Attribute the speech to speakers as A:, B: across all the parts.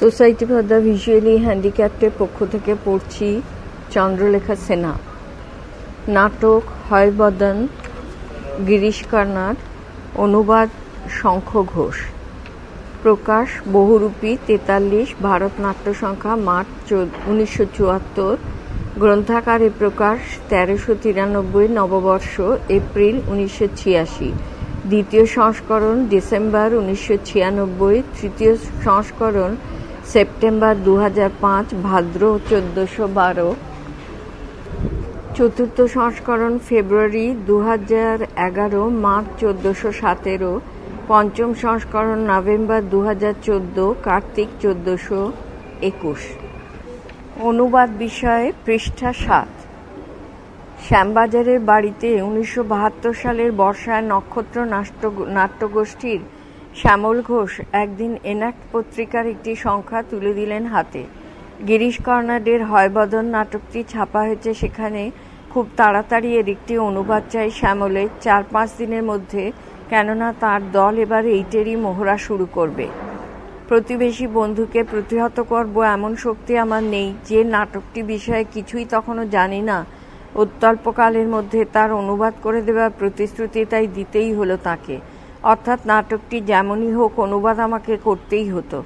A: Society for the visually হ্যান্ডিক্যাপ্টের পক্ষ থেকে পড়ছি চন্দ্রলেখা সিনহা। নাটক হয়বদন, গিরিশ কর্নার, অনুবাদ শঙ্খ ঘোষ। প্রকাশ বহুরূপী 43, ভারত নাট্য সংখ্যা মার্চ 1974। গ্রন্থাকারে প্রকাশ 1393, নববর্ষ এপ্রিল 1986। দ্বিতীয় সংস্করণ ডিসেম্বর 1996, তৃতীয় সংস্করণ সেপ্টেম্বর 2005, ভাদ্র 1412। চতুর্থ সংস্করণ ফেব্রুয়ারি 2011, মার্চ 1417। পঞ্চম সংস্করণ নভেম্বর 2014, কার্তিক 1421। অনুবাদ বিষয়ে পৃষ্ঠা 7। শ্যামবাজারের বাড়িতে 1972 সালের বর্ষায় নক্ষত্র নাট্যগোষ্ঠীর শ্যামল ঘোষ একদিন এনাক্ট পত্রিকার একটি সংখ্যা তুলে দিলেন হাতে। গিরিশ কর্নারের হয়বদন নাটকটি ছাপা হয়েছে সেখানে। খুব তাড়াতাড়ি এর একটি অনুবাদ চাই শ্যামলের, 4-5 দিনের মধ্যে, কেননা তার দল এবার এইটেরই মহড়া শুরু করবে। প্রতিবেশী বন্ধুকে প্রতিহত করব এমন শক্তি আমার নেই। যে নাটকটি বিষয়ে কিছুই তখনও জানি না, অত্যল্পকালের মধ্যে তার অনুবাদ করে দেওয়ার প্রতিশ্রুতি তাই দিতেই হলো তাকে। অর্থাৎ নাটকটি যেমনই হোক অনুবাদ আমাকে করতেই হতো।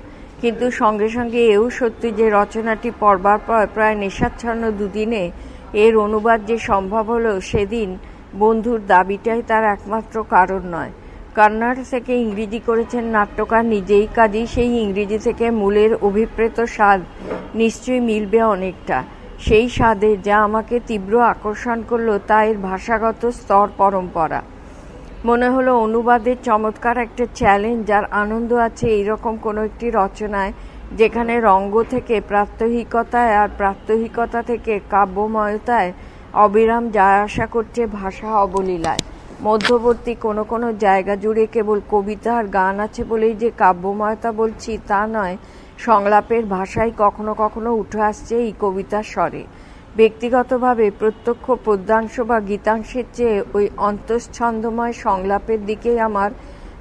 A: কিন্তু সঙ্গে সঙ্গে এও সত্যি যে রচনাটি পড়বার পর প্রায় নেশাচ্ছন্ন দুদিনে এর অনুবাদ যে সম্ভব হলো, সেদিন বন্ধুর দাবিটাই তার একমাত্র কারণ নয়। কন্নড় থেকে ইংরেজি করেছেন নাট্যকার নিজেই, কাজেই সেই ইংরেজি থেকে মূলের অভিপ্রেত স্বাদ নিশ্চয়ই মিলবে অনেকটা। সেই স্বাদে যা আমাকে তীব্র আকর্ষণ করলো তা এর ভাষাগত স্তর পরম্পরা। মনে হলো অনুবাদের চমৎকার একটা চ্যালেঞ্জ, যার আনন্দ আছে এইরকম কোনো একটি রচনায় যেখানে রঙ্গ থেকে প্রাত্যহিকতায় আর প্রাত্যহিকতা থেকে কাব্যময়তায় অবিরাম যায় আসা করছে ভাষা অবলীলায়। মধ্যবর্তী কোনো কোনো জায়গা জুড়ে কেবল কবিতা আর গান আছে বলেই যে কাব্যময়তা বলছি তা নয়, সংলাপের ভাষাই কখনো কখনো উঠে আসছে এই কবিতার স্বরে। ব্যক্তিগতভাবে প্রত্যক্ষ পদ্যাংশ বা গীতাংশের চেয়ে ওই অন্তঃছন্দময় সংলাপের দিকেই আমার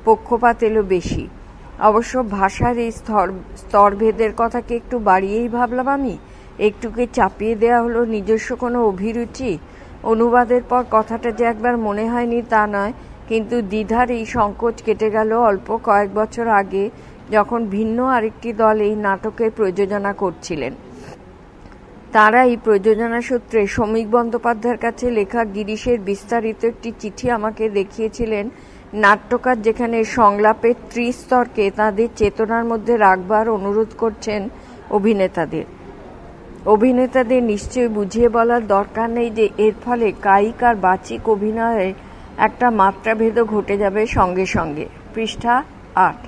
A: পক্ষপাত এলো বেশি। অবশ্য ভাষার এই স্তরভেদের কথাকে একটু বাড়িয়েই ভাবলাম আমি। একটুকে চাপিয়ে দেওয়া হলো নিজস্ব কোনো অভিরুচি। অনুবাদের পর কথাটা যে একবার মনে হয়নি তা নয়, কিন্তু দ্বিধার এই সংকোচ কেটে গেল অল্প কয়েক বছর আগে, যখন ভিন্ন আরেকটি দল এই নাটকের প্রযোজনা করছিলেন। তারা এই প্রযোজনা সূত্রে শ্রমিক বন্দ্যোপাধ্যায়ের কাছে লেখা গিরিশের বিস্তারিত একটি চিঠি আমাকে দেখিয়েছিলেন। নাট্যকার যেখানে সংলাপের ত্রিস্তরকে তাঁদের চেতনার মধ্যে রাখবার অনুরোধ করছেন অভিনেতাদের নিশ্চয়ই বুঝিয়ে বলার দরকার নেই যে এর ফলে কায়িক আর বাচিক অভিনয়ে একটা মাত্রাভেদও ঘটে যাবে সঙ্গে সঙ্গে। পৃষ্ঠা 8।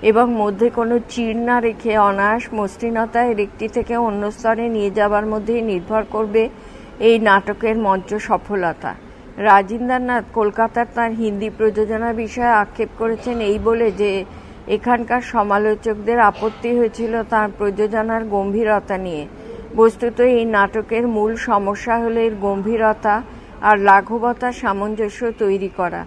A: এবং মধ্যে কোনো চিড় না রেখে অনায়াস মসৃণতা এর একটি থেকে অন্য স্তরে নিয়ে যাবার মধ্যেই নির্ভর করবে এই নাটকের মঞ্চ সফলতা। রাজিন্দ্রনাথ কলকাতার তাঁর হিন্দি প্রযোজনার বিষয়ে আক্ষেপ করেছেন এই বলে যে এখানকার সমালোচকদের আপত্তি হয়েছিল তাঁর প্রযোজনার গম্ভীরতা নিয়ে। বস্তুত এই নাটকের মূল সমস্যা হলো এর গম্ভীরতা আর লাঘবতার সামঞ্জস্য তৈরি করা।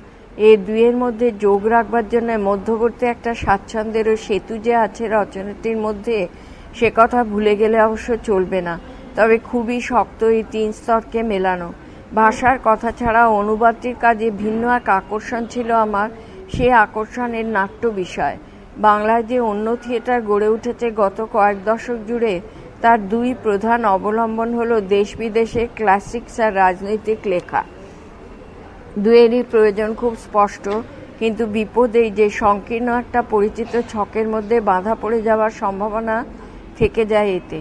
A: এই দুইয়ের মধ্যে যোগ রাখবার জন্য মধ্যবর্তী একটা স্বাচ্ছন্দ্যেরও সেতু যে আছে রচনাটির মধ্যে, সে কথা ভুলে গেলে অবশ্য চলবে না। তবে খুবই শক্ত এই 3 স্তরকে মেলানো। ভাষার কথা ছাড়া অনুবাদটির কাজে ভিন্ন এক আকর্ষণ ছিল আমার। সে আকর্ষণের নাট্য বিষয়। বাংলায় যে অন্য থিয়েটার গড়ে উঠেছে গত কয়েক দশক জুড়ে, তার 2 প্রধান অবলম্বন হলো দেশ বিদেশের ক্লাসিক্স আর রাজনৈতিক লেখা। দুয়েরই প্রয়োজন খুব স্পষ্ট, কিন্তু বিপদ এই যে সংকীর্ণ একটা পরিচিত ছকের মধ্যে বাঁধা পড়ে যাওয়ার সম্ভাবনা থেকে যায় এতে।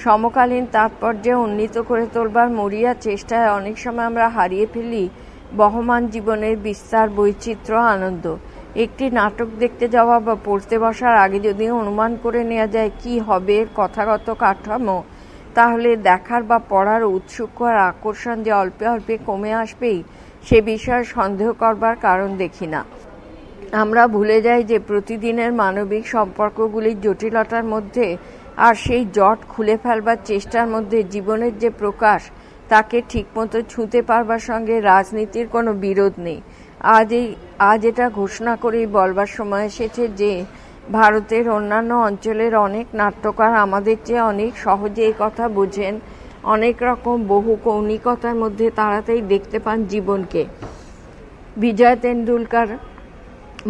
A: সমকালীন তাৎপর্যে উন্নীত করে তোলবার মরিয়া চেষ্টায় অনেক সময় আমরা হারিয়ে ফেলি বহমান জীবনের বিস্তার, বৈচিত্র্য, আনন্দ। একটি নাটক দেখতে যাওয়া বা পড়তে বসার আগে যদি অনুমান করে নেওয়া যায় কি হবে এর কথাগত কাঠামো, তাহলে দেখার বা পড়ার ঔৎসুক্য আর আকর্ষণ যে অল্পে অল্পে কমে আসবেই, সে বিষয়ে সন্দেহ করবার কারণ দেখি না। আমরা ভুলে যাই যে প্রতিদিনের মানবিক সম্পর্কগুলির জটিলতার মধ্যে আর সেই জট খুলে ফেলবার চেষ্টার মধ্যে জীবনের যে প্রকাশ, তাকে ঠিকমতো ছুঁতে পারবার সঙ্গে রাজনীতির কোনো বিরোধ নেই। আজ এটা ঘোষণা করেই বলবার সময় এসেছে যে ভারতের অন্যান্য অঞ্চলের অনেক নাট্যকার আমাদের চেয়ে অনেক সহজে এই কথা বোঝেন। অনেক রকম বহু কৌণিকতার মধ্যে তাড়াতাড়ি দেখতে পান জীবনকে। বিজয় তেন্ডুলকর,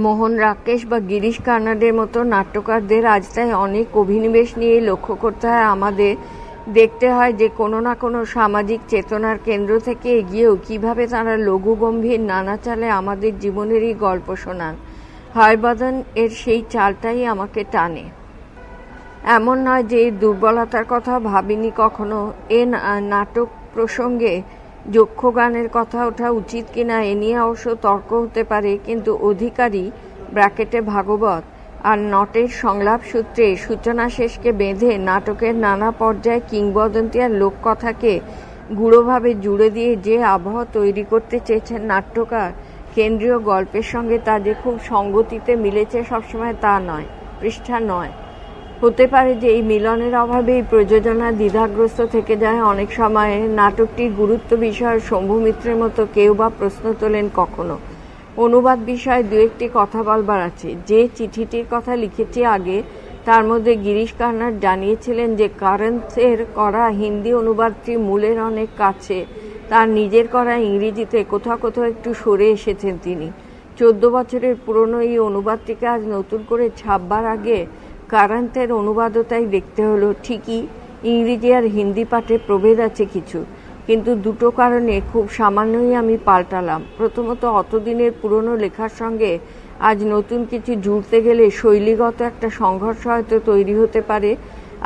A: মোহন রাকেশ বা গিরিশ কার্নাডের মতো নাট্যকারদের আজ তাই অনেক অভিনিবেশ নিয়ে লক্ষ্য করতে হয় আমাদের। দেখতে হয় যে কোনো না কোনো সামাজিক চেতনার কেন্দ্র থেকে এগিয়েও কিভাবে তারা লঘু গম্ভীর নানা চালে আমাদের জীবনেরই গল্প শোনান। হয়বদন এর সেই চালটাই আমাকে টানে। এমন নয় যে এর দুর্বলতার কথা ভাবিনি কখনো। নাটক প্রসঙ্গে যক্ষগানের কথা ওঠা উচিত কিনা এ নিয়ে অবশ্য তর্ক হতে পারে, কিন্তু অধিকারী ব্র্যাকেটে ভাগবত আর নটের সংলাপ সূত্রে সূচনা শেষকে বেঁধে নাটকের নানা পর্যায়ে কিংবদন্তি আর লোককথাকে গূঢ়ভাবে জুড়ে দিয়ে যে আবহ তৈরি করতে চেয়েছেন নাট্যকার, কেন্দ্রীয় গল্পের সঙ্গে তা যে খুব সঙ্গতিতে মিলেছে সবসময় তা নয়, পৃষ্ঠা নয়। হতে পারে যে এই মিলনের অভাবেই প্রযোজনা দ্বিধাগ্রস্ত থেকে যায় অনেক সময়ে। নাটকটির গুরুত্ব বিষয়ে শম্ভু মিত্রের মতো কেউ বা প্রশ্ন তোলেন কখনো। অনুবাদ বিষয়ে দু একটি কথা বলবার আছে। যে চিঠিটির কথা লিখেছি আগে, তার মধ্যে গিরিশ কার্নাড জানিয়েছিলেন যে কারেন্থের করা হিন্দি অনুবাদটি মূলের অনেক কাছে। তার নিজের করা ইংরেজিতে কোথাও কোথাও একটু সরে এসেছেন তিনি। 14 বছরের পুরনো এই অনুবাদটিকে আজ নতুন করে ছাপবার আগে কারান্তের অনুবাদও তাই দেখতে হলো। ঠিকই ইংরেজি আর হিন্দি পাঠে প্রভেদ আছে কিছু, কিন্তু দুটো কারণে খুব সামান্যই আমি পাল্টালাম। প্রথমত, অতদিনের পুরনো লেখার সঙ্গে আজ নতুন কিছু জুড়তে গেলে শৈলীগত একটা সংঘর্ষ হয়তো তৈরি হতে পারে।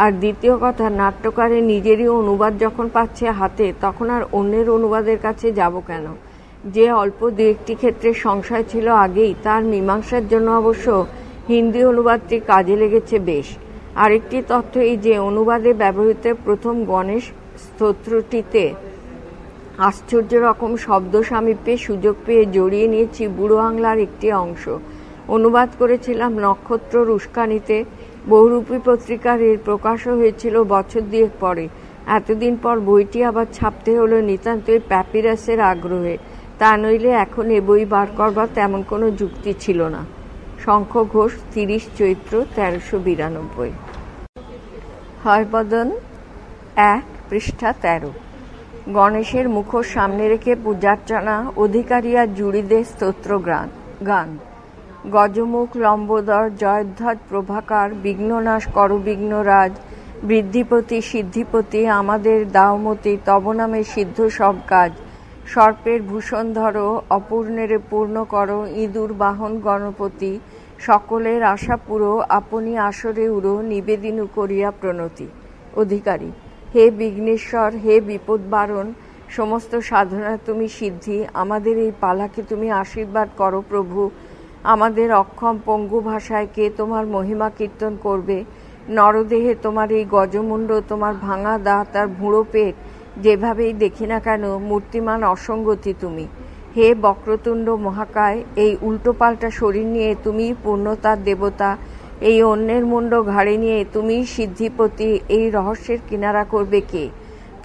A: আর দ্বিতীয় কথা, নাট্যকারের নিজেরই অনুবাদ যখন পাচ্ছে হাতে, তখন আর অন্যের অনুবাদের কাছে যাব কেন? যে অল্প দু একটি ক্ষেত্রে সংশয় ছিল আগেই, তার মীমাংসার জন্য অবশ্য হিন্দি অনুবাদটি কাজে লেগেছে বেশ। আরেকটি তথ্য এই যে অনুবাদে ব্যবহৃত প্রথম গণেশ স্তোত্রটিতে আশ্চর্য রকম শব্দ সামীপ্যে সুযোগ পেয়ে জড়িয়ে নিয়েছি বুড়ো বাংলার একটি অংশ। অনুবাদ করেছিলাম নক্ষত্রর উস্কানিতে। বহুরূপী পত্রিকার এর প্রকাশও হয়েছিল বছর 2 পরে। এতদিন পর বইটি আবার ছাপতে হলো নিতান্তই প্যাপিরাসের আগ্রহে। তা নইলে এখন এ বই বার করবার তেমন কোনো যুক্তি ছিল না। শঙ্খ ঘোষ, 30 চৈত্র 1392। হয়বদন 1, পৃষ্ঠা 13। গণেশের মুখোশ সামনে রেখে পূজার্চনা, অধিকারী আর জুড়িদের স্তোত্র গান। গজমুখ, লম্বোদর, জয়ধ্বজ, প্রভাকার, বিঘ্ননাশ কর বিঘ্নরাজ, বৃদ্ধিপতি, সিদ্ধিপতি, আমাদের দাওমতি, তব নামে সিদ্ধ সব কাজ, সর্পের ভূষণ ধরো, অপূর্ণের পূর্ণ করো, ইঁদুর বাহন গণপতি, সকলের আশা পুরো, আপনি আসরে উড়ো, নিবেদিনু করিয়া প্রণতি। অধিকারী: হে বিঘ্নেশ্বর, হে বিপদ বারণ, সমস্ত সাধনা তুমি সিদ্ধি, আমাদের এই পালাকে তুমি আশীর্বাদ করো প্রভু। আমাদের অক্ষম পঙ্গু ভাষায় কে তোমার মহিমা কীর্তন করবে? নরদেহে তোমার এই গজমুণ্ড, তোমার ভাঙা দাঁত আর ভুঁড়ো পেট যেভাবেই দেখি না কেন, মূর্তিমান অসঙ্গতি তুমি। হে বক্রতুণ্ড মহাকায়, এই উল্টোপাল্টা শরীর নিয়ে তুমি পূর্ণতার দেবতা, এই অন্যের মুণ্ড ঘাড়ে নিয়ে তুমি সিদ্ধিপতি, এই রহস্যের কিনারা করবে কে?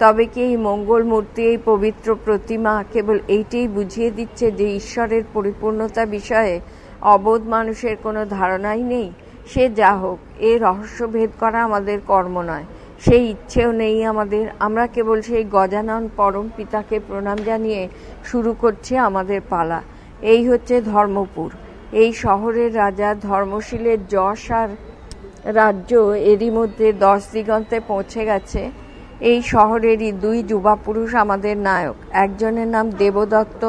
A: তবে কি এই মঙ্গল মূর্তি, এই পবিত্র প্রতিমা কেবল এইটাই বুঝিয়ে দিচ্ছে যে ঈশ্বরের পরিপূর্ণতা বিষয়ে অবোধ মানুষের কোনো ধারণাই নেই? সে যা হোক, এ রহস্য ভেদ করা আমাদের কর্ম নয়, সেই ইচ্ছেও নেই আমাদের। আমরা কেবল সেই গজানন পরম পিতাকে প্রণাম জানিয়ে শুরু করছি আমাদের পালা। এই হচ্ছে ধর্মপুর। এই শহরের রাজা ধর্মশীলের যশ আর রাজ্য এরই মধ্যে 10 দিগন্তে পৌঁছে গেছে। এই শহরেরই 2 যুবা পুরুষ আমাদের নায়ক। একজনের নাম দেবদত্ত,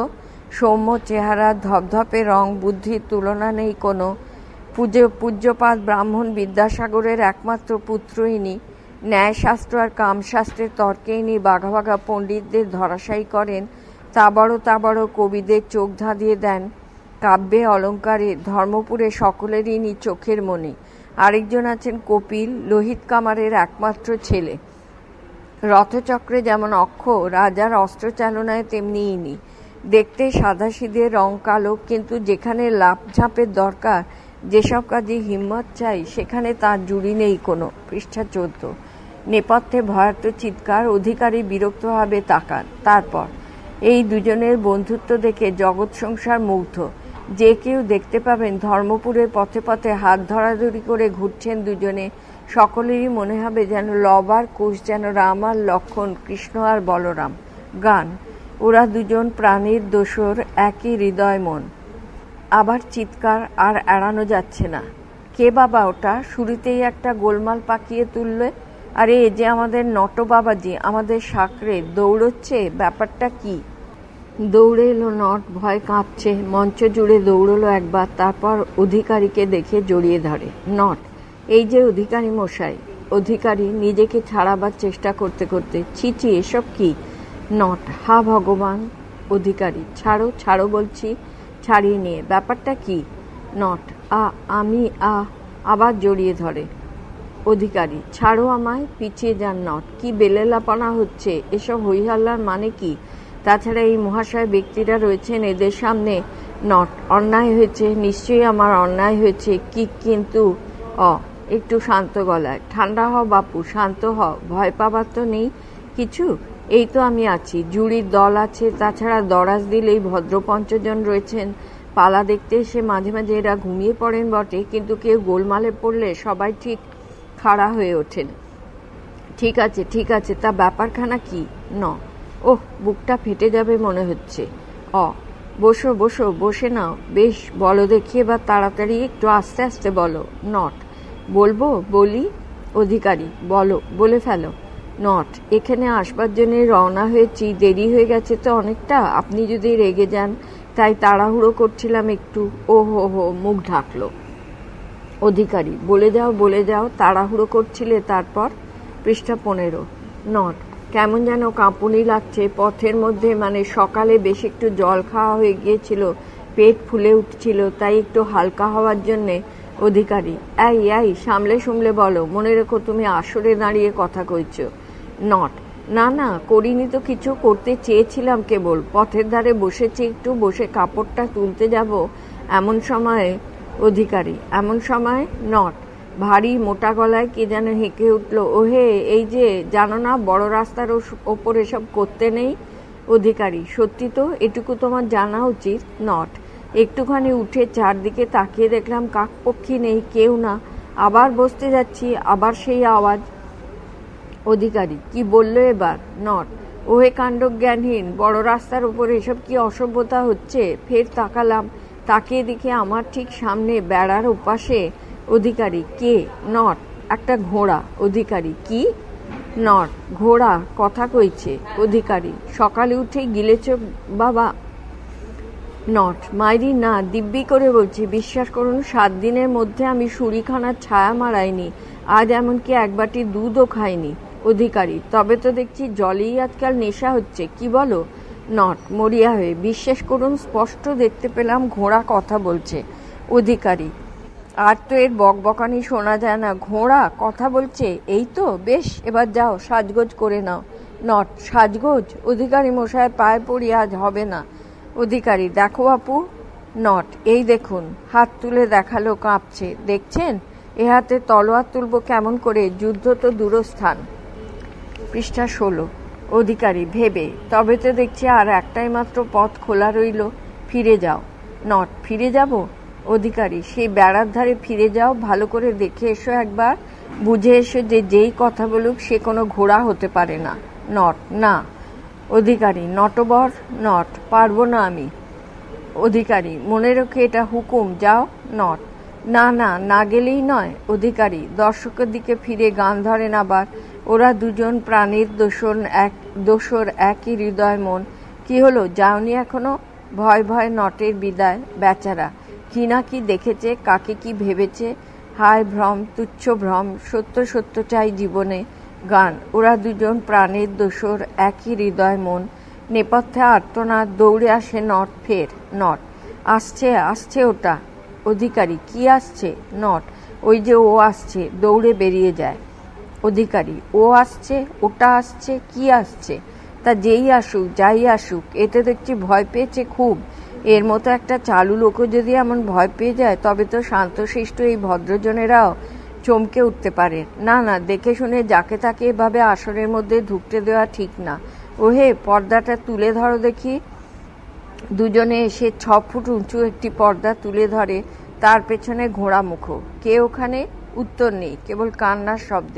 A: সৌম্য চেহারা, ধপধপে রং, বুদ্ধির তুলনা নেই কোনো। পূজ্যপাদ ব্রাহ্মণ বিদ্যাসাগরের একমাত্র পুত্র ইনি। ন্যায়শাস্ত্র আর কামশাস্ত্রের তর্কে ইনি বাঘা বাঘা পণ্ডিতদের ধরাশায়ী করেন, তা বড় কবিদের চোখ ধাঁধিয়ে দেন। কাব্যে অলঙ্কারে ধর্মপুরে সকলেরই ইনি চোখের মণি। আরেকজন আছেন কপিল, লোহিত কামারের একমাত্র ছেলে। রথচক্রে যেমন অক্ষ, রাজার অস্ত্রচালনায় তেমনি ইনি। দেখতে সাদাসিধে, রং কালো, কিন্তু যেখানে লাফ ঝাঁপের দরকার, যেসব কাজে হিম্মত চাই, সেখানে তার জুড়ি নেই কোনো। পৃষ্ঠা 14। নেপথ্যে ভয়ার্ত চিৎকার। অধিকারী বিরক্তভাবে তাকান। তারপর এই দুজনের বন্ধুত্ব দেখে জগৎ সংসার মুগ্ধ। যে কেউ দেখতে পাবেন ধর্মপুরের পথে পথে হাত ধরাধরি করে ঘুরছেন দুজনে। সকলেরই মনে হবে যেন লব আর কুশ, যেন রাম আর লক্ষণ, কৃষ্ণ আর বলরাম। গান। ওরা দুজন প্রাণীর দোসর, একই হৃদয় মন। আবার চিৎকার আর এড়ানো যাচ্ছে না। কে বাবা ওটা? শুরুতেই একটা গোলমাল পাকিয়ে তুললে। আরে এ যে আমাদের নট বাবাজি, আমাদের সাকরে দৌড়চ্ছে। ব্যাপারটা কি? দৌড়ে এলো নট, ভয় কাঁপছে। মঞ্চ জুড়ে দৌড়লো একবার, তারপর অধিকারীকে দেখে জড়িয়ে ধরে। নট, এই যে অধিকারী মশাই। অধিকারী নিজেকে ছাড়াবার চেষ্টা করতে করতে, ছি ছি, এসব কি? নট, হা ভগবান। অধিকারী, ছাড়ো ছাড়ো বলছি। ছাড়িয়ে নিয়ে, ব্যাপারটা কি? নট, আমি আবার জড়িয়ে ধরে। অধিকারী, ছাড়ো আমায়। পিছিয়ে যান নট। কি বেলেলাপনা হচ্ছে? এসব হইহাল্লার মানে কি? তাছাড়া এই মহাশয় ব্যক্তিরা রয়েছেন এদের সামনে। নট, অন্যায় হয়েছে, নিশ্চয়ই আমার অন্যায় হয়েছে। কি কিন্তু? একটু শান্ত গলায়, ঠান্ডা হও বাপু, শান্ত হও। ভয় পাবার তো নেই কিছু। এই তো আমি আছি, জুড়ির দল আছে, তাছাড়া দরাজ দিলেই ভদ্র 5 জন রয়েছেন। পালা দেখতে এসে মাঝে মাঝে এরা ঘুমিয়ে পড়েন বটে, কিন্তু কেউ গোলমালে পড়লে সবাই ঠিক খাড়া হয়ে ওঠেন। ঠিক আছে ঠিক আছে, তা ব্যাপারখানা কি? ওহ, বুকটা ফেটে যাবে মনে হচ্ছে। বসো বসো, বসে নাও। বেশ, বলো দেখি এবার তাড়াতাড়ি, একটু আস্তে আস্তে বলো। নট, বলবো? বলি। অধিকারী, বলো, বলে ফেলো। নট, এখানে আসবার জন্য রওনা হয়েছি, দেরি হয়ে গেছে তো অনেকটা। আপনি যদি রেগে যান, তাই তাড়াহুড়ো করছিলাম একটু। ও হো, মুখ ঢাকলো। অধিকারী, বলে যাও বলে যাও, তাড়াহুড়ো করছিলে তারপর? পৃষ্ঠা 15। নট, কেমন যেন কাঁপুনি লাগছে পথের মধ্যে, মানে সকালে বেশ একটু জল খাওয়া হয়ে গিয়েছিল, পেট ফুলে উঠছিল, তাই একটু হালকা হওয়ার জন্যে। অধিকারী, এই সামলে সুমলে বলো, মনে রেখো তুমি আসরে দাঁড়িয়ে কথা কইছো। নট, না করিনি তো কিছু, করতে চেয়েছিলাম কেবল। পথের ধারে বসেছি একটু, বসে কাপড়টা তুলতে যাব এমন সময়। অধিকারী, এমন সময়? নট, ভারী মোটা গলায় কে যেন হেঁকে উঠল, ওহে, এই যে জানো না বড় রাস্তার ওপর এসব করতে নেই। অধিকারী, সত্যি তো, এটুকু তোমার জানা উচিত। নট, একটুখানি উঠে চারদিকে তাকিয়ে দেখলাম কাকপক্ষী নেই, কেউ না। আবার বসতে যাচ্ছি, আবার সেই আওয়াজ। অধিকারী, কি বললো এবার? নট, ওহে কাণ্ডজ্ঞানহীন, বড় রাস্তার উপরে এসব কি অসভ্যতা হচ্ছে? ফের তাকালাম, তাকিয়ে দেখে আমার ঠিক সামনে বেড়ার ওপাশে। অধিকারী, কে? নট, একটা ঘোড়া। অধিকারী, কি? নট, ঘোড়া কথা কইছে। অধিকারী, সকালে উঠে গিলেছ বাবা? নট, মাইরি না, দিব্যি করে বলছি, বিশ্বাস করুন 7 দিনের মধ্যে আমি শুঁড়িখানার ছায়া মারাইনি, আজ এমনকি 1 বাটি দুধও খাইনি। অধিকারী, তবে তো দেখছি জলেই আজকাল নেশা হচ্ছে, কি বলো? নট, মরিয়া হয়ে, বিশ্বাস করুন স্পষ্ট দেখতে পেলাম ঘোড়া কথা বলছে। অধিকারী, আর তো এর বকবকানি শোনা যায় না, ঘোড়া কথা বলছে, এই তো বেশ, এবার যাও সাজগোজ করে নাও। নট, সাজগোজ? অধিকারী মশাই পায়ে পড়ি, আজ হবে না। অধিকারী, দেখো আপু। নট, এই দেখুন। হাত তুলে দেখালো, কাঁপছে, দেখছেন? এ হাতে তলোয়ার তুলব কেমন করে, যুদ্ধ তো দূরস্থান। পৃষ্ঠা 16। অধিকারী, ভেবে, তবে তো দেখছি আর একটাই মাত্র পথ খোলা রইল, ফিরে যাও। নট, ফিরে যাব? অধিকারী, সেই বেড়ার ধারে ফিরে যাও, ভালো করে দেখে এসো একবার, বুঝে এসো যে যেই কথা বলুক সে কোনো ঘোড়া হতে পারে না। নট, না। অধিকারী, নটবর। নট, পারবো না আমি। অধিকারী, মনে রেখে এটা হুকুম, যাও। নট, না গেলেই নয়। অধিকারী দর্শকের দিকে ফিরে গান ধরেন আবার, ওরা দুজন প্রাণীর দোসর, একই হৃদয় মন। কি হলো, যাওনি এখনো? ভয় নটের বিদায়, বেচারা। কি না কি দেখেছে, কাকে কি ভেবেছে। হায় ভ্রম, তুচ্ছ ভ্রম, সত্য চাই জীবনে। গান। ওরা দুজন প্রাণের দোসর, একই হৃদয় মন। নেপথ্যে আর্তনাদ, দৌড়ে আসে নট ফের। নট, আসছে ওটা। অধিকারী, কি আসছে? নট, ওই যে ও আসছে, দৌড়ে বেরিয়ে যায়। অধিকারী, ও আসছে, ওটা আসছে, কি আসছে? তা যেই আসুক, যাই আসুক, এতে দেখছি ভয় পেয়েছে খুব। এর মতো একটা চালু লোকও যদি এমন ভয় পেয়ে যায়, তবে তো শান্তশিষ্ট এই ভদ্রজনেরাও চমকে উঠতে পারে। না, দেখে শুনে যাকে তাকে এভাবে আসরের মধ্যে ঢুকতে দেওয়া ঠিক না। ওহে, পর্দাটা তুলে ধরো দেখি। দুজনে এসে 6 ফুট উঁচু একটি পর্দা তুলে ধরে, তার পেছনে ঘোড়া মুখ। কে ওখানে? উত্তর নেই, কেবল কান্নার শব্দ।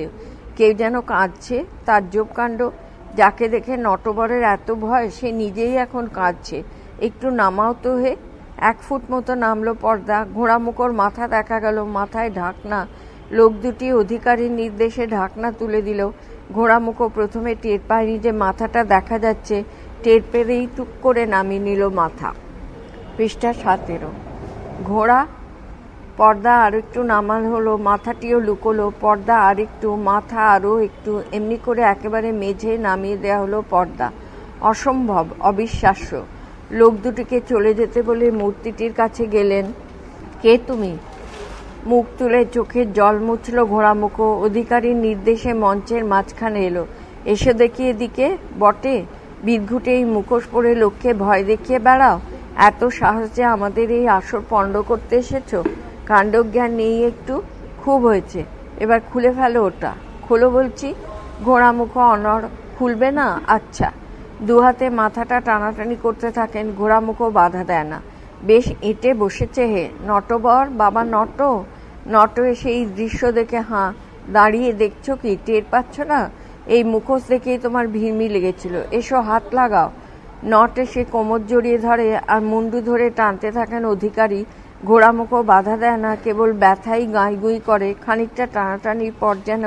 A: কেউ যেন কাঁদছে। তাজ্জব কাণ্ড! যাকে দেখে নটবরের এত ভয়, সে নিজেই এখন কাঁদছে। একটু নামাও তো হে। 1 ফুট মতো নামলো পর্দা। ঘোড়ামুখোর মাথা দেখা গেল, মাথায় ঢাকনা। লোক দুটি অধিকারীর নির্দেশে ঢাকনা তুলে দিল। ঘোড়ামুখো প্রথমে টের পায়নি যে মাথাটা দেখা যাচ্ছে। টের পেরেই টুক করে নামিয়ে নিল মাথা। পৃষ্ঠা 17। ঘোড়া পর্দা আর একটু নামাল হলো, মাথাটিও লুকোলো। পর্দা আর একটু, মাথা আরও একটু, এমনি করে একেবারে মেঝে নামিয়ে দেয়া হলো পর্দা। অসম্ভব, অবিশ্বাস্য। লোক দুটিকে চলে যেতে বলে মূর্তিটির কাছে গেলেন। কে তুমি? মুখ তুলে চোখের জল মুছল ঘোড়ামুখো। অধিকারীর নির্দেশে মঞ্চের মাঝখানে এলো। এসে দেখি এদিকে। বটে, বিদঘুটে এই মুখোশ পরে লোককে ভয় দেখিয়ে বেড়াও? এত সাহস যে আমাদের এই আসর পণ্ড করতে এসেছ? কাণ্ডজ্ঞান নেই একটু? খুব হয়েছে, এবার খুলে ফেলো ওটা। খোলো বলছি। ঘোড়ামুখো অনড়। খুলবে না? আচ্ছা। দুহাতে মাথাটা টানাটানি করতে থাকেন। ঘোড়ামুখো বাধা দেয় না। বেশ এঁটে বসেছে হে। নটবর, বাবা নট। নট এসে এই দৃশ্য দেখে দাঁড়িয়ে দেখছো কি? টের পাচ্ছ না? এই মুখোশ দেখেই তোমার ভিড়মি লেগেছিল। এসো, হাত লাগাও। নট এসে কোমর জড়িয়ে ধরে আর মুন্ডু ধরে টানতে থাকেন অধিকারী। ঘোড়ামুখো বাধা দেয় না, কেবল ব্যথাই গাঁইগুঁই করে। খানিকটা টানাটানির পর যেন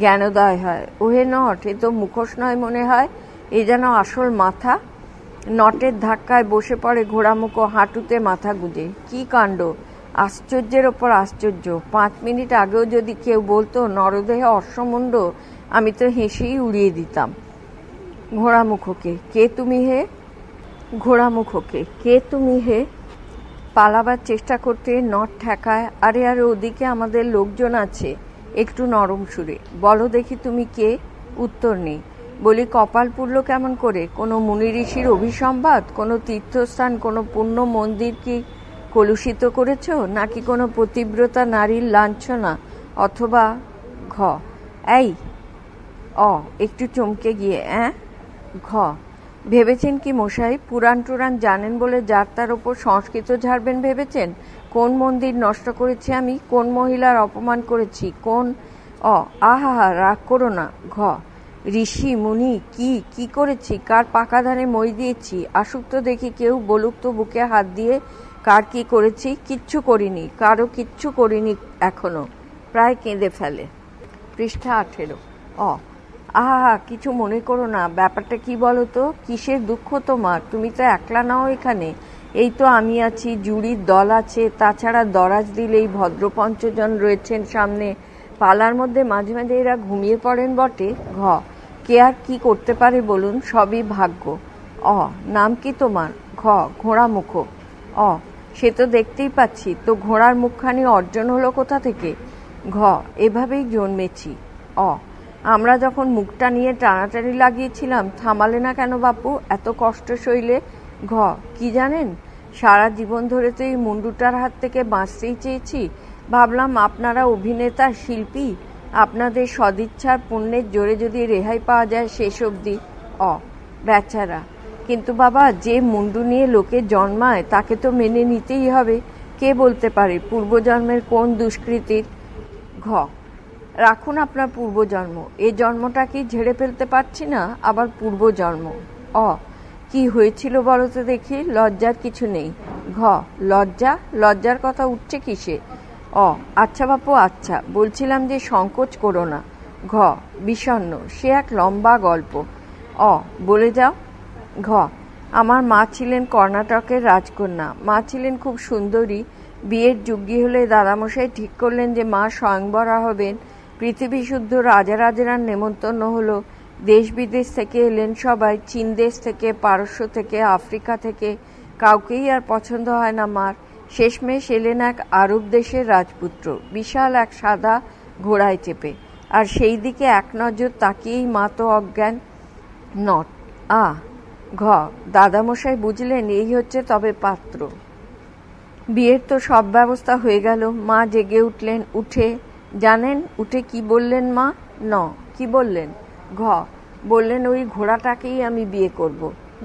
A: জ্ঞানোদয় হয়। ওহে নট, এ তো মুখোশ নয় মনে হয়, এ যেন আসল মাথা। নটের ধাক্কায় বসে পড়ে ঘোড়ামুখো, হাঁটুতে মাথা গুঁজে। কি কাণ্ড! আশ্চর্যের ওপর আশ্চর্য। 5 মিনিট আগেও যদি কেউ বলতো নরদেহে অশ্বমুণ্ড, আমি তো হেসেই উড়িয়ে দিতাম। ঘোড়ামুখোকে, কে তুমি হে? ঘোড়ামুখোকে, কে তুমি হে? পালাবার চেষ্টা করতে নট ঠেকায়। আরে আরে, ওদিকে আমাদের লোকজন আছে। একটু নরম সুরে বলো দেখি তুমি কে? উত্তর নেই। বলি, কপাল পুড়ল কেমন করে? কোনো মুনি ঋষির অভিসম্বাদ? কোনো তীর্থস্থান, কোনো পুণ্য মন্দির কি কলুষিত করেছ? নাকি কোনো পতিব্রতা নারীর লাঞ্ছনা? অথবা ঘ এই একটু চমকে গিয়ে ঘ ভেবেছেন কি মশাই? পুরাণ টুরাণ জানেন বলে যার তার ওপর সংস্কৃত ঝাড়বেন ভেবেছেন? কোন মন্দির নষ্ট করেছি আমি? কোন মহিলার অপমান করেছি? কোন আহা, রাগ করো না। ঘ ঋষি মুনি কি করেছি? কার পাকা ধানে মই দিয়েছি? আসুক তো দেখি কেউ, বলুক তো বুকে হাত দিয়ে কার কি করেছি। কিচ্ছু করিনি, কারো কিচ্ছু করিনি এখনো। প্রায় কেঁদে ফেলে। পৃষ্ঠা 18। আহা, কিছু মনে করো না। ব্যাপারটা কি বলো তো? কিসের দুঃখ তোমার? তুমি তো একলা নাও এখানে। এই তো আমি আছি, জুরির দল আছে, তাছাড়া দরাজ দিলেই ভদ্রপঞ্চজন রয়েছেন সামনে। পালার মধ্যে মাঝে মাঝে এরা ঘুমিয়ে পড়েন বটে। ঘ কে আর কি করতে পারে বলুন? সবই ভাগ্য। নাম কি তোমার? ঘ ঘোড়ামুখো। সে তো দেখতেই পাচ্ছি। তো ঘোড়ার মুখখানি অর্জন হলো কোথা থেকে? ঘ এভাবেই জন্মেছি। আমরা যখন মুখটা নিয়ে টানাটানি লাগিয়েছিলাম, থামালে না কেন বাপু? এত কষ্ট সইলে? ঘ কি জানেন, সারা জীবন ধরে তো এই মুন্ডুটার হাত থেকে বাঁচতেই চেয়েছি। ভাবলাম আপনারা অভিনেতা, শিল্পী, আপনাদের সদিচ্ছার পুণ্যের জোরে যদি রেহাই পাওয়া যায় শেষ অবধি। বেচারা! কিন্তু বাবা, যে মুন্ডু নিয়ে লোকে জন্মায় তাকে তো মেনে নিতেই হবে। কে বলতে পারে পূর্বজন্মের কোন দুষ্কৃতির? ঘ রাখুন আপনার পূর্বজন্ম। এ জন্মটা কি ঝেড়ে ফেলতে পারছি না, আবার পূর্বজন্ম। কি হয়েছিল বলো তো দেখি? লজ্জার কিছু নেই। ঘ লজ্জার কথা উঠছে কিসে? আচ্ছা বাপু, আচ্ছা, বলছিলাম যে সংকোচ করো না। ঘ বিষণ্ণ। সে এক লম্বা গল্প। বলে যাও। ঘ আমার মা ছিলেন কর্ণাটকের রাজকন্যা। মা ছিলেন খুব সুন্দরী। বিয়ের যোগ্যী হলে দাদামশাই ঠিক করলেন যে মা স্বয়ংবরা হবেন। পৃথিবী শুদ্ধ রাজারাজেরার নেমন্তন্ন হলো। দেশ বিদেশ থেকে এলেন সবাই। চীন দেশ থেকে, পারস্য থেকে, আফ্রিকা থেকে। কাউকেই আর পছন্দ হয় না মার। শেষমেশ এলেন এক আরব দেশের রাজপুত্র, বিশাল এক সাদা ঘোড়ায় চেপে। আর সেই দিকে এক নজর তাকিয়েই মা তো অজ্ঞান। নট ঘ দাদামশাই বুঝলেন এই হচ্ছে তবে পাত্র। বিয়ের তো সব ব্যবস্থা হয়ে গেল। মা জেগে উঠলেন। উঠে কি বললেন মা? কি বললেন? ঘ বললেন ওই ঘোড়াটাকেই আমি বিয়ে করব।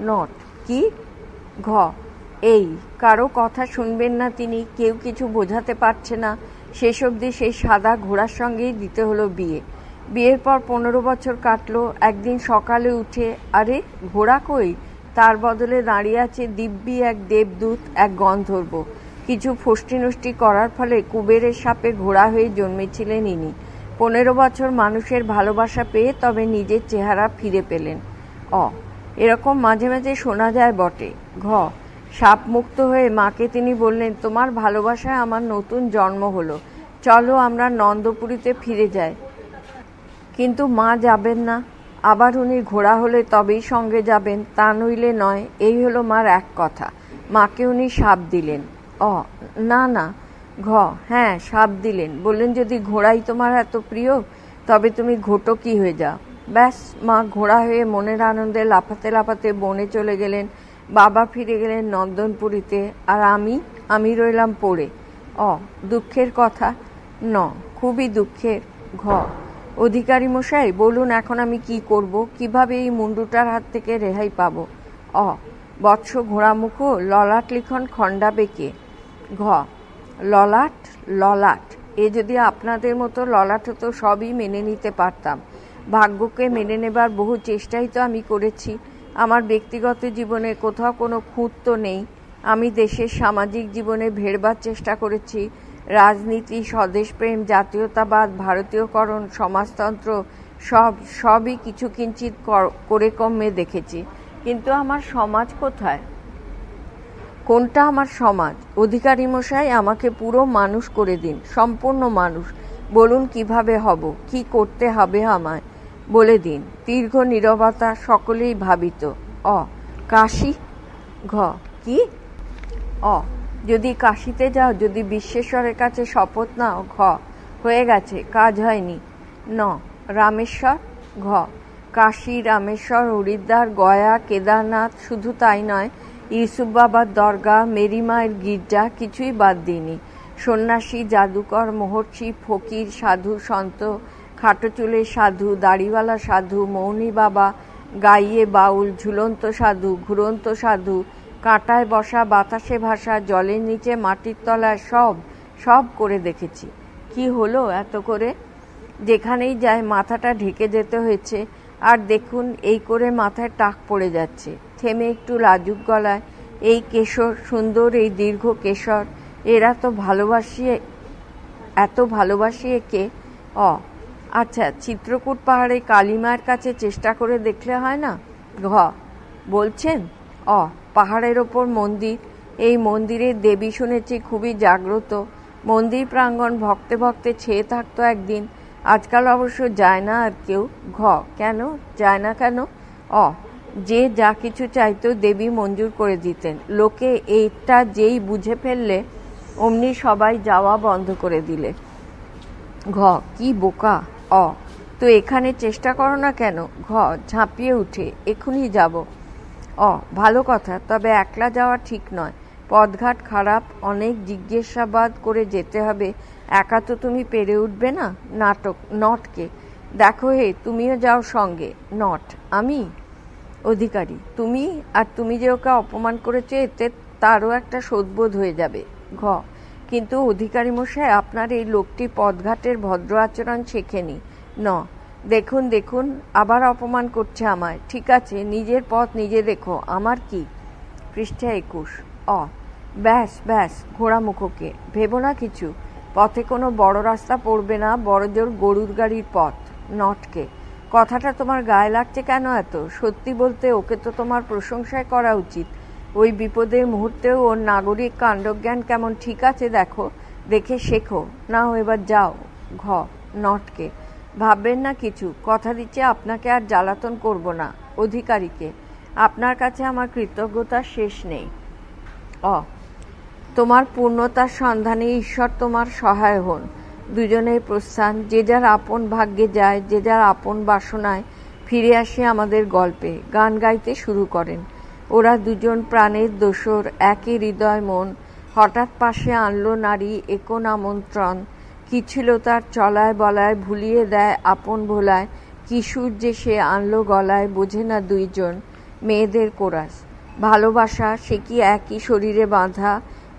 A: নট কি? ঘ, এই কারো কথা শুনবেন না তিনি, কেউ কিছু বোঝাতে পারছে না, শেষ অবধি সেই সাদা ঘোড়ার সঙ্গেই দিতে হলো বিয়ে। বিয়ের পর 15 বছর কাটলো। একদিন সকালে উঠে, আরে ঘোড়া কই? তার বদলে দাঁড়িয়ে আছে দিব্যি এক দেবদূত, এক গন্ধর্ব। কিছু ফষ্টি নষ্টি করার ফলে কুবেরের সাপে ঘোড়া হয়ে জন্মেছিলেন ইনি। 15 বছর মানুষের ভালোবাসা পেয়ে তবে নিজের চেহারা ফিরে পেলেন। এরকম মাঝে মাঝে শোনা যায় বটে। ঘ, সাপ মুক্ত হয়ে মাকে তিনি বললেন, তোমার ভালোবাসায় আমার নতুন জন্ম হলো, চলো আমরা নন্দপুরীতে ফিরে যাই। কিন্তু মা যাবেন না। আবার উনি ঘোড়া হলে তবেই সঙ্গে যাবেন, তা নইলে নয়, এই হলো মার এক কথা। মাকে উনি সাপ দিলেন। না না। ঘ, হ্যাঁ সাপ দিলেন, বললেন যদি ঘোড়াই তোমার এত প্রিয় তবে তুমি ঘোটকি হয়ে যাও। ব্যাস, মা ঘোড়া হয়ে মনের আনন্দে লাফাতে লাফাতে বনে চলে গেলেন। বাবা ফিরে গেলেন নন্দনপুরীতে, আর আমি রইলাম পড়ে। দুঃখের কথা। ন, খুবই দুঃখের। ঘ, অধিকারী মশাই বলুন এখন আমি কি করব, কিভাবে এই মুন্ডুটার হাত থেকে রেহাই পাব? বৎস ঘোড়ামুখ ললাট লিখন খণ্ডাবে কে? ঘ, ললাট ললাট, এ যদি আপনাদের মতো ললাট হতো সবই মেনে নিতে পারতাম। ভাগ্যকে মেনে নেবার বহু চেষ্টাই তো আমি করেছি। আমার ব্যক্তিগত জীবনে কোথাও কোনো খুঁত তো নেই। আমি দেশের সামাজিক জীবনে ভেড়বার চেষ্টা করেছি। রাজনীতি, স্বদেশপ্রেম, জাতীয়তাবাদ, ভারতীয়করণ, সমাজতন্ত্র সবই কিছু কিঞ্চিত করে কমে দেখেছি। কিন্তু আমার সমাজ কোথায়? কোনটা আমার সমাজ? অধিকারী মশাই আমাকে পুরো মানুষ করে দিন, সম্পূর্ণ মানুষ। বলুন কিভাবে হব, কি করতে হবে আমায় বলে দিন। দীর্ঘ নীরবতা, সকলেই ভাবিত। কাশী। ঘ, কি? যদি কাশীতে যাও, যদি বিশ্বেশ্বরের কাছে শপথ নাও। ঘ, হয়ে গেছে, কাজ হয়নি। ন, রামেশ্বর। ঘ, কাশী, রামেশ্বর, হরিদ্বার, গয়া, কেদারনাথ, শুধু তাই নয়, ইউসুফ বাবার দরগা, মেরি মায়ের গির্জা, কিছুই বাদ দিইনি। সন্ন্যাসী, জাদুকর, মহর্ষি, ফকির, সাধু, সন্ত, খাটো চুলের সাধু, দাড়িওয়ালা সাধু, মৌনী বাবা, গাইয়ে বাউল, ঝুলন্ত সাধু, ঘুরন্ত সাধু, কাঁটায় বসা, বাতাসে ভাসা, জলের নিচে, মাটির তলায়, সব করে দেখেছি। কি হলো এত করে? যেখানেই যায় মাথাটা ঢেকে যেতে হয়েছে। আর দেখুন এই করে মাথায় টাক পড়ে যাচ্ছে। থেমে একটু লাজুক গলায়, এই কেশর, সুন্দর এই দীর্ঘ কেশর, এরা তো এত ভালোবাসি একে। আচ্ছা, চিত্রকূট পাহাড়ে কালীমায়ের কাছে চেষ্টা করে দেখলে হয় না? ঘ, বলছেন? পাহাড়ের ওপর মন্দির, এই মন্দিরের দেবী শুনেছি খুবই জাগ্রত। মন্দির প্রাঙ্গণ ভক্তে ভক্তে ছেয়ে থাকতো একদিন। আজকাল অবশ্য যায় না আর কেউ। ঘ, কেন যায় না কেন? যে যা কিছু চাইতো দেবী মঞ্জুর করে দিতেন। লোকে এইটা যেই বুঝে ফেললে অমনি সবাই যাওয়া বন্ধ করে দিলে। ঘ, কি বোকা। তো এখানে চেষ্টা করো না কেন? ঘ, ঝাঁপিয়ে উঠে এক্ষুনি যাব। ভালো কথা, তবে একলা যাওয়া ঠিক নয়। পথঘাট খারাপ, অনেক জিজ্ঞাসাবাদ করে যেতে হবে। একা তো তুমি পেরে উঠবে না। নটকে দেখো হে, তুমিও যাও সঙ্গে। নট, আমি? অধিকারী, তুমি? আর তুমি যে ওকে অপমান করেছো, এতে তারও একটা শোধবোধ হয়ে যাবে। ঘ, কিন্তু অধিকারী মশাই আপনার এই লোকটি পথঘাটের ভদ্র আচরণ শেখেনি। ন, দেখুন আবার অপমান করছে আমায়। ঠিক আছে, নিজের পথ নিজে দেখো, আমার কি? পৃষ্ঠা 21। ব্যাস ঘোড়ামুখোকে ভেবো না কিছু। পথে কোনো বড় রাস্তা পড়বে না, বড়জোর গরুর গাড়ির পথ। নটকে, কথাটা তোমার গায়ে লাগছে কেন এত? সত্যি বলতে ওকে তো তোমার প্রশংসায় করা উচিত। ওই বিপদের মুহূর্তেও ওর নাগরিক কাণ্ডজ্ঞান কেমন ঠিক আছে দেখে শেখো। নাও এবার যাও। ঘ, নটকে, ভাববেন না কিছু, কথা দিচ্ছি আপনাকে আর জ্বালাতন করব না। অধিকারীকে, আপনার কাছে আমার কৃতজ্ঞতার শেষ নেই। তোমার পূর্ণতার সন্ধানে ঈশ্বর তোমার সহায় হন। দুজনের প্রস্থান, যে যার আপন ভাগ্যে যায়, যে যার আপন বাসনায়। ফিরে আসে আমাদের গল্পে। গান গাইতে শুরু করেন। ওরা দুজন প্রাণের দোসর, একই হৃদয় মন। হঠাৎ পাশে আনলো নারী একন আমন্ত্রণ। কি ছিল তার চলায় বলায়, ভুলিয়ে দেয় আপন ভোলায়। কিশোর যে সে আনলো গলায়, বোঝে না দুইজন। মেয়েদের কোরাস। ভালোবাসা সে কি একই শরীরে বাঁধা,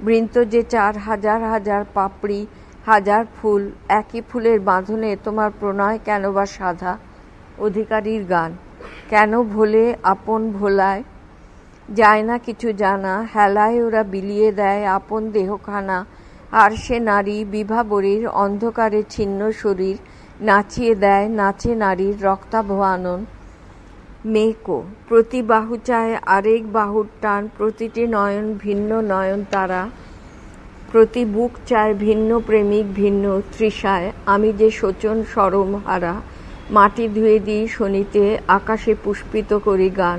A: বৃন্ত যে 4,000 পাপড়ি, হাজার ফুল, একই ফুলের বাঁধনে তোমার প্রণয় কেন বা সাধা। অধিকারীর গান। কেন ভোলে আপন ভোলায়, যায় না কিছু জানা, হেলায় ওরা বিলিয়ে দেয় আপন দেহখানা, আর সে নারী বিভাবরীর অন্ধকারে ছিন্ন শরীর, নাচিয়ে দেয় নাচে নারীর রক্তাভ আনন। মেকো। প্রতি বাহু চায় আরেক বাহুর টান, প্রতিটি নয়ন ভিন্ন নয়ন তারা, প্রতি বুক চায় ভিন্ন প্রেমিক ভিন্ন তৃষায়, আমি যে শোচন সরম হারা, মাটি ধুয়ে দিই শনিতে, আকাশে পুষ্পিত করি গান।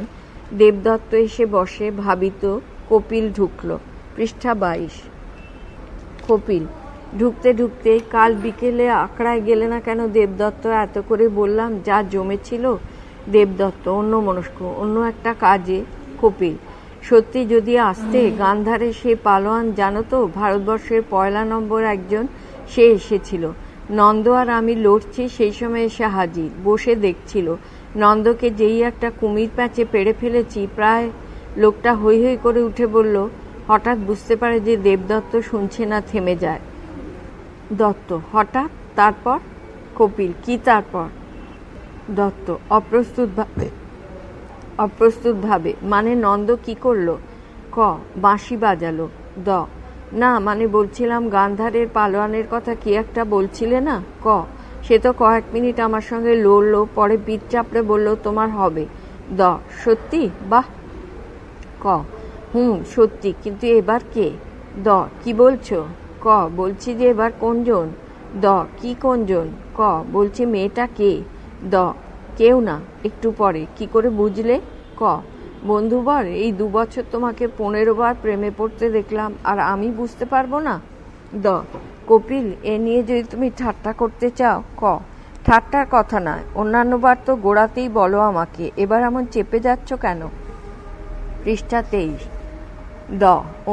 A: দেবদত্ত এসে বসে ভাবিত, কপিল ঢুকল। পৃষ্ঠা 22। কপিল। ঢুকতে ঢুকতে, কাল বিকেলে আখড়ায় গেলে না কেন দেবদত্ত? এত করে বললাম, যা জমেছিল। দেবদত্ত অন্যমনস্ক, অন্য একটা কাজে। কপিল। সত্যি যদি আসতে, গান্ধারে সে পালোয়ান জানো তো, ভারতবর্ষের 1 নম্বর একজন, সে এসেছিল। নন্দ আর আমি লড়ছি, সেই সময় এসে হাজির, বসে দেখছিল। নন্দকে যেই একটা কুমির প্যাঁচে পেড়ে ফেলেছি, প্রায় লোকটা হৈ হৈ করে উঠে বলল। হঠাৎ বুঝতে পারে যে দেবদত্ত শুনছে না, থেমে যায়। দত্ত। হঠাৎ? তারপর? কপিল। কি তারপর? দত্ত অপ্রস্তুত ভাবে। মানে নন্দ কি করলো? ক। বাঁশি বাজালো। দ। না, মানে বলছিলাম গান্ধারের পালোয়ানের কথা কি একটা বলছিলে না? ক। সে তো কয়েক মিনিট আমার সঙ্গে লড়লো, পরে পিঠ চাপড়ে বলল তোমার হবে। দ। সত্যি? বাহ। ক। সত্যি, কিন্তু এবার কে? দ। কি বলছো? ক। বলছি যে এবার কোনজন? দ। কি কোনজন? ক। বলছি মেয়েটা কে? দ। কেউ না, একটু পরে। কি করে বুঝলে? ক। বন্ধুবর, এই 2 বছর তোমাকে 15 বার প্রেমে পড়তে দেখলাম, আর আমি বুঝতে পারবো না? দ। কপিল, এ নিয়ে যদি তুমি ঠাট্টা করতে চাও। ক। ঠাট্টার কথা নয়, অন্যান্যবার তো গোড়াতেই বলো আমাকে, এবার এমন চেপে যাচ্ছ কেন? পৃষ্ঠা 23। দ।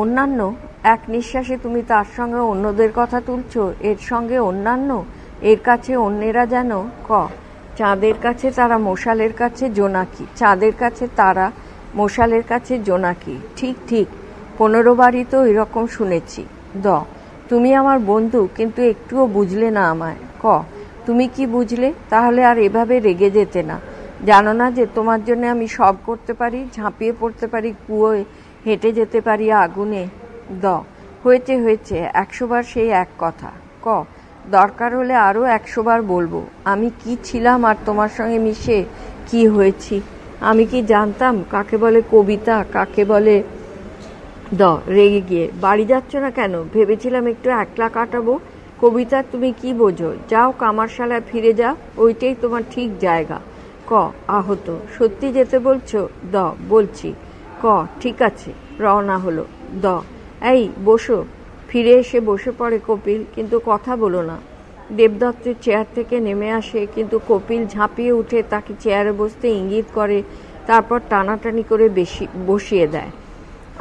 A: অন্যান্য? এক নিঃশ্বাসে তুমি তার সঙ্গে অন্যদের কথা তুলছ। এর সঙ্গে অন্যান্য? এর কাছে অন্যেরা যেন। ক। চাঁদের কাছে তারা, মশালের কাছে জোনাকি। চাঁদের কাছে তারা, মশালের কাছে জোনাকি। ঠিক ঠিক, 15 বারই তো এরকম শুনেছি। দ। তুমি আমার বন্ধু, কিন্তু একটুও বুঝলে না আমায়। ক। তুমি কি বুঝলে? তাহলে আর এভাবে রেগে যেতে না। জানো না যে তোমার জন্য আমি সব করতে পারি? ঝাঁপিয়ে পড়তে পারি কুয়োয়, হেঁটে যেতে পারি আগুনে। দ। হয়েছে হয়েছে, 100 বার সেই এক কথা। ক। দরকার হলে আরও 100 বার বলবো। আমি কি ছিলাম আর তোমার সঙ্গে মিশে কি হয়েছি? আমি কি জানতাম কাকে বলে কবিতা, কাকে বলে? দ। রেগে গিয়ে। বাড়ি যাচ্ছ না কেন? ভেবেছিলাম একটু একলা কাটাবো। কবিতা তুমি কি বোঝো? যাও, কামারশালায় ফিরে যাও, ওইটাই তোমার ঠিক জায়গা। ক। আহত। সত্যি যেতে বলছো? দ। বলছি। ক। ঠিক আছে, রওনা হলো। দ। এই বসো। ফিরে এসে বসে পড়ে কপিল, কিন্তু কথা বলো না। দেবদত্তের চেয়ার থেকে নেমে আসে, কিন্তু কপিল ঝাঁপিয়ে উঠে তাকে চেয়ারে বসতে ইঙ্গিত করে, তারপর টানাটানি করে বসিয়ে দেয়।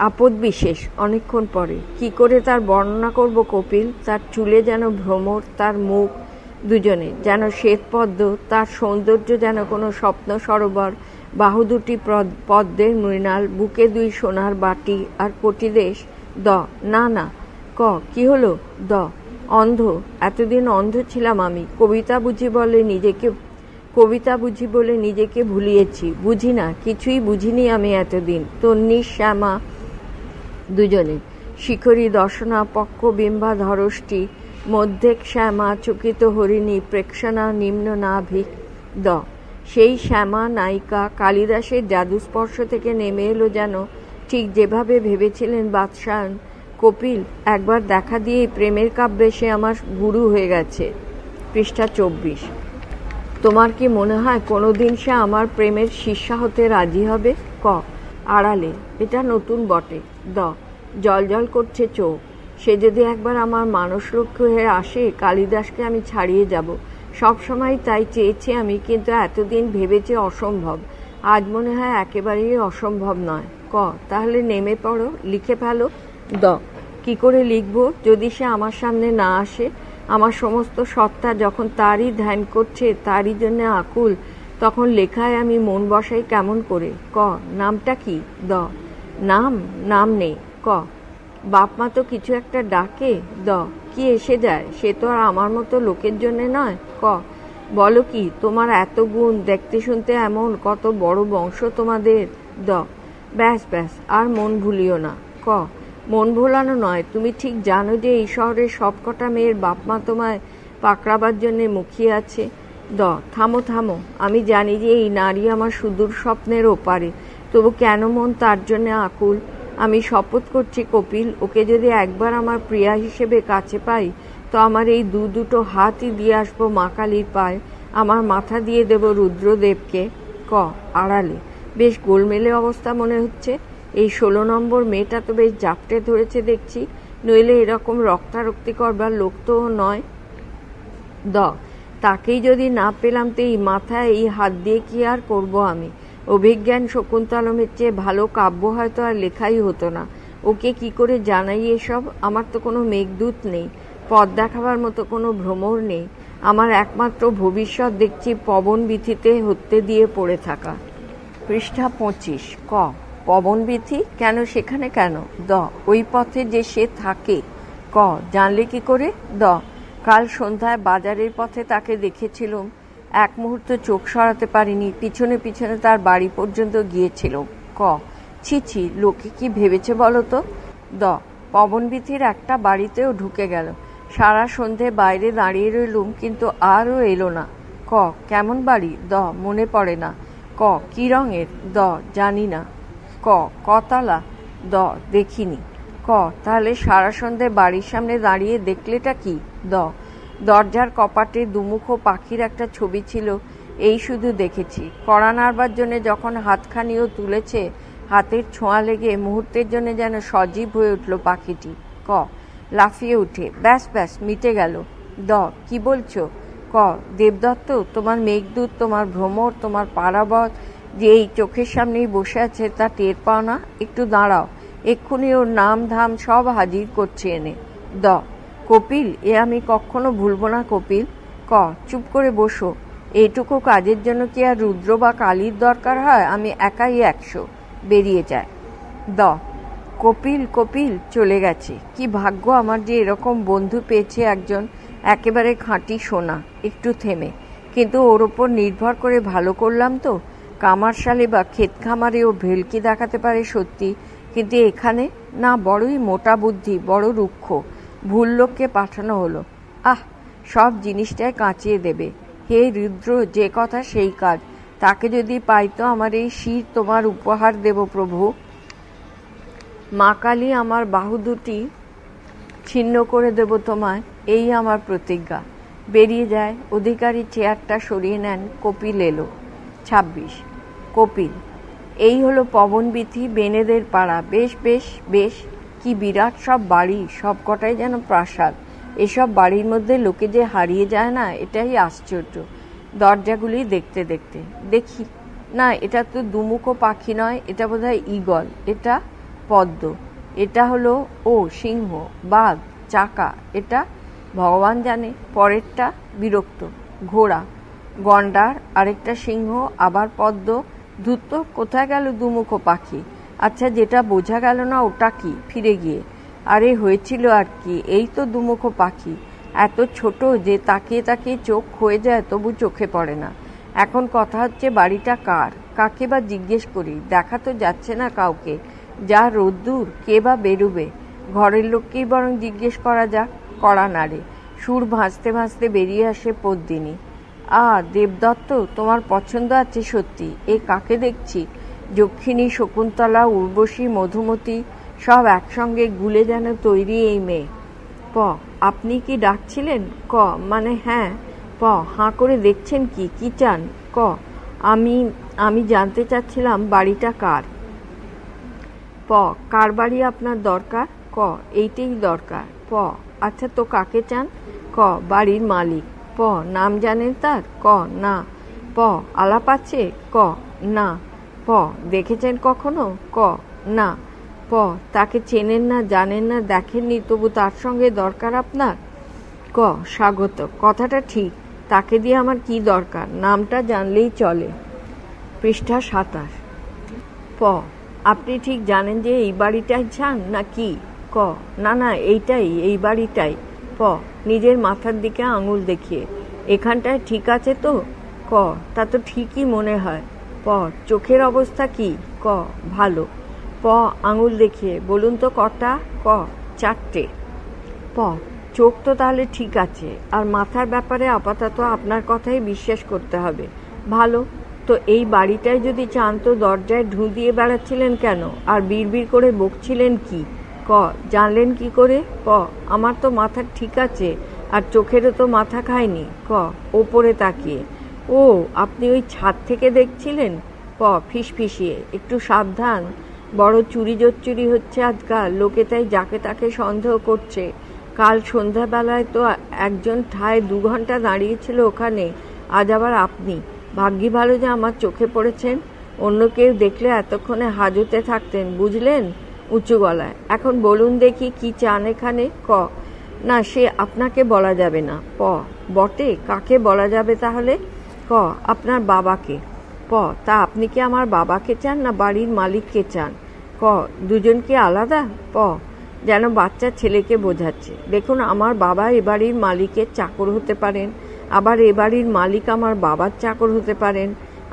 A: আপদ বিশেষ। অনেকক্ষণ পরে। কি করে তার বর্ণনা করব কপিল? তার চুলে যেন ভ্রমর, তার মুখ দুজনে যেন শ্বেতপদ্ম, তার সৌন্দর্য যেন কোনো স্বপ্ন সরোবর, বাহু দুটি পদ্মের মৃণাল, বুকে 2 সোনার বাটি, আর কোটিদেশ। দ। না না। ক। কি হলো? দ। অন্ধ। এতদিন অন্ধ ছিলাম আমি। কবিতা বুঝি বলে নিজেকে ভুলিয়েছি। বুঝি না, কিছুই বুঝিনি আমি এতদিন। তন্নি, শ্যামা দুজনে। শিখরী দর্শনা পক্ষ বিম্বা ধরষ্টি, মধ্যে শ্যামা চকিত হরিণী, প্রেক্ষণা নিম্ন নাভিক। দ। সেই শ্যামা নায়িকা কালিদাসের জাদুস্পর্শ থেকে নেমে এলো যেন, ঠিক যেভাবে ভেবেছিলেন বাদশায়ন। কপিল, একবার দেখা দিয়েই প্রেমের কাব্যে সে আমার গুরু হয়ে গেছে। পৃষ্ঠা 24। তোমার কি মনে হয় কোনোদিন সে আমার প্রেমের শিষ্যা হতে রাজি হবে? ক। আড়ালে। এটা নতুন বটে। দ। জল করছে চোখ। সে যদি একবার আমার মানসলক্ষ্য হয়ে আসে, কালিদাসকে আমি ছাড়িয়ে যাব। সবসময় তাই চেয়েছি আমি, কিন্তু এতদিন ভেবেছি অসম্ভব। আজ মনে হয় একেবারেই অসম্ভব নয়। ক। তাহলে নেমে পড়ো, লিখে ফেলো। দ। কি করে লিখব যদি সে আমার সামনে না আসে? আমার সমস্ত সত্তা যখন তারই ধ্যান করছে, তারই জন্য আকুল, তখন লেখায় আমি মন বসাই কেমন করে? ক। নামটা কি? দ। নাম নাম নেই। ক বাপ মা তো কিছু একটা ডাকে। দ কি এসে যায়, সে তো আর আমার মতো লোকের জন্যে নয়। ক বলো কি, তোমার এত গুণ, দেখতে শুনতে এমন, কত বড় বংশ তোমাদের। দ ব্যাস ব্যাস, আর মন ভুলিও না। ক মন ভোলানো নয়, তুমি ঠিক জানো যে এই শহরের সবকটা মেয়ের বাপ মা তোমায় পাকড়াবার জন্যে মুখিয়ে আছে। দ থামো থামো, আমি জানি যে এই নারী আমার সুদূর স্বপ্নের ওপারে, তবু কেন মন তার জন্যে আকুল। আমি শপথ করছি কপিল, ওকে যদি একবার আমার প্রিয়া হিসেবে কাছে পাই তো আমার এই দুটো হাতই দিয়ে আসবো মা কালীর পায়, আমার মাথা দিয়ে দেব রুদ্রদেবকে। ক আড়ালে, বেশ গোলমেলে অবস্থা মনে হচ্ছে। এই 16 নম্বর মেয়েটা তো বেশ জাপটে ধরেছে দেখছি, নইলে এরকম রক্তারক্তি করবার লোক তো নয়। দ তাকেই যদি না পেলাম তো এই মাথায় এই হাত দিয়ে কি আর করব আমি। অভিজ্ঞান শকুন্তলমের চেয়ে ভালো কাব্য হয়তো আর লেখাই হতো না। ওকে কি করে জানাই এসব? আমার তো কোনো মেঘদূত নেই, পথ দেখাবার মতো কোনো ভ্রমর নেই। আমার একমাত্র ভবিষ্যৎ দেখছি পবনবিথিতে হত্যে দিয়ে পড়ে থাকা। পৃষ্ঠা 25। ক পবনবিথি কেন, সেখানে কেন? দ ওই পথে যে সে থাকে। ক জানলে কি করে? দ কাল সন্ধ্যায় বাজারের পথে তাকে দেখেছিলুম, এক মুহূর্ত চোখ সরাতে পারিনি, পিছনে পিছনে তার বাড়ি পর্যন্ত গিয়েছিল। ক ছি ছি, লোকে কি ভেবেছে বলো তো? দ পবনবিথির একটা বাড়িতেও ঢুকে গেল, সারা সন্ধে বাইরে দাঁড়িয়ে রইলুম, কিন্তু আরও এলো না। ক কেমন বাড়ি? দ মনে পড়ে না। ক কি রঙের? দ জানি না। ক কতলা? দ দেখিনি। ক তাহলে সারা সন্ধে বাড়ির সামনে দাঁড়িয়ে দেখলেটা কি? দ দরজার কপাটে দুমুখো পাখির একটা ছবি ছিল, এই শুধু দেখেছি। কড়া নাড়বার জন্য যখন হাতখানিও তুলেছে, হাতের ছোঁয়া লেগে মুহূর্তের জন্য যেন সজীব হয়ে উঠল পাখিটি। ক লাফিয়ে উঠে, ব্যাস ব্যাস, মিটে গেল। দ কি বলছো? ক দেবদত্ত, তোমার মেঘদূত, তোমার ভ্রমর, তোমার পারাবত যে এই চোখের সামনেই বসে আছে তা টের পাও না? একটু দাঁড়াও, এক্ষুনি ওর নাম ধাম সব হাজির করছে এনে। দ কপিল, এ আমি কখনো ভুলব না কপিল। ক চুপ করে বসো, এইটুকু কাজের জন্য কি আর রুদ্র বা কালীর দরকার হয়? আমি একাই 100। বেরিয়ে যায়। দ কপিল কপিল চলে গেছে। কি ভাগ্য আমার যে এরকম বন্ধু পেয়েছে একজন, একেবারে খাঁটি সোনা। একটু থেমে, কিন্তু ওর ওপর নির্ভর করে ভালো করলাম তো? কামারশালে বা ক্ষেত খামারে ও ভেলকি দেখাতে পারে সত্যি, কিন্তু এখানে না, বড়ই মোটা বুদ্ধি, বড় রুক্ষ। ভুল লোককে পাঠানো হলো। আহ, সব জিনিসটাই কাঁচিয়ে দেবে। হে রুদ্র, যে কথা সেই কাজ। তাকে যদি পাইতো আমার এই শির তোমার উপহার দেব প্রভু। মা কালী, আমার বাহু দুটি ছিন্ন করে দেব তোমায়, এই আমার প্রতিজ্ঞা। বেরিয়ে যায়। অধিকারী চেয়ারটা সরিয়ে নেন। কপিল এলো। 26। কপিল, এই হলো পবনবিথি, বেনেদের পাড়া। বেশ বেশ বেশ, কি বিরাট সব বাড়ি, সব কটাই যেন প্রাসাদ। এসব বাড়ির মধ্যে লোকে যে হারিয়ে যায় না, এটাই আশ্চর্য। দরজাগুলি দেখতে দেখতে দেখি, না, এটা তো দুমুখো পাখি নয়, এটা বোধহয় ঈগল, এটা পদ্ম, এটা হলো সিংহ, বাঘ, চাকা, এটা ভগবান জানে। পরেরটা বিরক্ত, ঘোড়া, গন্ডার, আরেকটা সিংহ, আবার পদ্ম। ধূর্ত, কোথায় গেল দুমুখো পাখি? আচ্ছা, যেটা বোঝা গেল না ওটা কি? ফিরে গিয়ে, আরে হয়েছিল আর কি, এই তো দুমুখো পাখি, এত ছোট যে তাকিয়ে তাকিয়ে চোখ হয়ে যায়, তবু চোখে পড়ে না। এখন কথা হচ্ছে বাড়িটা কার? কাকে বা জিজ্ঞেস করি? দেখা তো যাচ্ছে না কাউকে, যা রোদ্দুর, কে বা বেরুবে? ঘরের লোককেই বরং জিজ্ঞেস করা যাক। কড়া নাড়ে, সুর ভাঁজতে ভাঁজতে বেরিয়ে আসে পদ্মিনী। দেবদত্ত, তোমার পছন্দ আছে সত্যি। এ কাকে দেখছি? যক্ষিণী, শকুন্তলা, উর্বশী, মধুমতি সব একসঙ্গে গুলে যেন তৈরি এই মেয়ে। প আপনি কি ডাকছিলেন? ক মানে হ্যাঁ। প হাঁ করে দেখছেন কি? কি চান? ক আমি জানতে চাচ্ছিলাম বাড়িটা কার। প কার বাড়ি আপনার দরকার? ক এইটাই দরকার। প আচ্ছা, তো কাকে চান? ক বাড়ির মালিক। প নাম জানেন তার? ক না। প আলাপ আছে? ক না। প দেখেছেন কখনো? ক না। প তাকে চেনেন না, জানেন না, দেখেননি, তবু তার সঙ্গে দরকার আপনার? ক স্বাগত, কথাটা ঠিক, তাকে দিয়ে আমার কি দরকার, নামটা জানলেই চলে। পৃষ্ঠা 27। প আপনি ঠিক জানেন যে এই বাড়িটাই চান না কি? ক না না, এইটাই, এই বাড়িটাই। প নিজের মাথার দিকে আঙুল দেখিয়ে, এখানটায় ঠিক আছে তো? ক তা তো ঠিকই মনে হয়। প চোখের অবস্থা কি? ক ভালো। প আঙুল দেখিয়ে, বলুন তো কটা? ক 4টে। প চোখ তো তাহলে ঠিক আছে, আর মাথার ব্যাপারে আপাতত আপনার কথাই বিশ্বাস করতে হবে। ভালো। তো এই বাড়িটায় যদি চান তো দরজায় ঢু দিয়ে বেড়াচ্ছিলেন কেন, আর বিড়বিড় করে বকছিলেন কি? ক জানলেন কি করে? প আমার তো মাথা ঠিক আছে, আর চোখেরও তো মাথা খায়নি। ক ওপরে তাকিয়ে, ও আপনি ওই ছাদ থেকে দেখছিলেন? প ফিসফিসিয়ে, একটু সাবধান, বড় চুরি জোচ্চুরি হচ্ছে আজকাল, লোকে তাই যাকে তাকে সন্দেহ করছে। কাল সন্ধ্যাবেলায় তো একজন ঠায় 2 ঘন্টা দাঁড়িয়েছিল ওখানে, আজ আবার আপনি। ভাগ্যি ভালো যে আমার চোখে পড়েছেন, অন্য কেউ দেখলে এতক্ষণে হাজতে থাকতেন, বুঝলেন? উঁচু গলায়, এখন বলুন দেখি কি চান এখানে? ক না, সে আপনাকে বলা যাবে না। প বটে, কাকে বলা যাবে তাহলে? ক আপনার বাবাকে। প তা আপনি কি আমার বাবাকে চান না বাড়ির মালিককে চান? ক দুজন কি আলাদা? প যেন বাচ্চা ছেলেকে বোঝাচ্ছে, দেখুন আমার বাবা এ বাড়ির মালিকের চাকর হতে পারেন, আবার এ বাড়ির মালিক আমার বাবার চাকর হতে পারেন,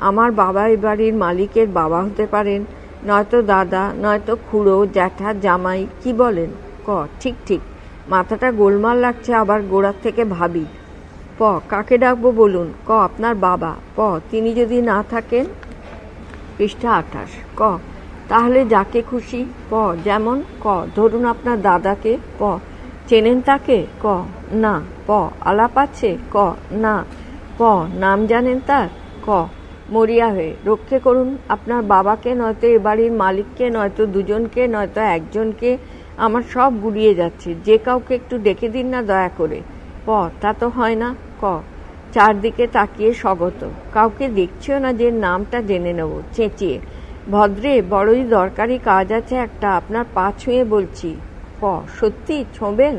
A: আমার বাবা এ বাড়ির মালিকের বাবা হতে পারেন, নয়তো দাদা, নয়তো খুড়ো, জ্যাঠা, জামাই। কি বলেন? ক ঠিক ঠিক। মাথাটা গোলমাল লাগছে, আবার গোড়ার থেকে ভাবি। প কাকে ডাকবো বলুন? ক আপনার বাবা। প তিনি যদি না থাকেন? পৃষ্ঠা 28। ক তাহলে যাকে খুশি। প যেমন? ক ধরুন আপনার দাদাকে। প চেনেন তাকে? ক না। প আলাপ আছে? ক না। প নাম জানেন তার? ক মরিয়া হয়ে, রক্ষে করুন আপনার বাবাকে, নয়তো এ বাড়ির মালিককে, নয়তো দুজনকে, নয়তো একজনকে। আমার সব গুলিয়ে যাচ্ছে, যে কাউকে একটু ডেকে দিন না দয়া করে। প তা তো হয় না। ক চারদিকে তাকিয়ে স্বগত, কাউকে দেখছিও না যে নামটা জেনে নেব। চেঁচিয়ে, ভদ্রে বড়ই দরকারি কাজ আছে একটা, আপনার পা ছুঁয়ে বলছি। প সত্যি ছোঁবেন?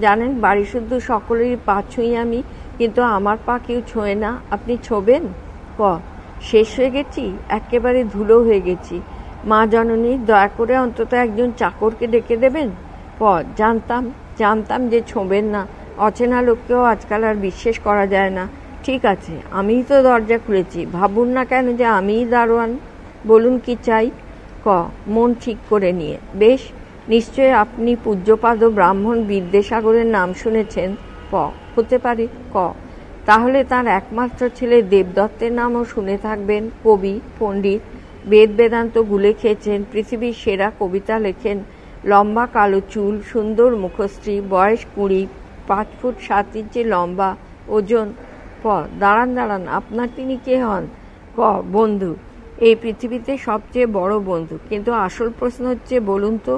A: জানেন বাড়ি শুদ্ধ সকলেরই পা ছুঁই আমি, কিন্তু আমার পা কেউ ছোঁয় না, আপনি ছোঁবেন? প শেষ হয়ে গেছি, একেবারে ধুলো হয়ে গেছি। মা জননী, দয়া করে অন্তত একজন চাকরকে ডেকে দেবেন। প জানতাম জানতাম যে ছোঁবেন না, অচেনা লোককেও আজকাল আর বিশ্বাস করা যায় না। ঠিক আছে, আমিই তো দরজা খুলেছি, ভাবুন না কেন যে আমিই দারোয়ান। বলুন কি চাই? ক মন ঠিক করে নিয়ে, বেশ, নিশ্চয় আপনি পূজ্যপাদ ব্রাহ্মণ বিদ্যাসাগরের নাম শুনেছেন। প হতে পারে। ক তাহলে তার একমাত্র ছেলে দেবদত্তের নামও শুনে থাকবেন, কবি, পণ্ডিত, বেদ বেদান্ত গুলে খেয়েছেন, পৃথিবীর সেরা কবিতা লেখেন, লম্বা কালো চুল, সুন্দর মুখশ্রী, বয়স 20, 5 ফুট 7 ইঞ্চি লম্বা, ওজন। প দাঁড়ান দাঁড়ান, আপনার তিনি কে হন? ক বন্ধু, এই পৃথিবীতে সবচেয়ে বড় বন্ধু। কিন্তু আসল প্রশ্ন হচ্ছে, বলুন তো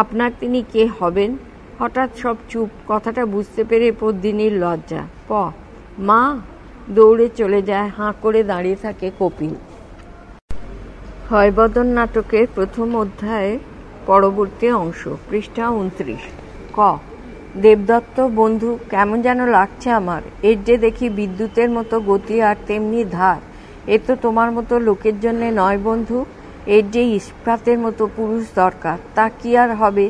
A: আপনার তিনি কে হবেন? হঠাৎ সব চুপ, কথাটা বুঝতে পেরে পদ্মিনীর লজ্জা। প মা দৌড়ে চলে যায়, হাঁ করে দাঁড়িয়ে থাকে কপিল। হয়বদন নাটকের প্রথম অধ্যায়ে পরবর্তী অংশ, পৃষ্ঠা 29। ক দেবদত্ত বন্ধু, কেমন যেন লাগছে আমার। এর যে দেখি বিদ্যুতের মতো গতি আর তেমনি ধার। এ তো তোমার মতো লোকের জন্যে নয় বন্ধু, এর যে ইস্পাতের মতো পুরুষ দরকার। তা কি আর হবে,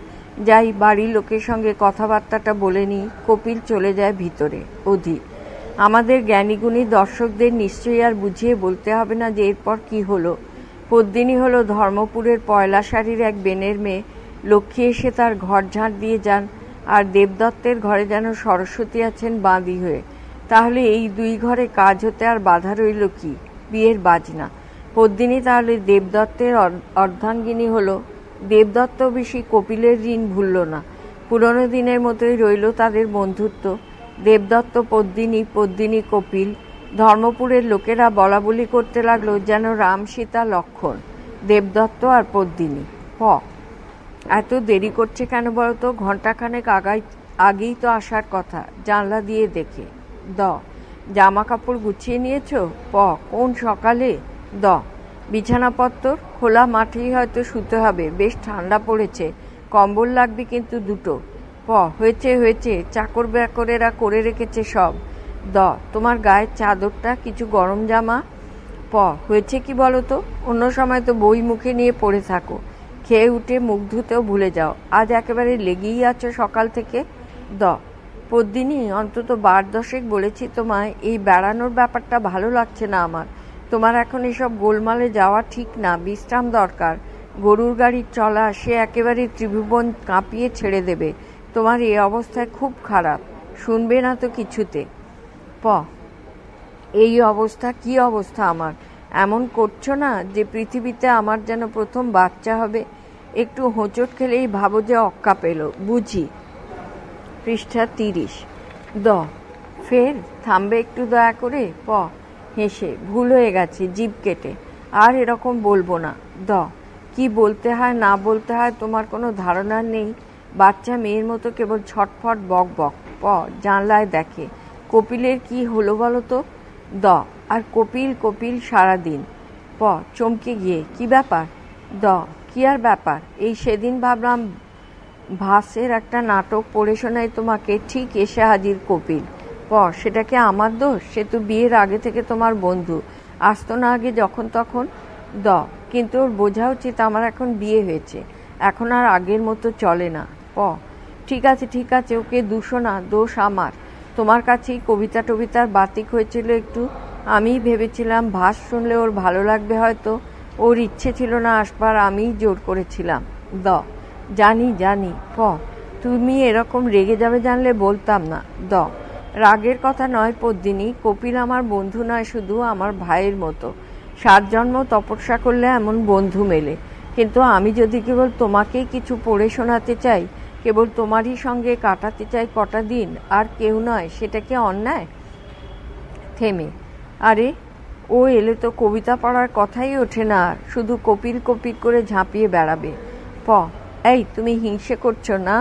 A: যাই বাড়ির লোকের সঙ্গে কথাবার্তাটা বলে নিই। কপিল চলে যায় ভিতরে। অধীর, আমাদের জ্ঞানীগুণী দর্শকদের নিশ্চয়ই আর বুঝিয়ে বলতে হবে না যে এরপর কি হলো। পদ্মিনী হলো ধর্মপুরের পয়লাশাড়ির এক বেনের মেয়ে। লক্ষ্মী এসে তার ঘর ঝাঁট দিয়ে যান, আর দেবদত্তের ঘরে যেন সরস্বতী আছেন বাঁধি হয়ে। তাহলে এই 2 ঘরে কাজ হতে আর বাধা রইল কি? বিয়ের বাজনা। পদ্মিনী তাহলে দেবদত্তের অর্ধাঙ্গিনী হলো। দেবদত্ত বেশি কপিলের ঋণ ভুলল না। পুরনো দিনের মতোই রইল তাদের বন্ধুত্ব। দেবদত্ত পদ্মিনী, পদ্মিনী কপিল। ধর্মপুরের লোকেরা বলা বলি করতে লাগলো যেন রাম সীতা লক্ষণ, দেবদত্ত আর পদ্মিনী। প এত দেরি করছে কেন বলতো? ঘণ্টাখানেক আগেই তো আসার কথা, জানলা দিয়ে দেখে। দ জামা কাপড় গুছিয়ে নিয়েছ? প কোন সকালে? দ বিছানাপত্তর? খোলা মাঠেই হয়তো শুতে হবে, বেশ ঠান্ডা পড়েছে, কম্বল লাগবে কিন্তু 2টো। প হয়েছে হয়েছে, চাকর বাকরেরা করে রেখেছে সব। দ তোমার গায়ের চাদরটা, কিছু গরম জামা। প হয়েছে কি বলো তো, অন্য সময় তো বই মুখে নিয়ে পড়ে থাকো, খেয়ে উঠে মুখ ধুতেও ভুলে যাও, আজ একেবারে লেগেই আছো সকাল থেকে। পদ্মিনী, অন্তত 12 বলেছি তোমায়, এই বেড়ানোর ব্যাপারটা ভালো লাগছে না আমার। তোমার এখন এসব গোলমালে যাওয়া ঠিক না, বিশ্রাম দরকার। গরুর গাড়ির চলা, সে একেবারে ত্রিভুবন কাঁপিয়ে ছেড়ে দেবে। তোমার এই অবস্থায় খুব খারাপ, শুনবে না তো কিছুতে। এই অবস্থা? কি অবস্থা আমার? এমন করছো না যে পৃথিবীতে আমার যেন প্রথম বাচ্চা হবে? একটু হোঁচট খেলেই ভাবো যে অক্কা পেল বুঝি। পৃষ্ঠা 30। ফের থামবে একটু দয়া করে? হেসে, ভুল হয়ে গেছে, জিভ কেটে। আর এরকম বলবো না। কি বলতে হয় না বলতে হয় তোমার কোনো ধারণা নেই। বাচ্চা মেয়ের মতো কেবল ছটফট বক বক। জানলায় দেখে। কপিলের কি হলো বলো তো? আর কপিল কপিল সারাদিন। চমকে গিয়ে, কি ব্যাপার? কি আর ব্যাপার? এই সেদিন ভাবলাম ভাসের একটা নাটক পড়ে শোনাই তোমাকে, ঠিক এসে হাজির কপিল। সেটা কি আমার দোষ? সে তো বিয়ের আগে থেকে তোমার বন্ধু, আসতো না আগে যখন তখন। কিন্তু ওর বোঝা উচিত আমার এখন বিয়ে হয়েছে, এখন আর আগের মতো চলে না। ঠিক আছে ঠিক আছে, ওকে দুশো না, দোষ আমার। তোমার কাছেই কবিতা টবিতার বাতিক হয়েছিল একটু, আমিই ভেবেছিলাম ভাস শুনলে ওর ভালো লাগবে হয়তো। ওর ইচ্ছে ছিল না আসবার, আমিই জোর করেছিলাম। জানি জানি। তুমি এরকম রেগে যাবে জানলে বলতাম না। রাগের কথা নয় পদ্মিনী, কপিল আমার বন্ধু নয়, শুধু আমার ভাইয়ের মতো। 7 জন্ম তপস্যা করলে এমন বন্ধু মেলে। কিন্তু আমি যদি কেবল তোমাকেই কিছু পড়ে শোনাতে চাই, কেবল তোমারই সঙ্গে কাটাতে চাই কটা দিন, আর কেউ নয়, সেটা কি অন্যায়? থেমে, আরে ও এলে তো কবিতা পড়ার কথাই ওঠে না, আর শুধু কপিল কপিল করে ঝাঁপিয়ে বেড়াবে। এই তুমি হিংসে করছো না?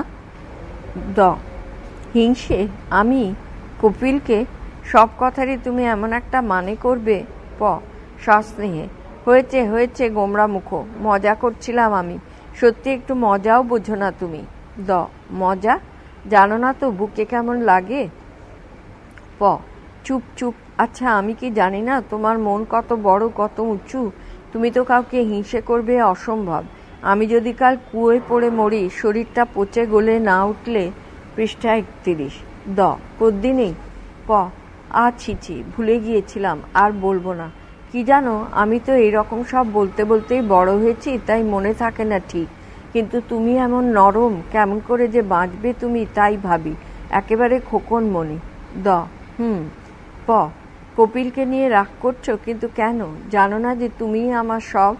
A: হিংসে? আমি? কপিলকে? সব কথারই তুমি এমন একটা মানে করবে? সস্নেহে, হয়েছে হয়েছে গোমরা মুখো, মজা করছিলাম আমি। সত্যি একটু মজাও বোঝো না তুমি। মজা? জানো না তো বুকে কেমন লাগে। চুপ চুপ। আচ্ছা, আমি কি জানি না তোমার মন কত বড়, কত উঁচু? তুমি তো কাউকে হিংসে করবে অসম্ভব। আমি যদি কাল কুয়োয় পড়ে মরি, শরীরটা পচে গলে না উঠলে। পৃষ্ঠা 31। পদ্মিনী। ছি, ভুলে গিয়েছিলাম, আর বলবো না। কি জানো, আমি তো এইরকম সব বলতে বলতেই বড় হয়েছি, তাই মনে থাকে না ঠিক। কিন্তু তুমি এমন নরম, কেমন করে যে বাঁচবে তুমি তাই ভাবি, একেবারে খোকন মনি। কপিলকে নিয়ে রাগ করছো, কিন্তু কেন? জানো না যে তুমিই আমার সব,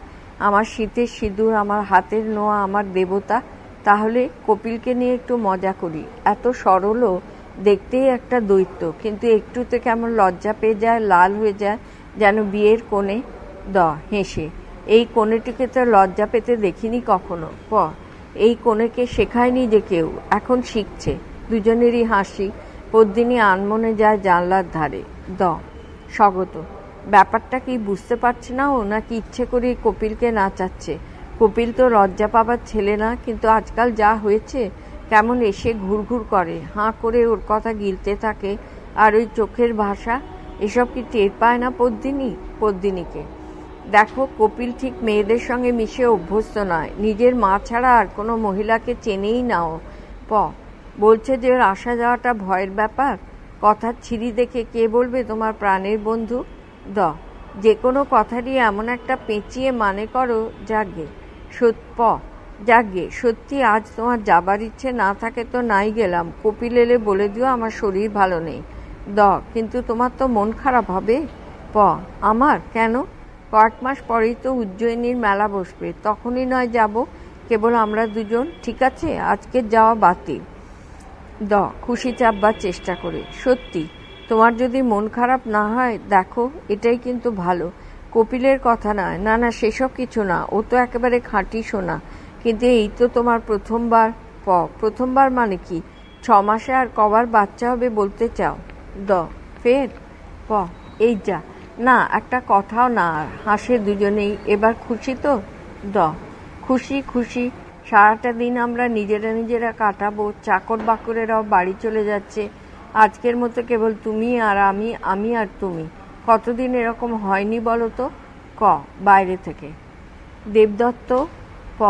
A: আমার শীতের সিঁদুর, আমার হাতের নোয়া, আমার দেবতা। তাহলে কপিলকে নিয়ে একটু মজা করি। এত সরলও, দেখতেই একটা দৈত্য, কিন্তু একটুতে কেমন লজ্জা পেয়ে যায়, লাল হয়ে যায়, যেন বিয়ের কোণে। হেসে, এই কোণেটিকে তো লজ্জা পেতে দেখিনি কখনো। এই কোণেকে শেখায়নি যে কেউ, এখন শিখছে। দুজনেরই হাসি। পদ্মিনী আনমনে যায় জানলার ধারে। স্বগত, ব্যাপারটা কি বুঝতে পারছে না ও, নাকি ইচ্ছে করে কপিলকে নাচাচ্ছে? কপিল তো লজ্জা পাবার ছেলে না, কিন্তু আজকাল যা হয়েছে, কেমন এসে ঘুরঘুর করে, হাঁ করে ওর কথা গিলতে থাকে, আর ওই চোখের ভাষা, এসব কি টের পায় না পদ্মিনীকে? দেখো, কপিল ঠিক মেয়েদের সঙ্গে মিশে অভ্যস্ত নয়, নিজের মা ছাড়া আর কোনো মহিলাকে চেনেই না ও। বলছে যে ওর আসা যাওয়াটা ভয়ের ব্যাপার। কথার ছিরি দেখে কে বলবে তোমার প্রাণের বন্ধু? যে কোনো কথারই এমন একটা পেঁচিয়ে মানে করো। যাগে সত্যি আজ তোমার যাবার ইচ্ছে না থাকে তো নাই গেলাম। কপিল এলে বলে দিও আমার শরীর ভালো নেই। কিন্তু তোমার তো মন খারাপ হবে। আমার কেন? কয়েক মাস পরেই তো উজ্জয়িনীর মেলা বসবে, তখনই নয় যাব, কেবল আমরা দুজন। ঠিক আছে, আজকের যাওয়া বাতিল। খুশি চাপবার চেষ্টা করে, সত্যি তোমার যদি মন খারাপ না হয়, দেখো এটাই কিন্তু ভালো। কপিলের কথা নয়, না না সেসব কিছু না, ও তো একেবারে খাঁটি সোনা। কিন্তু এই তো তোমার প্রথমবার। প্রথমবার মানে কি? 6 মাসে আর কবার বাচ্চা হবে বলতে চাও? ফের এই যা, না একটা কথাও না। আর হাসে দুজনেই। এবার খুশি তো? খুশি খুশি। সারাটা দিন আমরা নিজেরা নিজেরা কাটাবো, চাকর বাকরেরাও বাড়ি চলে যাচ্ছে। আজকের মতো কেবল তুমি আর আমি, আমি আর তুমি। কতদিন এরকম হয়নি বলো তো? বাইরে থেকে দেবদত্ত প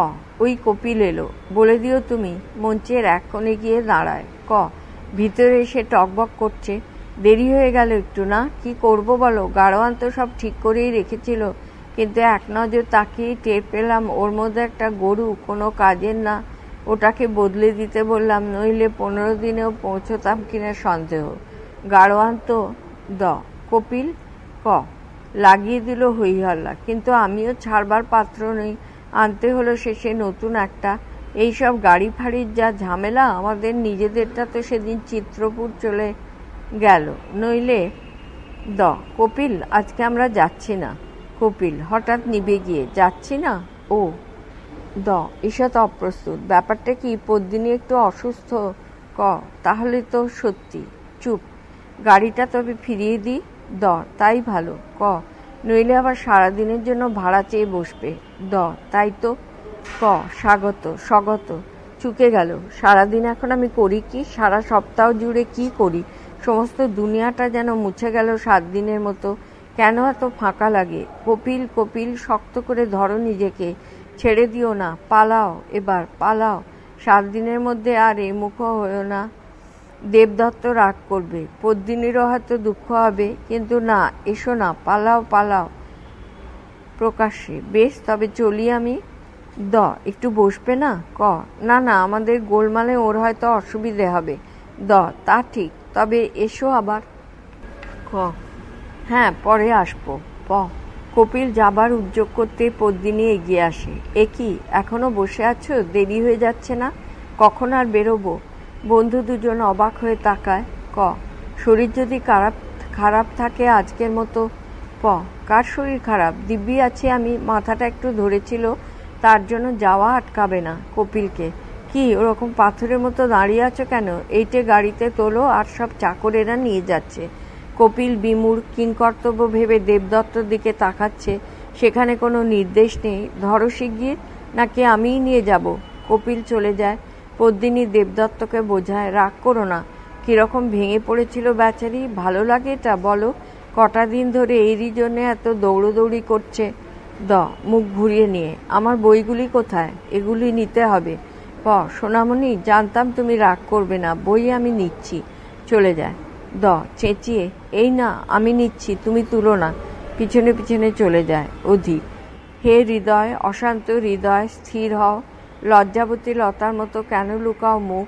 A: ওই কপিল এলো, বলে দিও তুমি মঞ্চের এক কোণে গিয়ে দাঁড়ায়। ক ভিতরে এসে টকবক করছে, দেরি হয়ে গেল একটু না? কি করব বলো, গাড়োয়ান তো সব ঠিক করেই রেখেছিল, কিন্তু এক নজর তাকিয়েই টের পেলাম ওর মধ্যে একটা গরু কোনো কাজের না। ওটাকে বদলে দিতে বললাম, নইলে 15 দিনেও পৌঁছতাম কিনা সন্দেহ। গাড়োয়ান তো কপিল ক লাগিয়ে দিল হই হল্লা, কিন্তু আমিও ছাড়বার পাত্র নই। আনতে হলো শেষে নতুন একটা। এইসব গাড়ি ফাড়ির যা ঝামেলা, আমাদের নিজেদেরটা তো সেদিন চিত্রপুর চলে গেল। নইলে কপিল আজকে আমরা যাচ্ছি না। কপিল হঠাৎ নিভে গিয়ে, যাচ্ছি না? ও ঈষৎ অপ্রস্তুত। ব্যাপারটা কি? পদ্মিনী একটু অসুস্থ? ক তাহলে তো সত্যি। চুপ। গাড়িটা তবে ফিরিয়ে দিই? তাই ভালো। ক নইলে আবার সারাদিনের জন্য ভাড়া চেয়ে বসবে। তাই তো। ক স্বগত চুকে গেল। সারাদিন এখন আমি করি কি? সারা সপ্তাহ জুড়ে কি করি? সমস্ত দুনিয়াটা যেন মুছে গেল 7 দিনের মতো। কেন এত ফাঁকা লাগে? কপিল শক্ত করে ধরো নিজেকে, ছেড়ে দিও না। পালাও, এবার পালাও। 7 দিনের মধ্যে আর এ মুখ হয়েও না। দেবদত্ত রাগ করবে, পদ্মিনীরও হয়তো দুঃখ হবে, কিন্তু না, এসো না, পালাও প্রকাশ্যে। বেশ, তবে চলি আমি। একটু বসবে না? ক না, আমাদের গোলমালে ওর হয়তো অসুবিধে হবে। তা ঠিক, তবে এসো আবার। ক হ্যাঁ, পরে আসবো। কপিল যাবার উদ্যোগ করতে পদ্মিনী এগিয়ে আসে। এ কি, এখনো বসে আছো? দেরি হয়ে যাচ্ছে না? কখন আর বেরোবো? বন্ধু দুজন অবাক হয়ে তাকায়। ক শরীর যদি খারাপ থাকে আজকের মতো। কার শরীর খারাপ? দিব্যি আছি আমি। মাথাটা একটু ধরেছিল, তার জন্য যাওয়া আটকাবে না। কপিলকে, কি ওরকম পাথরের মতো দাঁড়িয়ে আছো কেন? এইটে গাড়িতে তোলো, আর সব চাকরেরা নিয়ে যাচ্ছে। কপিল বিমূঢ় কিংকর্তব্য ভেবে দেবদত্তর দিকে তাকাচ্ছে। সেখানে কোনো নির্দেশ নেই। ধরো শিগগির, নাকি আমিই নিয়ে যাব? কপিল চলে যায়। পদ্মিনী দেবদত্তকে বোঝায়, রাগ করো না। কিরকম ভেঙে পড়েছিল বেচারি। ভালো লাগে এটা? বলো, কটা দিন ধরে এরই জন্য এত দৌড়োদৌড়ি করছে। মুখ ঘুরিয়ে নিয়ে, আমার বইগুলি কোথায়? এগুলি নিতে হবে। সোনামণি, জানতাম তুমি রাগ করবে না, বই আমি নিচ্ছি। চলে যায়। চেঁচিয়ে, এই না, আমি নিচ্ছি, তুমি তুলো না। পিছনে পিছনে চলে যায়। অধিক, হে হৃদয়, অশান্ত হৃদয়, স্থির হও। লজ্জাবতী লতার মতো কেন লুকাও মুখ?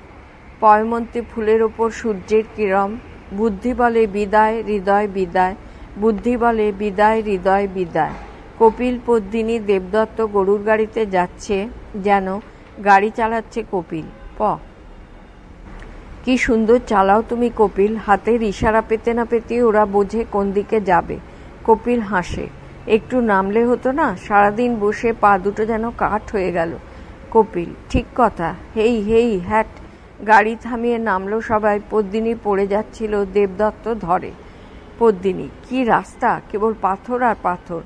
A: পয়মন্তী ফুলের ওপর সূর্যের কিরণ। বুদ্ধি বলে বিদায়, হৃদয় বিদায়। বুদ্ধি বলে বিদায়, হৃদয় বিদায়। কপিল, পদ্মিনী, দেবদত্ত গরুর গাড়িতে যাচ্ছে, যেন গাড়ি চালাচ্ছে কপিল। কি সুন্দর চালাও তুমি কপিল। হাতের ইশারা পেতে না পেতেই ওরা বোঝে কোন দিকে যাবে। কপিল হাসে। একটু নামলে হতো না? সারাদিন বসে পা দুটো যেন কাঠ হয়ে গেল। কপিল, ঠিক কথা। হেই হ্যাট। গাড়ি থামিয়ে নামলো সবাই। পদ্মিনী পড়ে যাচ্ছিল, দেবদত্ত ধরে। পদ্মিনী, কি রাস্তা, কেবল পাথর আর পাথর।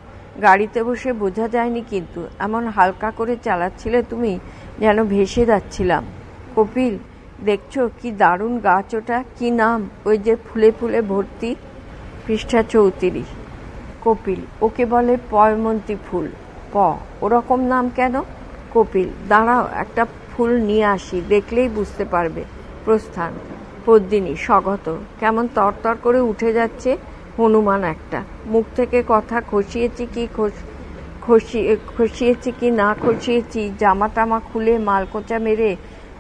A: গাড়িতে বসে বোঝা যায়নি, কিন্তু এমন হালকা করে চালাচ্ছিলে তুমি, যেন ভেসে যাচ্ছিলাম। কপিল, দেখছো কি দারুণ গাছ ওটা? কি নাম? ওই যে ফুলে ফুলে ভর্তি। পৃষ্ঠা 34। কপিল, ওকে বলে পয়মন্তী ফুল। ওরকম নাম কেন? কপিল, দাঁড়াও, একটা ফুল নিয়ে আসি, দেখলেই বুঝতে পারবে। প্রস্থান। পদ্মিনী, স্বগত। কেমন তরতর করে উঠে যাচ্ছে, হনুমান একটা। মুখ থেকে কথা খসিয়েছি কি না খসিয়েছি, জামা টামা খুলে মালকোচা মেরে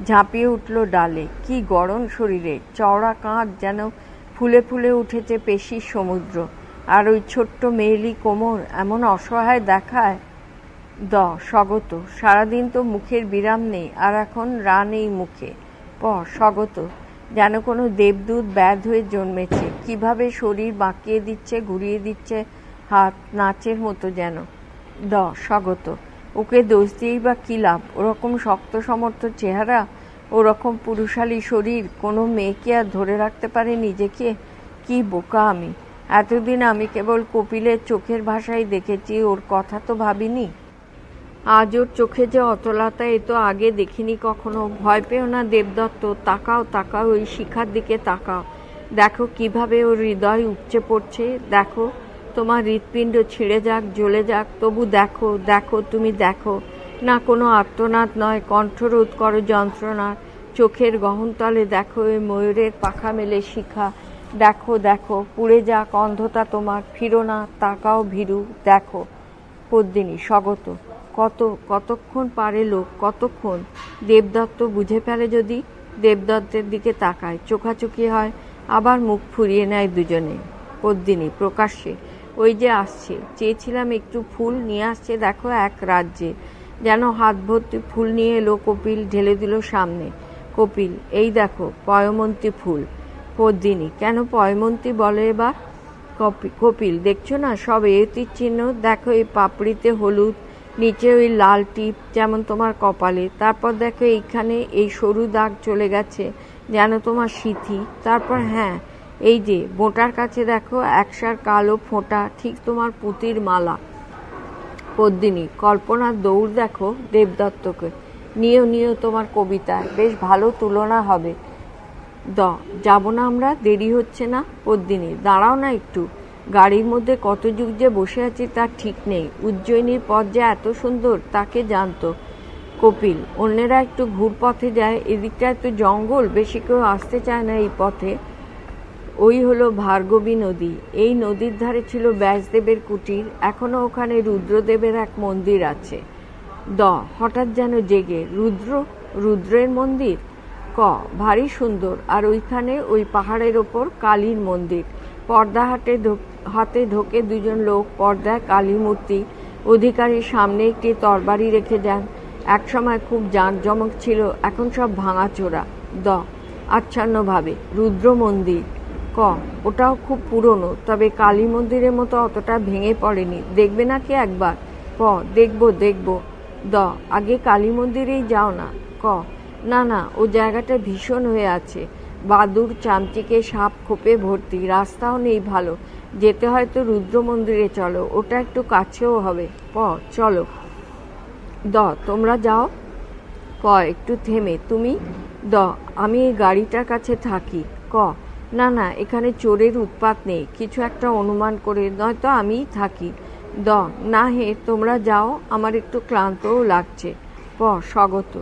A: ঝাঁপিয়ে উঠল ডালে। কি গরম শরীরে। চওড়া কাঁধ যেন ফুলে ফুলে উঠেছে পেশির সমুদ্র। আর ওই ছোট্ট মেয়েলি কোমর এমন অসহায় দেখায়। স্বগত, সারাদিন তো মুখের বিরাম নেই, আর এখন রা নেই মুখে। স্বগত, যেন কোনো দেবদূত ব্যাধ হয়ে জন্মেছে। কিভাবে শরীর বাঁকিয়ে দিচ্ছে, ঘুরিয়ে দিচ্ছে হাত, নাচের মতো যেন। স্বগত, ওকে দোষ দিয়েই বা কি লাভ? ওরকম শক্ত সমর্থ চেহারা, ওরকম পুরুষালী শরীর, কোনো মেয়ে কি আর ধরে রাখতে পারে নিজেকে? কি বোকা আমি! এতদিন আমি কেবল কপিলের চোখের ভাষাই দেখেছি, ওর কথা তো ভাবিনি। আজ ওর চোখে যে অতলতা, এ তো আগে দেখিনি কখনো। ভয় পেও না দেবদত্ত, তাকাও, ওই শিখার দিকে তাকাও। দেখো কিভাবে ওর হৃদয় উপচে পড়ছে। দেখো, তোমার হৃৎপিণ্ড ছিঁড়ে যাক, জ্বলে যাক, তবু দেখো, তুমি দেখো। না কোনো আর্তনাদ নয়, কণ্ঠরোধ করো যন্ত্রণার। চোখের গহনতলে দেখো ওই ময়ূরের পাখা মেলে শিখা। দেখো দেখো পুড়ে যাক অন্ধতা তোমার, ফিরো না, তাকাও ভীরু, দেখো। পদ্মিনী স্বগত। কতক্ষণ পারে লোক, কতক্ষণ? দেবদত্ত বুঝে ফেলে যদি। দেবদত্তের দিকে তাকায়, চোখাচোখি হয়, আবার মুখ ফুরিয়ে নেয় দুজনে। পদ্মিনী প্রকাশ্যে, ওই যে আসছে, চেয়েছিলাম একটু ফুল নিয়ে আসছে দেখো এক রাজ্যে। যেন হাত ভর্তি ফুল নিয়ে এলো কপিল, ঢেলে দিল সামনে। কপিল, এই দেখো পয়মন্তী ফুল। পদ্মিনী, কেন পয়মন্তী বলে এবার? কপিল, দেখছো না সব এতির চিহ্ন, দেখো এই পাপড়িতে হলুদ, নিচে ওই লাল টিপ যেমন তোমার কপালে, তারপর দেখো এইখানে এই সরু দাগ চলে গেছে যেন তোমার সিথি, তারপর হ্যাঁ এই যে বোঁটার কাছে দেখো একসার কালো ফোঁটা, ঠিক তোমার পুঁতির মালা। পদ্মিনী, কল্পনার দৌড় দেখো দেবদত্তকে। নিও তোমার কবিতায়, বেশ ভালো তুলনা হবে। যাব না আমরা, দেরি হচ্ছে না? পদ্মিনী, দাঁড়াও না একটু, গাড়ির মধ্যে কত যুগ যে বসে আছি তার ঠিক নেই। উজ্জয়িনীর পথ যে এত সুন্দর তাকে জানতো। কপিল, অন্যেরা একটু ঘুরপথে যায়, এদিকটায় তো জঙ্গল, বেশি কেউ আসতে চায় না এই পথে। ওই হলো ভার্গবী নদী, এই নদীর ধারে ছিল ব্যাসদেবের কুটির, এখনো ওখানে রুদ্রদেবের এক মন্দির আছে। হঠাৎ যেন জেগে, রুদ্রের মন্দির? ভারী সুন্দর, আর ওইখানে ওই পাহাড়ের ওপর কালীর মন্দির। পর্দা হাতে ঢোকে দুজন লোক, পর্দায় কালী মূর্তি। অধিকারীর সামনে একটি তরবারি রেখে যান। একসময় খুব জাঁকজমক ছিল, এখন সব ভাঙাচোরা। আচ্ছন্নভাবে, রুদ্র মন্দির? ওটাও খুব পুরনো, তবে কালী মন্দিরের মতো অতটা ভেঙে পড়েনি। দেখবে নাকি একবার? দেখব। আগে কালী মন্দিরেই যাও না। না, ও জায়গাটা ভীষণ হয়ে আছে, বাদুর চামচিকে সাপ খোপে ভর্তি, রাস্তাও নেই ভালো, যেতে হয়তো রুদ্র মন্দিরে চলো, ওটা একটু কাছেও হবে। চলো। তোমরা যাও। একটু থেমে, তুমি? আমি এই গাড়িটার কাছে থাকি। না, এখানে চোরের উৎপাত নেই, কিছু একটা অনুমান করে, নয়তো আমিই থাকি। না হে, তোমরা যাও, আমার একটু ক্লান্তও লাগছে। স্বগত।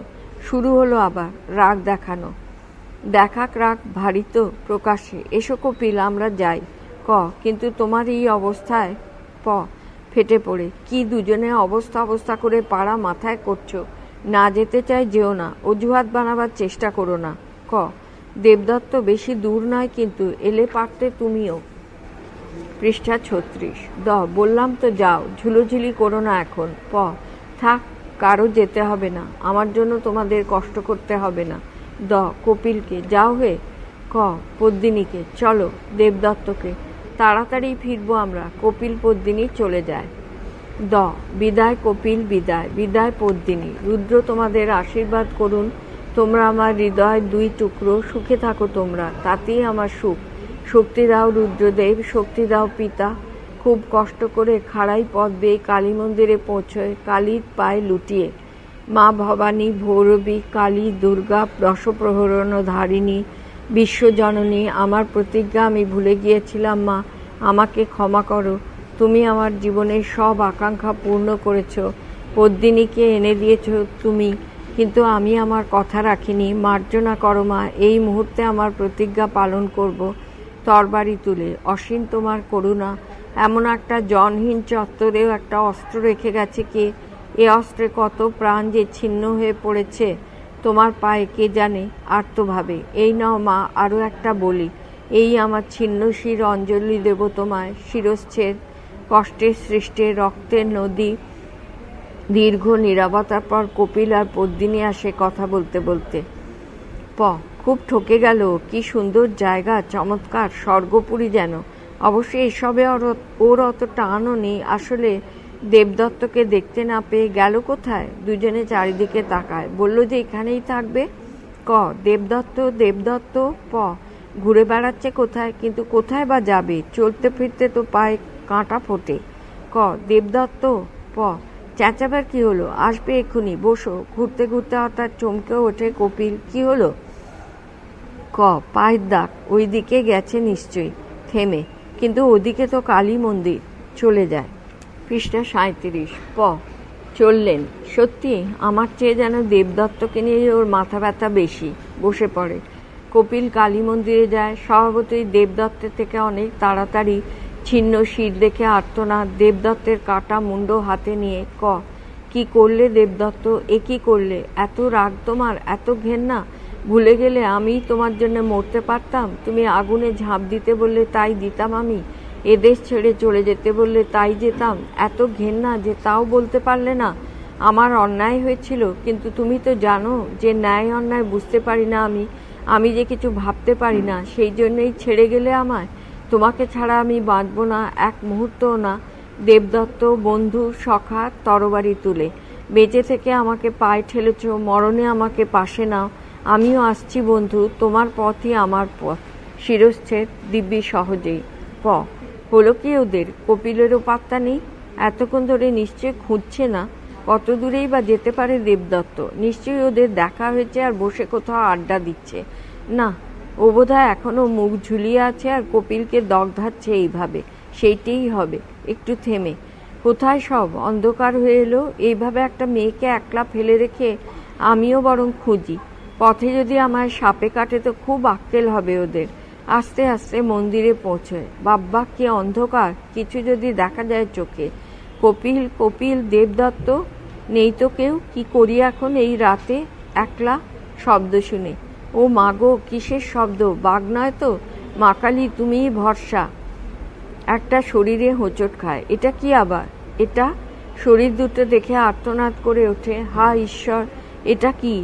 A: শুরু হলো আবার রাগ দেখানো। দেখাক রাগ, ভারী তো প্রকাশ্যে। এসো কপিল, আমরা যাই। কিন্তু তোমার এই অবস্থায়? ফেটে পড়ে, কি দুজনে অবস্থা করে পাড়া মাথায় করছো? না যেতে চাই, যেও না, অজুহাত বানাবার চেষ্টা করো না। দেবদত্ত বেশি দূর নয়, কিন্তু এলে পারতে তুমিও। পৃষ্ঠা 36। বললাম তো যাও, ঝুলোঝুলি করো না এখন। থাক, কারো যেতে হবে না, আমার জন্য তোমাদের কষ্ট করতে হবে না। কপিলকে, যাও হে। পদ্মিনীকে, চলো। দেবদত্তকে, তাড়াতাড়ি ফিরবো আমরা। কপিল পদ্মিনী চলে যায়। বিদায় কপিল, বিদায় পদ্মিনী। রুদ্র তোমাদের আশীর্বাদ করুন, তোমরা আমার হৃদয় দুই টুকরো, সুখে থাকো তোমরা, তাতেই আমার সুখ। শক্তি দাও রুদ্রদেব, শক্তি দাও পিতা। খুব কষ্ট করে খাড়াই পথ বেয়ে কালী মন্দিরে পৌঁছয়, কালীর পায়ে লুটিয়ে। মা ভবানী, ভৈরবী, কালী, দুর্গা, দশপ্রহরণ ধারিণী, বিশ্বজননী, আমার প্রতিজ্ঞা আমি ভুলে গিয়েছিলাম মা, আমাকে ক্ষমা করো। তুমি আমার জীবনের সব আকাঙ্ক্ষা পূর্ণ করেছ, পদ্মিনীকে এনে দিয়েছ তুমি, কিন্তু আমি আমার কথা রাখিনি, মার্জনা করো মা। এই মুহূর্তে আমার প্রতিজ্ঞা পালন করব। তরবারি তুলে, অসীম তোমার করুণা। এমন একটা জনহীন চত্বরেও একটা অস্ত্র রেখে গেছে কে? এ অস্ত্রে কত প্রাণ যে ছিন্ন হয়ে পড়েছে তোমার পায়ে কে জানে। আর্তভাবে, এই নাও মা, আরও একটা বলি, এই আমার ছিন্ন শির অঞ্জলি দেব তোমায়। শিরচ্ছেদ, কষ্টের সৃষ্টে রক্তের নদী। দীর্ঘ নীরবতার পর কপিল আর পদ্মিনী আসে কথা বলতে বলতে। খুব ঠকে গেল, কি সুন্দর জায়গা, চমৎকার, স্বর্গপুরী যেন। অবশ্যই এসবে ওর অত টানও নেই। আসলে দেবদত্তকে দেখতে না পেয়ে গেল কোথায়? দুজনে চারিদিকে তাকায়, বলল যে এখানেই থাকবে। দেবদত্ত ঘুরে বেড়াচ্ছে কোথায়, কিন্তু কোথায় বা যাবে? চলতে ফিরতে তো পায়ে কাঁটা ফোটে। দেবদত্ত চেঁচাবার কি হলো? আসবে এক্ষুনি, বসো। ঘুরতে ঘুরতে হঠাৎ চমকে ওঠে কপিল। কি হলো? পায়ের দাগ, ওই দিকে গেছে নিশ্চয়ই। থেমে, কিন্তু ওদিকে তো কালী মন্দির। চলে যায়। পৃষ্ঠা 37। চললেন। সত্যি আমার চেয়ে যেন দেবদত্তকে নিয়ে ওর মাথা ব্যথা বেশি। বসে পড়ে। কপিল কালী মন্দিরে যায়। স্বভাবতই দেবদত্তের থেকে অনেক তাড়াতাড়ি ছিন্ন শির দেখে আর্তনাদ। দেবদত্তের কাটা মুন্ড হাতে নিয়ে কি করলে দেবদত্ত? এ কি করলে? এত রাগ তোমার, এত ঘেন্না? ভুলে গেলে আমিই তোমার জন্য মরতে পারতাম। তুমি আগুনে ঝাঁপ দিতে বললে তাই দিতাম আমি। এদেশ ছেড়ে চলে যেতে বললে তাই যেতাম। এত ঘেন্না যে তাও বলতে পারলে না? আমার অন্যায় হয়েছিল, কিন্তু তুমি তো জানো যে ন্যায় অন্যায় বুঝতে পারি না আমি যে কিছু ভাবতে পারি না, সেই জন্যই ছেড়ে গেলে আমায়। তোমাকে ছাড়া আমি বাঁচব না, এক মুহূর্তও না। দেবদত্ত বন্ধু সখা তরবারি তুলে। বেঁচে থেকে আমাকে পায়ে ঠেলেছ, মরণে আমাকে পাশে নাও। আমিও আসছি বন্ধু, তোমার পথই আমার পথ। শিরশ্ছেদ দিব্যি সহজেই। হলো কি ওদের? কপিলেরও পাত্তা নেই। এতক্ষণ ধরে নিশ্চয় খুঁজছে না। কত দূরেই বা যেতে পারে দেবদত্ত? নিশ্চয়ই ওদের দেখা হয়েছে আর বসে কোথাও আড্ডা দিচ্ছে। না, ও বোধহয় এখনো মুখ ঝুলিয়ে আছে আর কপিলকে দগ্ধাচ্ছে এইভাবে। সেইটেই হবে। একটু থেমে, কোথায় সব? অন্ধকার হয়ে এলো। এইভাবে একটা মেয়েকে একলা ফেলে রেখে আমিও বরং খুঁজি। পথে যদি আমায় সাপে কাটে তো খুব আক্কেল হবে ওদের। আস্তে আস্তে মন্দিরে পৌঁছয়। বাব্বা, কি অন্ধকার! কিছু যদি দেখা যায় চোখে। কপিল কপিল দেবদত্ত নেই তো কেউ। কি করি এখন এই রাতে একলা? শব্দ শুনে। ও মাগো, কিসের শব্দ? বাঘ নয় তো? মা কালী, তুমিই ভরসা। একটা শরীরে হোঁচট খায়। এটা কি আবার? এটা শরীর দুটো দেখে আর্তনাদ করে ওঠে। হা ঈশ্বর, এটা কি?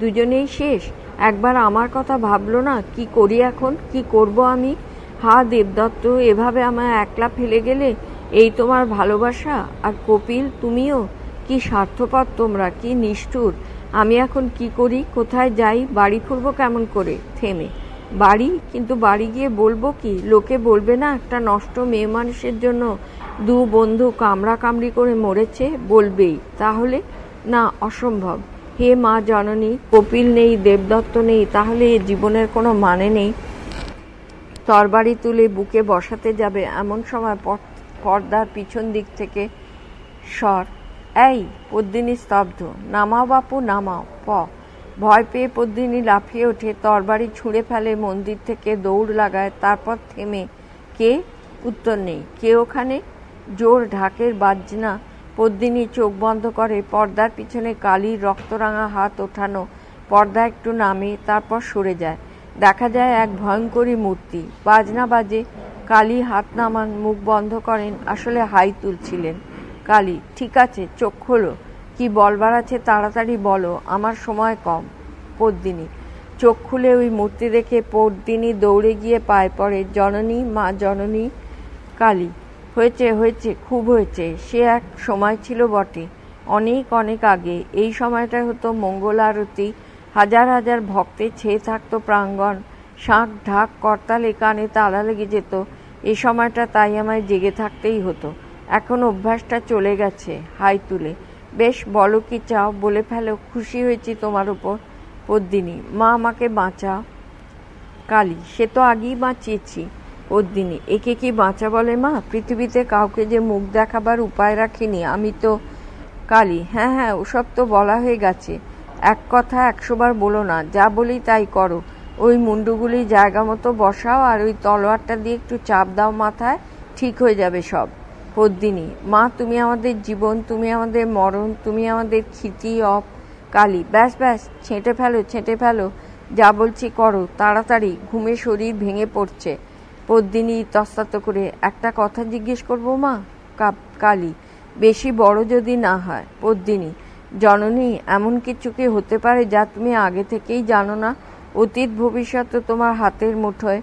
A: দুজনেই শেষ। একবার আমার কথা ভাবলো না? কি করি এখন? কি করব আমি? হা দেবদত্ত, এভাবে আমায় একলা ফেলে গেলে? এই তোমার ভালোবাসা? আর কপিল তুমিও? কি স্বার্থপর তোমরা, কি নিষ্ঠুর! আমি এখন কি করি? কোথায় যাই? বাড়ি ফিরবো কেমন করে? থেমে। বাড়ি? কিন্তু বাড়ি গিয়ে বলবো কি? লোকে বলবে না একটা নষ্ট মেয়ে মানুষের জন্য দু বন্ধু কামড়াকামড়ি করে মরেছে? বলবেই। তাহলে? না, অসম্ভব। হে মা জননী, কপিল নেই, দেবদত্ত নেই, তাহলে এ জীবনের কোনো মানে নেই। তরবারি তুলে বুকে বসাতে যাবে এমন সময় পর্দার পিছন দিক থেকে স্বর। এই! পদ্মিনী স্তব্ধ। নামাও বাপু, নামাও। ভয় পেয়ে পদ্মিনী লাফিয়ে ওঠে, তরবারি ছুঁড়ে ফেলে, মন্দির থেকে দৌড় লাগায়। তারপর থেমে। কে? উত্তর নেই। কে ওখানে? জোর ঢাকের বাজনা। পদ্মিনী চোখ বন্ধ করে। পর্দার পিছনে কালীর রক্তরাঙা হাত ওঠানো। পর্দা একটু নামে, তারপর সরে যায়। দেখা যায় এক ভয়ঙ্করী মূর্তি। বাজনা বাজে। কালী হাত নামান, মুখ বন্ধ করেন। আসলে হাই তুলছিলেন। কালী, ঠিক আছে, চোখ খোলো। কি বলবার আছে তাড়াতাড়ি বলো, আমার সময় কম। পদ্মিনী চোখ খুলে ওই মূর্তি দেখে পদ্মিনী দৌড়ে গিয়ে পায়ে পড়ে। জননী, মা জননী। কালী, হয়েছে হয়েছে, খুব হয়েছে। সে এক সময় ছিল বটে, অনেক অনেক আগে। এই সময়টায় হতো মঙ্গল আরতি। হাজার হাজার ভক্তে ছেয়ে থাকতো প্রাঙ্গণ। শাঁখ ঢাক করতালে কানে তালা লেগে যেত। এই সময়টা তাই আমায় জেগে থাকতেই হতো। এখন অভ্যাসটা চলে গেছে। হাই তুলে। বেশ, বলো কি চাও, বলে ফেলো। খুশি হয়েছি তোমার উপর। পদ্মিনী, মা আমাকে বাঁচাও। কালী, সে তো আগেই বাঁচিয়েছি। পদ্মিনী, একে কি বাঁচা বলে মা? পৃথিবীতে কাউকে যে মুখ দেখাবার উপায় রাখিনি আমি তো। কালী, হ্যাঁ হ্যাঁ, ওসব তো বলা হয়ে গেছে। এক কথা 100 বার বলো না, যা বলি তাই করো। ওই মুন্ডুগুলি জায়গা মতো বসাও আর ওই তলোয়ারটা দিয়ে একটু চাপ দাও মাথায়, ঠিক হয়ে যাবে সব। পদ্মিনী, মা তুমি আমাদের জীবন, তুমি আমাদের মরণ, তুমি আমাদের ক্ষিতি অপ। কালী, ব্যাস ব্যাস, ছেঁটে ফেলো। যা বলছি করো, তাড়াতাড়ি। ঘুমে শরীর ভেঙে পড়ছে। পদ্মিনী ইতস্তত করে, একটা কথা জিজ্ঞেস করবো মা? কালী, বেশি বড় যদি না হয়। পদ্মিনী, জননী, এমন কিছু কি হতে পারে যা তুমি আগে থেকেই জানো না? অতীত ভবিষ্যৎ তো তোমার হাতের মুঠোয়।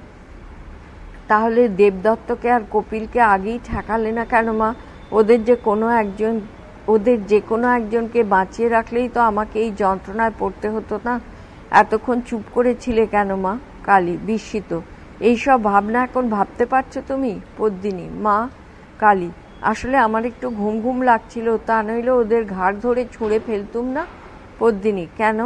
A: তাহলে দেবদত্তকে আর কপিলকে আগেই ঠেকালে না কেন মা? ওদের যে কোনো একজনকে বাঁচিয়ে রাখলেই তো আমাকে এই যন্ত্রণায় পড়তে হতো না। এতক্ষণ চুপ করে ছিলে কেন মা? কালী, বিস্মিত। এইসব ভাবনা এখন ভাবতে পারছো তুমি? পদ্মিনী, মা। কালী, আসলে আমার একটু ঘুম ঘুম লাগছিল, তা নইলে ওদের ঘাড় ধরে ছুঁড়ে ফেলতুম না। পদ্মিনী, কেন?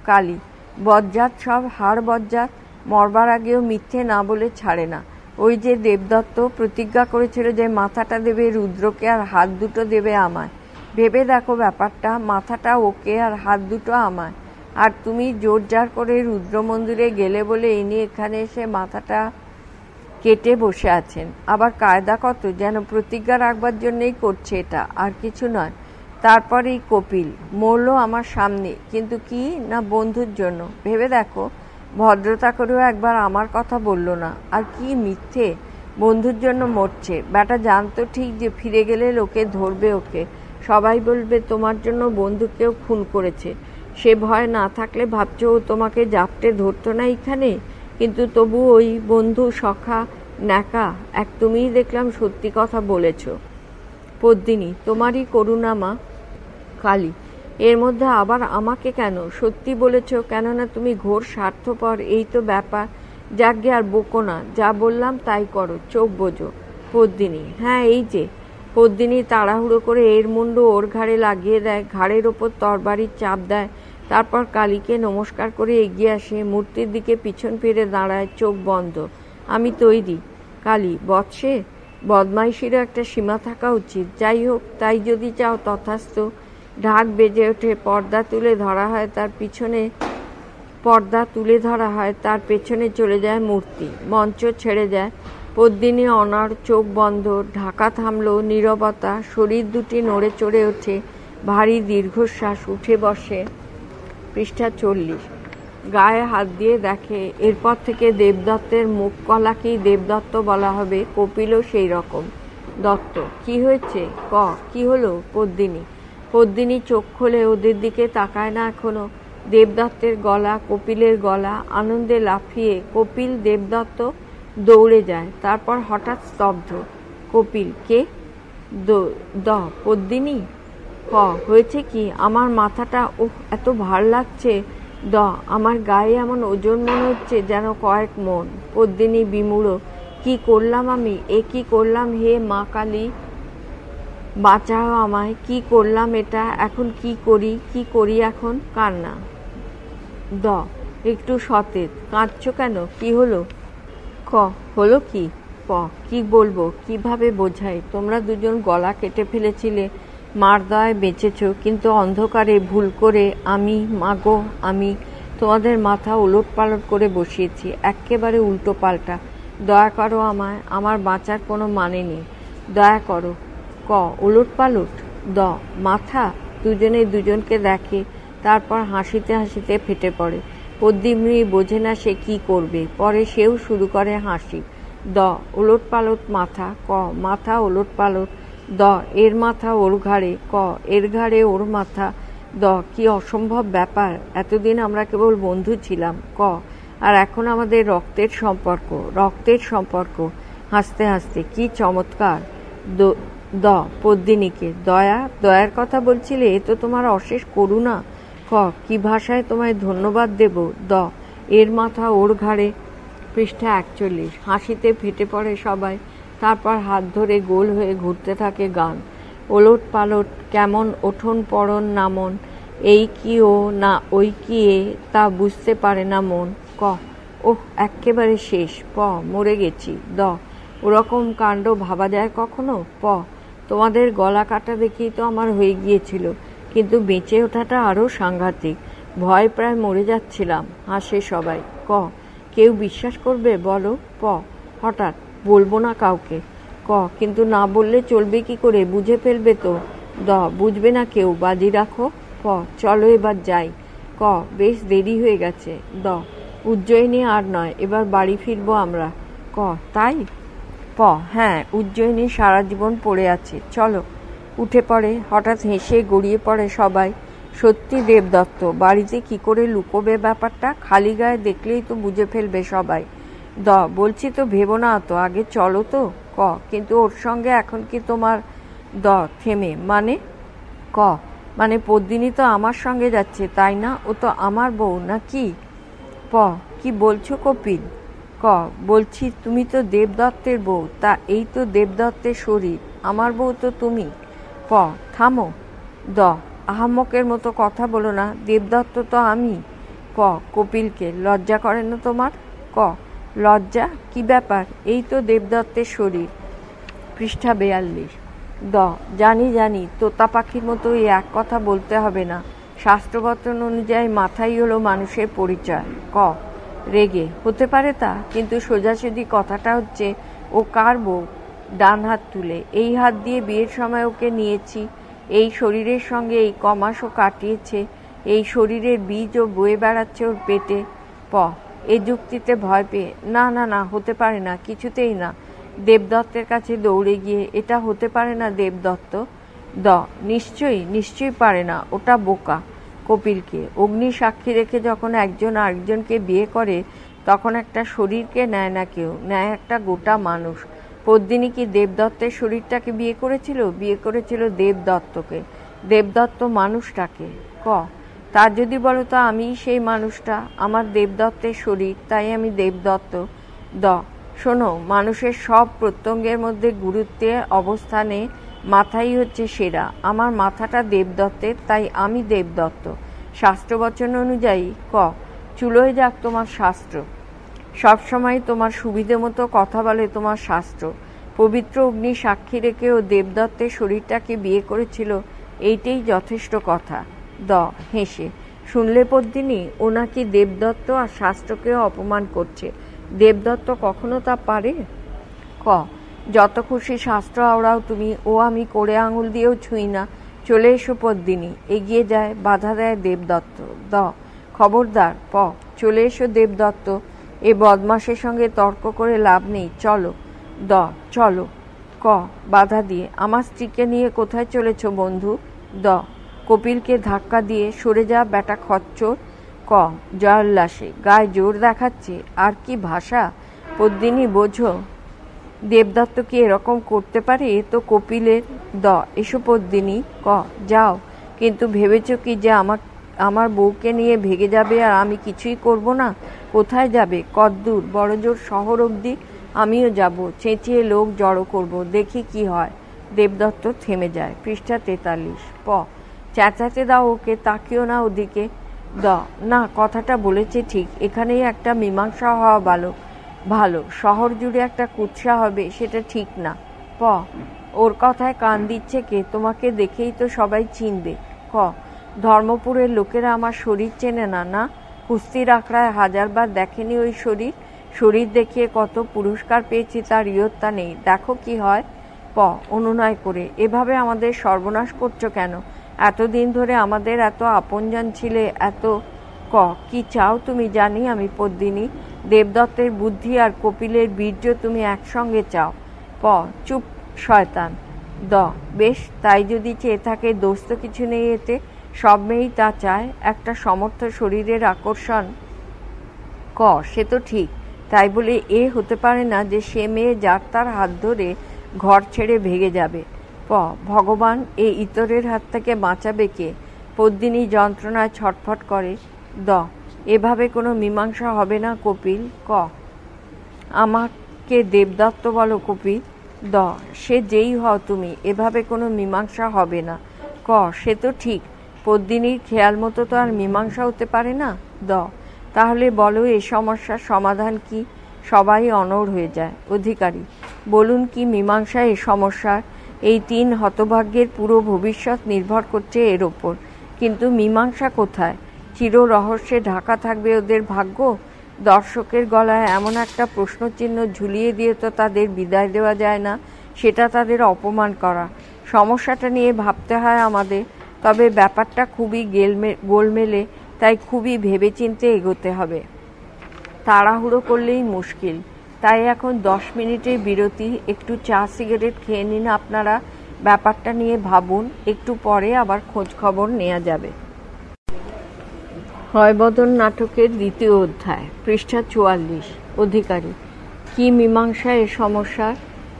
A: কালী, বজ্জাত সব, হাড় বজ্জাত। মরবার আগেও মিথ্যে না বলে ছাড়ে না। ওই যে দেবদত্ত প্রতিজ্ঞা করেছিল যে মাথাটা দেবে রুদ্রকে আর হাত দুটো দেবে আমায়। ভেবে দেখো ব্যাপারটা, মাথাটা ওকে আর হাত দুটো আমায়, আর তুমি জোরজার করে রুদ্রমন্দিরে গেলে বলে ইনি এখানে এসে মাথাটা কেটে বসে আছেন। আবার কায়দা কত, যেন প্রতিজ্ঞা রাখবার জন্যই করছে এটা, আর কিছু নয়। তারপরেই কপিল মরল আমার সামনে, কিন্তু কি না বন্ধুর জন্য। ভেবে দেখো, ভদ্রতা করেও একবার আমার কথা বলল না। আর কি মিথ্যে, বন্ধুর জন্য মরছে। ব্যাটা জানতো ঠিক যে ফিরে গেলে লোকে ধরবে ওকে, সবাই বলবে তোমার জন্য বন্ধুকেও খুন করেছে। সে ভয় না থাকলে ভাবছো ও তোমাকে জাপটে ধরতো না এইখানে? কিন্তু তবু ওই বন্ধু সখা ন্যাকা এক তুমিই দেখলাম সত্যি কথা বলেছ। পদ্মিনী, তোমারই করুণা মা। কালী, এর মধ্যে আবার আমাকে কেন? সত্যি বলেছ, কেননা তুমি ঘোর স্বার্থপর, এই তো ব্যাপার। যাকগে আর বকো না, যা বললাম তাই করো, চোখ বোঝো। পদ্মিনী, হ্যাঁ এই যে। পদ্মিনী তাড়াহুড়ো করে এর মুন্ডু ওর ঘাড়ে লাগিয়ে দেয়, ঘাড়ের ওপর তরবারির চাপ দেয়। তারপর কালীকে নমস্কার করে এগিয়ে আসে, মূর্তির দিকে পিছন ফিরে দাঁড়ায়, চোখ বন্ধ। আমি তৈরি। কালী, বৎসে, বদমাইশিরও একটা সীমা থাকা উচিত। যাই হোক, তাই যদি চাও তথাস্তু। ঢাক বেজে ওঠে, পর্দা তুলে ধরা হয় তার পেছনে চলে যায় মূর্তি, মঞ্চ ছেড়ে যায়। পদ্মিনী অনার, চোখ বন্ধ, ঢাকা থামল, নীরবতা, শরীর দুটি নড়ে চড়ে ওঠে, ভারী দীর্ঘশ্বাস, উঠে বসে। পৃষ্ঠা 40। গায়ে হাত দিয়ে দেখে, এরপর থেকে দেবদত্তের মুখ কলাকেই দেবদত্ত বলা হবে। কপিলও সেই রকম। দত্ত, কি হয়েছে? কি হলো? পদ্মিনী চোখ খোলে, ওদের দিকে তাকায় না এখনো। দেবদত্তের গলা, কপিলের গলা, আনন্দে লাফিয়ে কপিল দেবদত্ত দৌড়ে যায়। তারপর হঠাৎ স্তব্ধ। কপিল, কে? পদ্মিনী, হয়েছে কি? আমার মাথাটা এত ভার লাগছে। আমার গায়ে এমন ওজন মনে হচ্ছে যেন কয়েক মন। পদ্মিনী বিমূঢ়, কি করলাম আমি? এ কি করলাম? হে মা কালী, বাঁচাও আমায়। কি করলাম এটা? এখন কি করি এখন? কান্না। একটু সতেজ। কাঁদছো কেন? কি হলো? হলো কি? কি বলবো, কিভাবে বোঝাই? তোমরা দুজন গলা কেটে ফেলেছিলে, মার দয়ায় বেঁচেছ, কিন্তু অন্ধকারে ভুল করে আমি তোমাদের মাথা ওলট পালট করে বসিয়েছি, একেবারে উল্টো পাল্টা। দয়া করো আমায়, আমার বাঁচার কোনো মানে নেই। দয়া করো। ওলট পালট? মাথা? দুজনে দুজনকে দেখে, তারপর হাসিতে হাসিতে ফেটে পড়ে। পদ্মিনী বোঝে না সে কি করবে। পরে সেও শুরু করে হাসি। ওলট পালট মাথা? মাথা ওলট পালট। এর মাথা ওর ঘাড়ে, এর ঘাড়ে ওর মাথা। কি অসম্ভব ব্যাপার! এতদিন আমরা কেবল বন্ধু ছিলাম, আর এখন আমাদের রক্তের সম্পর্ক। হাসতে হাসতে, কি চমৎকার! পদ্মিনীকে, দয়ার কথা বলছিলে? এ তো তোমার অশেষ করুণা। কি ভাষায় তোমায় ধন্যবাদ দেব? এর মাথা ওর ঘাড়ে। পৃষ্ঠা 41। হাসিতে ফেটে পড়ে সবাই। তারপর হাত ধরে গোল হয়ে ঘুরতে থাকে গান। ওলট পালট, কেমন ওঠন পড়ন নামন, এই কি ও না ওই কি এ, তা বুঝতে পারে না মন। এক্কেবারে শেষ। মরে গেছি। ওরকম কাণ্ড ভাবা যায় কখনো? তোমাদের গলা কাটা দেখেই তো আমার হয়ে গিয়েছিল, কিন্তু বেঁচে ওঠাটা আরও সাংঘাতিক। ভয় প্রায় মরে যাচ্ছিলাম। হাসে সবাই। কেউ বিশ্বাস করবে বলো? হঠাৎ, বলবো না কাউকে। কিন্তু না বললে চলবে কি করে? বুঝে ফেলবে তো। বুঝবে না কেউ, বাজি রাখো। চলো এবার যাই। বেশ দেরি হয়ে গেছে। উজ্জয়িনী আর নয়, এবার বাড়ি ফিরবো আমরা। তাই? হ্যাঁ, উজ্জয়িনী সারা জীবন পড়ে আছে, চলো। উঠে পড়ে, হঠাৎ হেসে গড়িয়ে পড়ে সবাই। সত্যি দেবদত্ত, বাড়িতে কি করে লুকোবে ব্যাপারটা? খালি গায়ে দেখলেই তো বুঝে ফেলবে সবাই। বলছি তো, ভেবো না তো, আগে চলো তো। কিন্তু ওর সঙ্গে এখন কি তোমার? থেমে, মানে? মানে পদ্মিনী তো আমার সঙ্গে যাচ্ছে, তাই না? ও তো আমার বউ, না কি? কি বলছো কপিল? বলছি তুমি তো দেবদত্তের বউ, তা এই তো দেবদত্তের শরীর, আমার বউ তো তুমি। থামো। আহাম্মকের মতো কথা বলো না, দেবদত্ত তো আমি। কপিলকে, লজ্জা করে না তোমার? লজ্জা? কি ব্যাপার? এই তো দেবদত্তের শরীর। পৃষ্ঠা 42। জানি জানি, তোতা পাখির মতো এই এক কথা বলতে হবে না। শাস্ত্রবচন অনুযায়ী মাথাই হলো মানুষের পরিচয়। রেগে হতে পারে তা, কিন্তু সোজাসুজি কথাটা হচ্ছে ও কার বউ? ডান হাত তুলে। এই হাত দিয়ে বিয়ের সময় ওকে নিয়েছি। এই শরীরের সঙ্গে এই কমাস ও কাটিয়েছে। এই শরীরের বীজ ও বয়ে বেড়াচ্ছে ওর পেটে। এ যুক্তিতে ভয় পেয়ে না না না, হতে পারে না, কিছুতেই না। দেবদত্তের কাছে দৌড়ে গিয়ে এটা হতে পারে না দেবদত্ত। নিশ্চয়ই নিশ্চয়ই পারে না, ওটা বোকা। কপিলকে অগ্নি সাক্ষী রেখে যখন একজন আরেকজনকে বিয়ে করে তখন একটা শরীরকে নেয় না কেউ, নেয় একটা গোটা মানুষ। পদ্মিনী কি দেবদত্তের শরীরটাকে বিয়ে করেছিল? বিয়ে করেছিল দেবদত্তকে, দেবদত্ত মানুষটাকে। তার যদি বলো তো আমি সেই মানুষটা, আমার দেবদত্তের শরীর, তাই আমি দেবদত্ত। শোনো, মানুষের সব প্রত্যঙ্গের মধ্যে গুরুত্বের অবস্থানে মাথাই হচ্ছে সেরা। আমার মাথাটা দেবদত্তের, তাই আমি দেবদত্ত। শাস্ত্রবচন অনুযায়ী চুলোয় যাক তোমার শাস্ত্র। সবসময় তোমার সুবিধে মতো কথা বলে তোমার শাস্ত্র। পবিত্র অগ্নি সাক্ষী রেখে ও দেবদত্তের শরীরটাকে বিয়ে করেছিল, এইটাই যথেষ্ট কথা। হেসে শুনলে পদ্মিনী, ও নাকি দেবদত্ত আর শাস্ত্রকেও অপমান করছে। দেবদত্ত কখনো তা পারে? যত খুশি শাস্ত্র আওড়াও তুমি, ও আমি করে আঙুল দিয়েও ছুঁই না। চলে এসো পদ্মিনী। এগিয়ে যায়, বাধা দেয় দেবদত্ত। খবরদার চলে এসো দেবদত্ত। এ বদমাসের সঙ্গে তর্ক করে লাভ নেই, চলো। চলো। বাধা দিয়ে আমার স্ত্রীকে নিয়ে কোথায় চলেছ বন্ধু? কপিলকে ধাক্কা দিয়ে সরে যা বেটা খচ্চর। জয়োল্লাসে গায়ে জোর দেখাচ্ছে। আর কি ভাষা! পদ্মিনী বোঝো, দেবদত্ত কি এরকম করতে পারে? এ তো কপিলের। এসো পদ্মিনী। যাও। কিন্তু ভেবেছ কি যে আমার বউকে নিয়ে ভেগে যাবে আর আমি কিছুই করব না? কোথায় যাবে? কদ্দূর? বড়জোর শহর অবধি। আমিও যাব, চেঁচিয়ে লোক জড়ো করব, দেখি কি হয়। দেবদত্ত থেমে যায়। পৃষ্ঠা 43। চেঁচাতে দাও ওকে, তাকিও না ওদিকে। না, কথাটা বলেছে ঠিক, এখানেই একটা মীমাংসা হওয়া ভালো। শহর জুড়ে একটা কুৎসা হবে, সেটা ঠিক না। ওর কথায় কান দিচ্ছে কে? তোমাকে দেখেই তো সবাই চিনবে। ধর্মপুরের লোকেরা আমার শরীর চেনে না? না, কুস্তির আখড়ায় 1000বার দেখেনি ওই শরীর দেখিয়ে কত পুরস্কার পেয়েছি, তার ইয়ত্তা নেই। দেখো কি হয়। অনুনয় করে, এভাবে আমাদের সর্বনাশ করছো কেন? এতদিন ধরে আমাদের এত আপনজন ছিলে, এত কি চাও তুমি? জানি আমি পদ্মিনী, দেবদত্তের বুদ্ধি আর কপিলের বীর্য তুমি একসঙ্গে চাও। চুপ শয়তান। বেশ, তাই যদি চেয়ে থাকে, দোষ তো কিছু নেই এতে। সব মেয়েই তা চায়, একটা সমর্থ শরীরের আকর্ষণ। সে তো ঠিক, তাই বলে এ হতে পারে না যে সে মেয়ে যার তার হাত ধরে ঘর ছেড়ে ভেগে যাবে। ভগবান এ ইতরের হাত থেকে বাঁচাবে কে? পদ্মিনী যন্ত্রণায় ছটফট করে। এভাবে কোনো মীমাংসা হবে না কপিল। আমাকে দেবদত্ত বলো কপিল। সে যেই হও তুমি, এভাবে কোনো মীমাংসা হবে না। সে তো ঠিক, পদ্মিনীর খেয়াল মতো তো আর মীমাংসা হতে পারে না। তাহলে বলো, এ সমস্যার সমাধান কি? সবাই অনড় হয়ে যায়। অধিকারী, বলুন কি মীমাংসা এ সমস্যার? এই 3 হতভাগ্যের পুরো ভবিষ্যৎ নির্ভর করছে এর ওপর। কিন্তু মীমাংসা কোথায়? চির রহস্যে ঢাকা থাকবে ওদের ভাগ্য? দর্শকের গলায় এমন একটা প্রশ্নচিহ্ন ঝুলিয়ে দিয়ে তো তাদের বিদায় দেওয়া যায় না। সেটা তাদের অপমান করা। সমস্যাটা নিয়ে ভাবতে হয় আমাদের, তবে ব্যাপারটা খুবই গোলমেলে, তাই খুবই ভেবেচিন্তে এগোতে হবে। তাড়াহুড়ো করলেই মুশকিল। তাই এখন 10 মিনিটের বিরতি, একটু চা সিগারেট খেয়ে নিন আপনারা, ব্যাপারটা নিয়ে ভাবুন, একটু পরে আবার খোঁজ খবর নেওয়া যাবে। হয়বদন নাটকের 2য় অধ্যায়, পৃষ্ঠা 44। অধিকারী, কি মীমাংসা এ সমস্যার?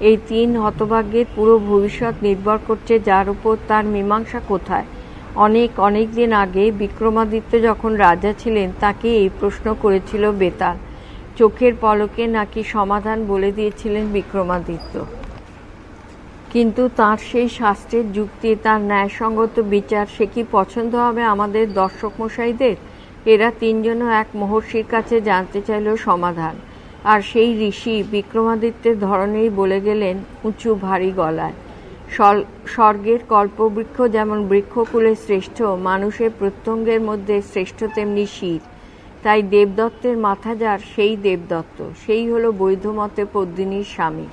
A: এই 3 হতভাগ্যের পুরো ভবিষ্যৎ নির্ভর করছে যার উপর, তার মীমাংসা কোথায়? অনেক দিন আগে বিক্রমাদিত্য যখন রাজা ছিলেন, তাকে এই প্রশ্ন করেছিল বেতাল। চোখের পলকে নাকি সমাধান বলে দিয়েছিলেন বিক্রমাদিত্য। কিন্তু তার সেই শাস্ত্রের যুক্তি, তার ন্যায়সঙ্গত বিচার, সে কি পছন্দ হবে আমাদের দর্শক মশাইদের? এরা 3 জনও এক মহর্ষির কাছে জানতে চাইল সমাধান। আর সেই ঋষি বিক্রমাদিত্যের ধরনেই বলে গেলেন উঁচু ভারী গলায়, স্বর্গের কল্পবৃক্ষ যেমন বৃক্ষকুলে শ্রেষ্ঠ, মানুষের প্রত্যঙ্গের মধ্যে শ্রেষ্ঠ তেমনি শির। তাই দেবদত্তের মাথা যার, সেই দেবদত্ত, সেই হলো বৈধমতে পদ্মিনীর স্বামী।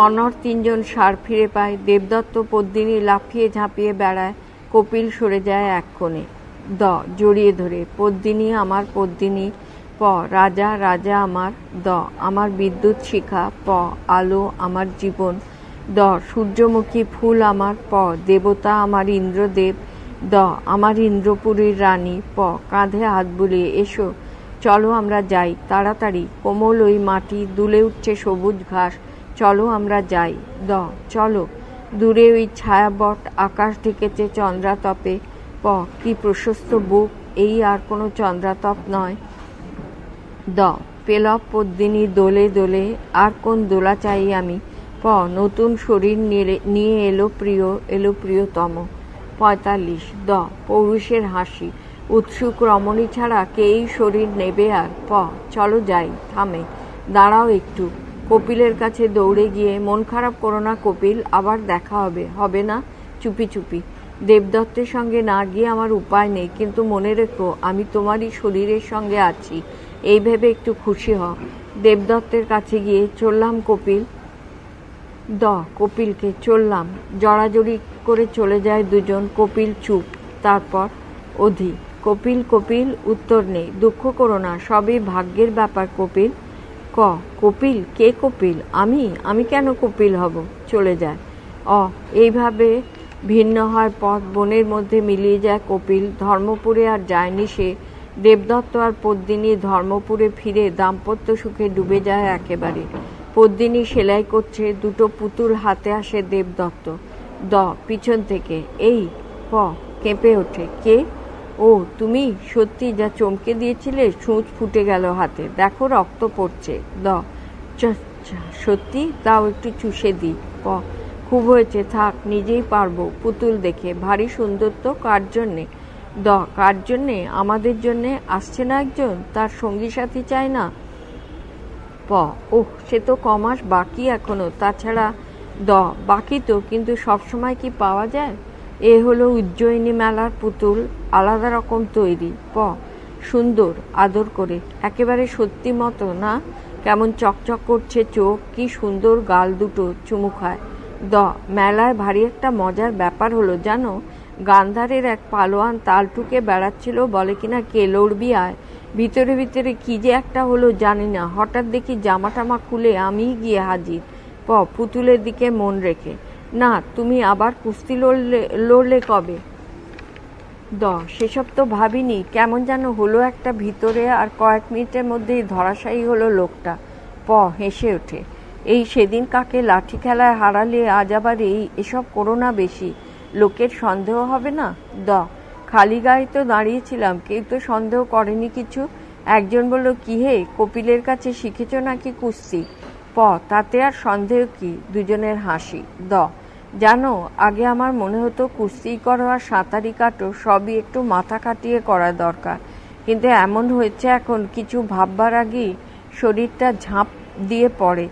A: অনর তিনজন সার ফিরে পায়। দেবদত্ত পদ্মিনী লাফিয়ে ঝাঁপিয়ে বেড়ায়, কপিল সরে যায় এক কোণে। জড়িয়ে ধরে, পদ্মিনী আমার পদ্মিনী। রাজা রাজা আমার। আমার বিদ্যুৎ শিখা। আলো আমার জীবন। সূর্যমুখী ফুল আমার। দেবতা আমার ইন্দ্রদেব। আমার ইন্দ্রপুরীর রানী। কাঁধে হাত বুলিয়ে, এসো চলো আমরা যাই তাড়াতাড়ি, কোমল ওই মাটি, দুলে উঠছে সবুজ ঘাস, চলো আমরা যাই। চলো। দূরে ওই ছায়াবট, আকাশ ঢেকেছে চন্দ্রাতপে। কি প্রশস্ত বুক, এই আর কোনো চন্দ্রাতপ নয়। পেলব পদ্মিনী দোলে দোলে, আর কোন দোলা চাই আমি। নতুন শরীর নিয়ে এলো প্রিয়তম। 45। পৌরুষের হাসি। উৎসুক রমণী ছাড়া কে এই শরীর নেবে আর। চলো যাই। থামে, দাঁড়াও একটু। কপিলের কাছে দৌড়ে গিয়ে, মন খারাপ করো না কপিল, আবার দেখা হবে। হবে না? চুপি চুপি। দেবদত্তের সঙ্গে না গিয়ে আমার উপায় নেই, কিন্তু মনে রেখো আমি তোমারই শরীরের সঙ্গে আছি, এই ভেবে একটু খুশি হও। দেবদত্তের কাছে গিয়ে, চললাম কপিল। কপিলকে চললাম। জড়াজড়ি করে চলে যায় দুজন। কপিল চুপ। তারপর অধি। কপিল উত্তর নেই। দুঃখ করো না, সবই ভাগ্যের ব্যাপার কপিল। কপিল? কে কপিল? আমি কেন কপিল হব? চলে যায়। এইভাবে ভিন্ন হয় পথ, বনের মধ্যে মিলিয়ে যায় কপিল। ধর্মপুরে আর যায়নি সে। দেবদত্ত আর পদ্মিনী ধর্মপুরে ফিরে দাম্পত্য সুখে ডুবে যায় একেবারে। পদ্মিনী সেলাই করছে, দুটো পুতুল হাতে আসে দেবদত্ত। পিছন থেকে, এই। কেঁপে ওঠে। কে? ও তুমি? সত্যি, যা চমকে দিয়েছিলে, সূঁচ ফুটে গেল হাতে, দেখো রক্ত পড়ছে। সত্যি? তাও একটু চুষে দিই। খুব হয়েছে, থাক, নিজেই পারবো। পুতুল দেখে, ভারী সুন্দর তো। কার জন্যে? কার জন্যে? আমাদের জন্যে। আসছে না একজন, তার সঙ্গী সাথী চায় না? সে তো কমাস বাকি এখনো। তাছাড়া বাকি তো, কিন্তু সবসময় কি পাওয়া যায়? এ হলো উজ্জয়িনী মেলার পুতুল, আলাদা রকম তৈরি। সুন্দর, আদর করে, একেবারে সত্যি মতো না? কেমন চকচক করছে চোখ, কি সুন্দর গাল দুটো, চুমু খায়। মেলায় ভারী একটা মজার ব্যাপার হলো জানো, গান্ধারের এক পালোয়ান তাল ঠুকে বেড়াচ্ছিল, বলে কিনা কে লড়বি আয়। ভিতরে ভিতরে কি যে একটা হলো জানি না, হঠাৎ দেখি জামা টামা খুলে আমিই গিয়ে হাজির। পুতুলের দিকে মন রেখে। না, তুমি আবার কুস্তি লড়লে কবে? সেসব তো ভাবিনি। কেমন যেন হলো একটা ভিতরে, আর কয়েক মিনিটের মধ্যেই ধরাশায়ী হলো লোকটা। হেসে ওঠে। এই সেদিন কাকে লাঠি খেলায় হারালে, আজ আবার এসব করো না বেশি, লোকের সন্দেহ হবে না। খালি গায়ে তো দাঁড়িয়েছিলাম, কেউ তো সন্দেহ করেনি কিছু। একজন বলল, কি হে, কপিলের কাছে শিখেছ নাকি কুস্তি? তাতে আর সন্দেহ কি? দুজনের হাসি। জানো, আগে আমার মনে হতো কুস্তি করো আর সাঁতারি কাটো সবই একটু মাথা খাটিয়ে করা দরকার, কিন্তু এমন হয়েছে এখন কিছু ভাববার আগেই শরীরটা ঝাঁপ দিয়ে পড়ে।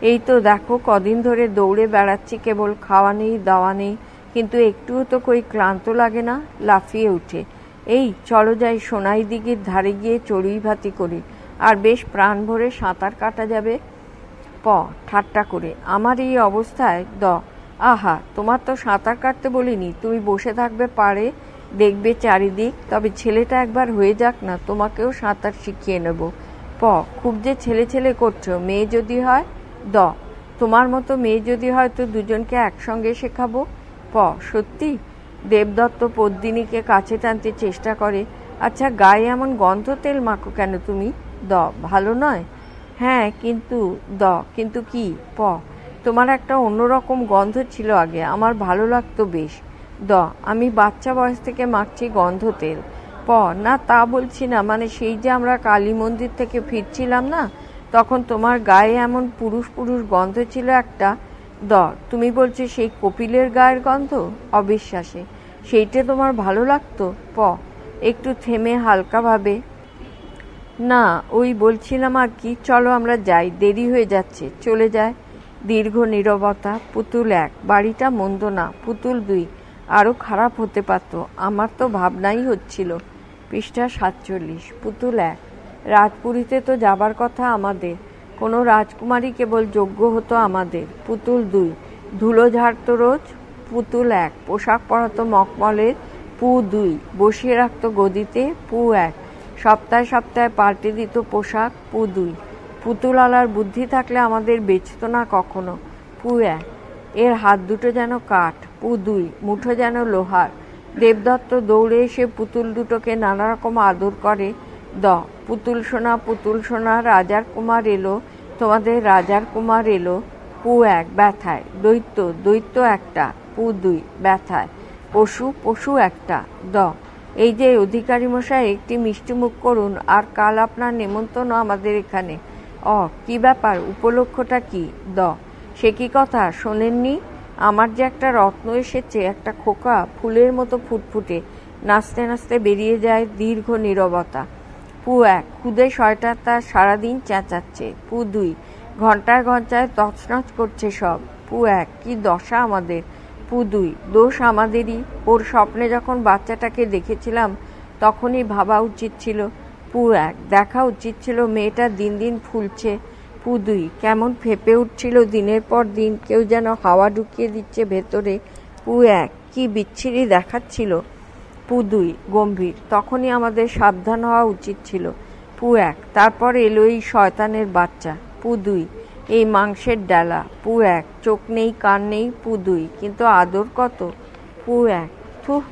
A: এই তো দেখো, কদিন ধরে দৌড়ে বেড়াচ্ছি, কেবল খাওয়া নেই দাওয়া নেই, কিন্তু একটুও তো কই ক্লান্ত লাগে না। লাফিয়ে উঠে, এই চলো যাই সোনাই দিঘির ধারে গিয়ে চড়ুই ভাতি করি, আর বেশ প্রাণ ভরে সাঁতার কাটা যাবে। ঠাট্টা করে, আমার এই অবস্থায়? আহা, তোমার তো সাঁতার কাটতে বলিনি, তুমি বসে থাকবে পারে, দেখবে চারিদিক। তবে ছেলেটা একবার হয়ে যাক না, তোমাকেও সাঁতার শিখিয়ে নেব। খুব যে ছেলে ছেলে করছো, মেয়ে যদি হয়? তোমার মতো মেয়ে যদি হয় তো দুজনকে একসঙ্গে শেখাবো। সত্যি? দেবদত্ত পদ্মিনীকে কাছে টানতে চেষ্টা করে। আচ্ছা, গায়ে এমন গন্ধ তেল মাখো কেন তুমি? ভালো নয়? হ্যাঁ, কিন্তু কি? তোমার একটা অন্যরকম গন্ধ ছিল আগে, আমার ভালো লাগতো বেশ। আমি বাচ্চা বয়স থেকে মাখছি গন্ধ তেল। না, তা বলছি না, মানে সেই যে আমরা কালী মন্দির থেকে ফিরছিলাম না, তখন তোমার গায়ে এমন পুরুষ পুরুষ গন্ধ ছিল একটা। তুমি বলছো সেই কপিলের গায়ের গন্ধ? অবিশ্বাসে। সেইটা তোমার ভালো লাগতো? একটু থেমে হালকাভাবে, না ওই বলছিলাম আর কি, চলো আমরা যাই, দেরি হয়ে যাচ্ছে। চলে যায়। দীর্ঘ নীরবতা। পুতুল 1, বাড়িটা মন্দ না। পুতুল 2, আরও খারাপ হতে পারত, আমার তো ভাবনাই হচ্ছিল। পৃষ্ঠা 47। পুতুল 1, রাজপুরীতে তো যাবার কথা আমাদের, কোনো রাজকুমারী কেবল যোগ্য হতো আমাদের। পুতুল 2, ধুলো ঝাড়ত রোজ। পুতুল 1, পোশাক পরাতো মখমলের। পু 2, বসিয়ে রাখত গদিতে। পু 1, সপ্তাহে সপ্তাহে পাল্টে দিত পোশাক। পু 2, পুতুলওয়ালার বুদ্ধি থাকলে আমাদের বেচত না কখনো। পু 1, এর হাত দুটো যেন কাঠ। পু 2, মুঠো যেন লোহার। দেবদত্ত দৌড়ে এসে পুতুল দুটোকে নানা রকম আদর করে। পুতুল সোনা, রাজার কুমার এলো, তোমাদের রাজার কুমার এলো। পু 1, ব্যথায়। দৈত্য একটা। পু 2, ব্যথায়। পশু একটা। এই যে অধিকারী মশাই, একটি মিষ্টি মুখ করুন, আর কাল আপনার নেমন্তন্ন আমাদের এখানে। কি ব্যাপার, উপলক্ষটা কি? সে কি কথা, শোনেননি? আমার যে একটা রত্ন এসেছে, একটা খোকা, ফুলের মতো ফুটফুটে। নাচতে নাচতে বেরিয়ে যায়। দীর্ঘ নীরবতা। পু 1, খুদে শয়তানটা সারাদিন চেঁচাচ্ছে। পু 2, ঘন্টায় ঘন্টায় তছনছ করছে সব। পু 1, কি দশা আমাদের। পু 2, দোষ আমাদেরই। ওর স্বপ্নে যখন বাচ্চাটাকে দেখেছিলাম তখনই ভাবা উচিত ছিল। পু 1, দেখা উচিত ছিল, মেয়েটা দিন দিন ফুলছে। পু 2, কেমন ফেঁপে উঠছিল দিনের পর দিন, কেউ যেন হাওয়া ঢুকিয়ে দিচ্ছে ভেতরে। পু 1, কি বিচ্ছিরি দেখাচ্ছিল। পু 2, গম্ভীর, তখনই আমাদের সাবধান হওয়া উচিত ছিল। পু 1, তারপর এলো এই শয়তানের বাচ্চা। পু 2, এই মাংসের ডালা। পু 1, চোখ নেই কান নেই। পু 2, কিন্তু আদর কত। পু 1, থুহ।